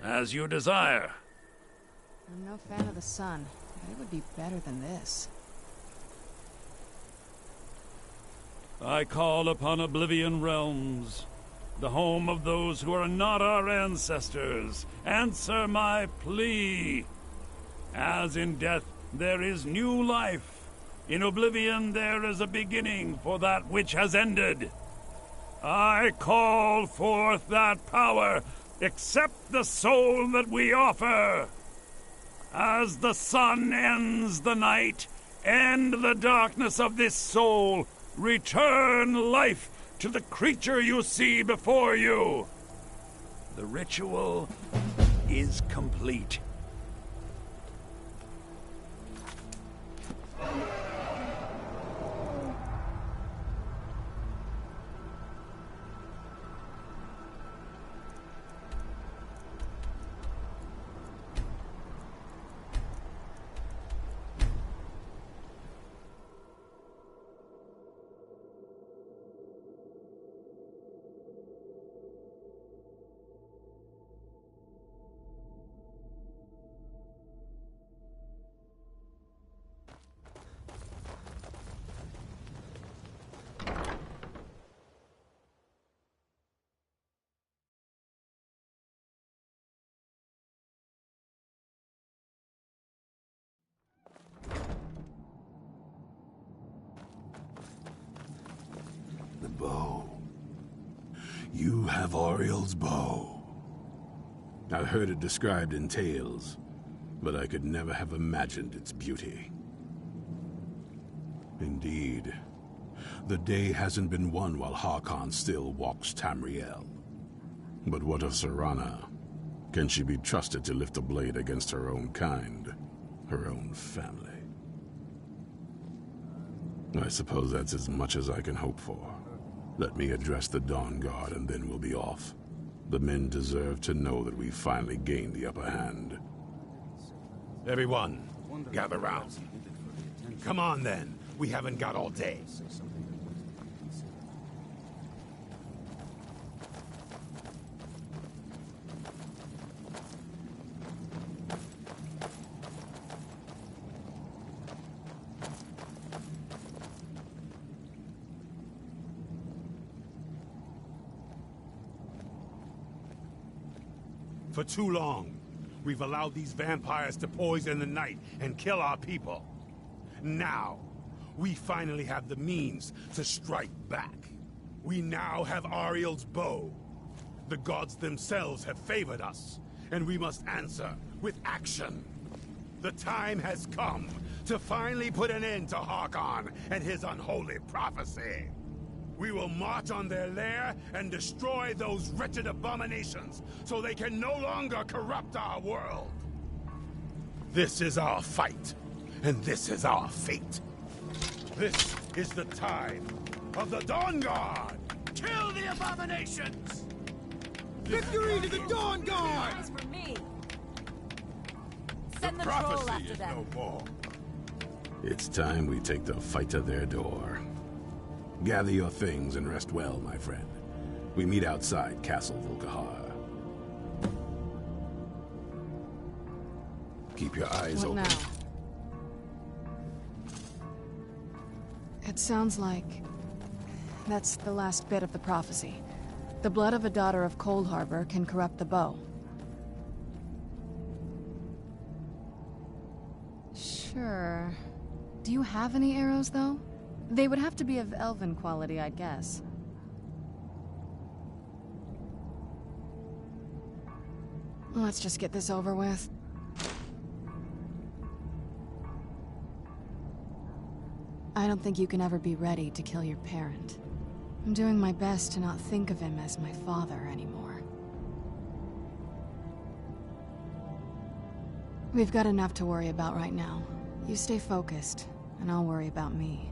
As you desire. I'm no fan of the sun, but it would be better than this. I call upon Oblivion Realms, the home of those who are not our ancestors. Answer my plea. As in death there is new life, in Oblivion there is a beginning for that which has ended. I call forth that power. Accept the soul that we offer. As the sun ends the night, end the darkness of this soul. Return life to the creature you see before you. The ritual is complete. The bow. You have Auriel's bow. I've heard it described in tales, but I could never have imagined its beauty. Indeed, the day hasn't been won while Harkon still walks Tamriel. But what of Serana? Can she be trusted to lift a blade against her own kind, her own family? I suppose that's as much as I can hope for. Let me address the Dawn Guard and then we'll be off. The men deserve to know that we finally gained the upper hand. Everyone, gather round. Come on then, we haven't got all day. For too long, we've allowed these vampires to poison the night and kill our people. Now, we finally have the means to strike back. We now have Auriel's bow. The gods themselves have favored us, and we must answer with action. The time has come to finally put an end to Harkon and his unholy prophecy. We will march on their lair and destroy those wretched abominations so they can no longer corrupt our world. This is our fight, and this is our fate. This is the time of the Dawn Guard! Kill the abominations! Victory to the Dawn Guard! For me. Send the prophecy after is no more. It's time we take the fight to their door. Gather your things and rest well, my friend. We meet outside Castle Volkihar. Keep your eyes open. What now? It sounds like that's the last bit of the prophecy. The blood of a daughter of Cold Harbor can corrupt the bow. Sure. Do you have any arrows, though? They would have to be of elven quality, I'd guess. Let's just get this over with. I don't think you can ever be ready to kill your parent. I'm doing my best to not think of him as my father anymore. We've got enough to worry about right now. You stay focused, and I'll worry about me.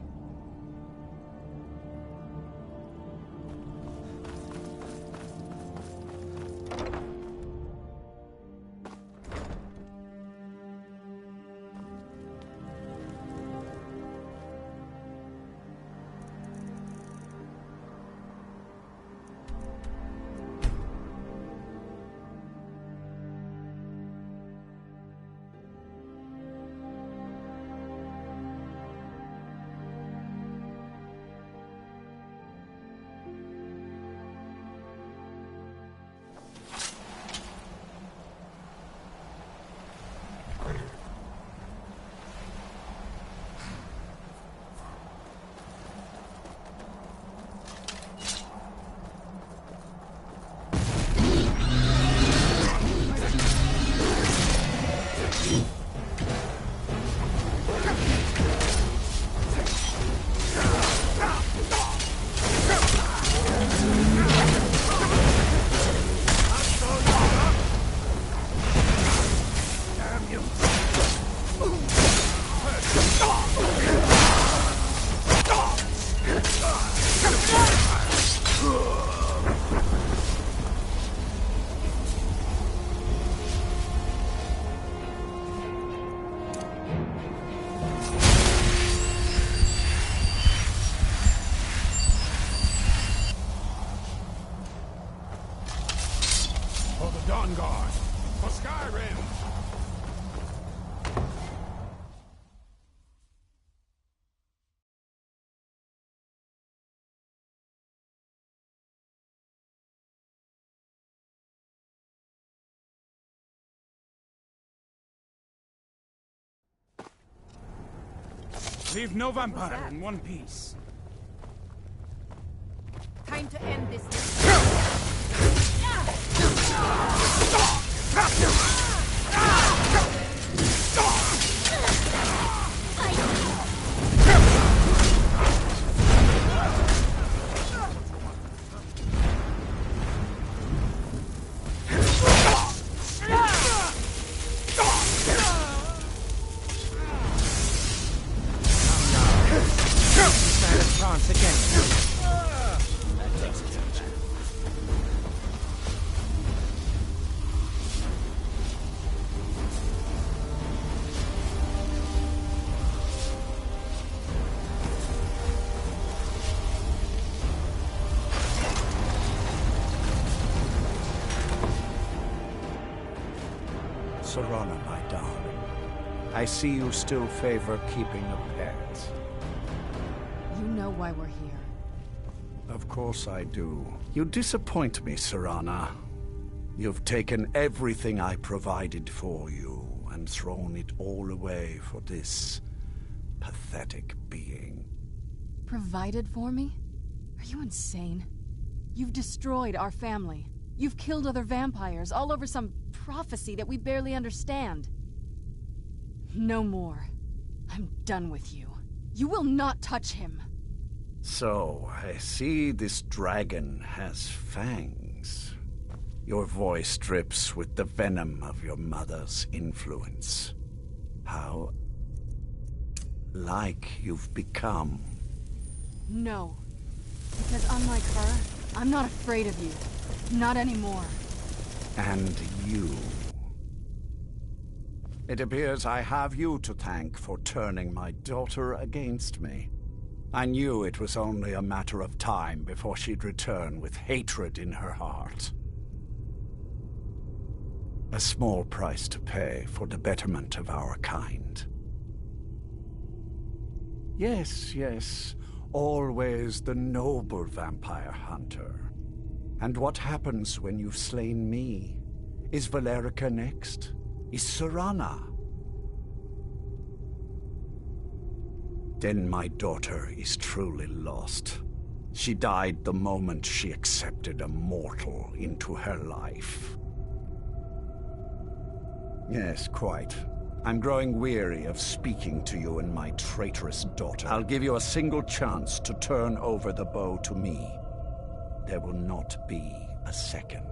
Leave no vampire in one piece. Time to end this. Serana, my darling. I see you still favor keeping a pet. You know why we're here. Of course I do. You disappoint me, Serana. You've taken everything I provided for you and thrown it all away for this pathetic being. Provided for me? Are you insane? You've destroyed our family. You've killed other vampires all over some prophecy that we barely understand. No more. I'm done with you. You will not touch him. So, I see this dragon has fangs. Your voice drips with the venom of your mother's influence. How like you've become. No. Because unlike her, I'm not afraid of you. Not anymore. And you. It appears I have you to thank for turning my daughter against me. I knew it was only a matter of time before she'd return with hatred in her heart. A small price to pay for the betterment of our kind. Yes, always the noble vampire hunter. And what happens when you've slain me? Is Valerica next? Is Serana? Then my daughter is truly lost. She died the moment she accepted a mortal into her life. Yes, quite. I'm growing weary of speaking to you and my traitorous daughter. I'll give you a single chance to turn over the bow to me. There will not be a second.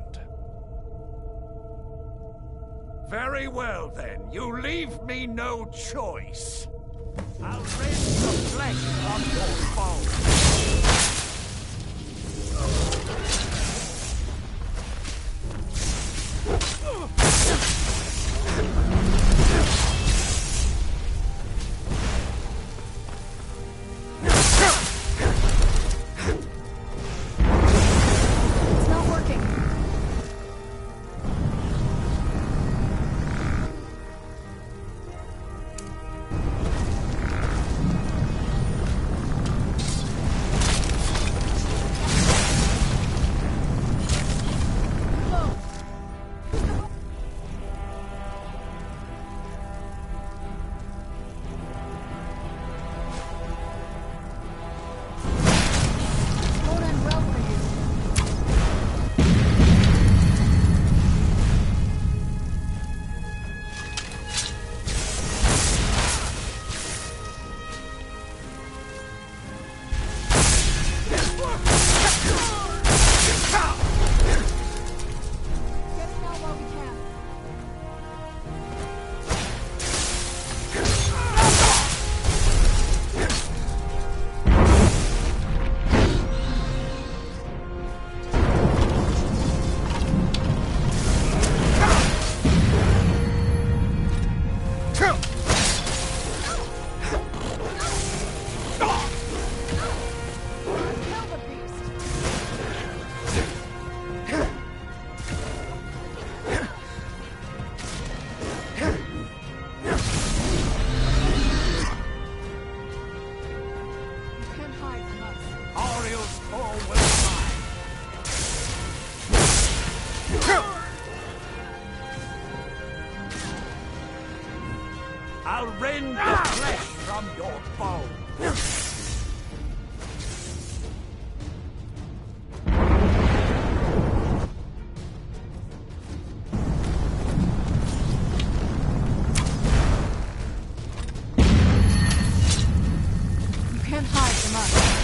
Very well, then. You leave me no choice. I'll rend the flesh from your bones. I'll rend the flesh from your bow. You can't hide from us.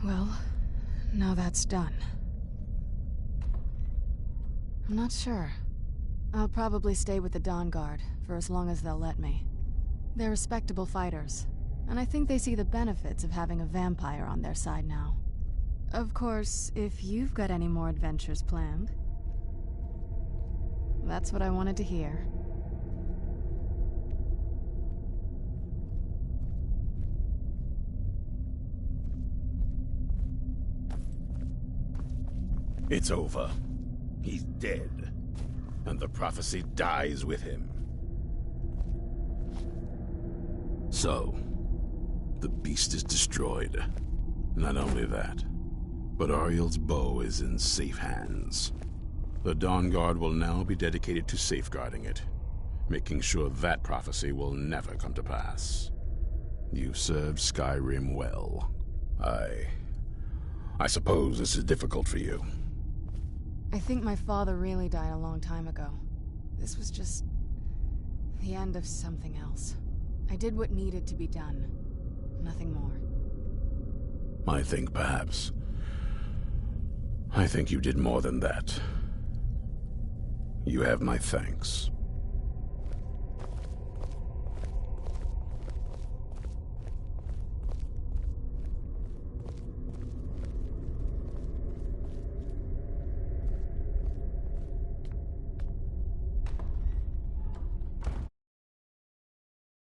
Well, now that's done. I'm not sure. I'll probably stay with the Dawn Guard for as long as they'll let me. They're respectable fighters, and I think they see the benefits of having a vampire on their side now. Of course, if you've got any more adventures planned. That's what I wanted to hear. It's over. He's dead. And the prophecy dies with him. So, the beast is destroyed. Not only that, but Ariel's bow is in safe hands. The Dawn Guard will now be dedicated to safeguarding it, making sure that prophecy will never come to pass. You served Skyrim well. I suppose this is difficult for you. I think my father really died a long time ago. This was just the end of something else. I did what needed to be done. Nothing more. I think you did more than that. You have my thanks.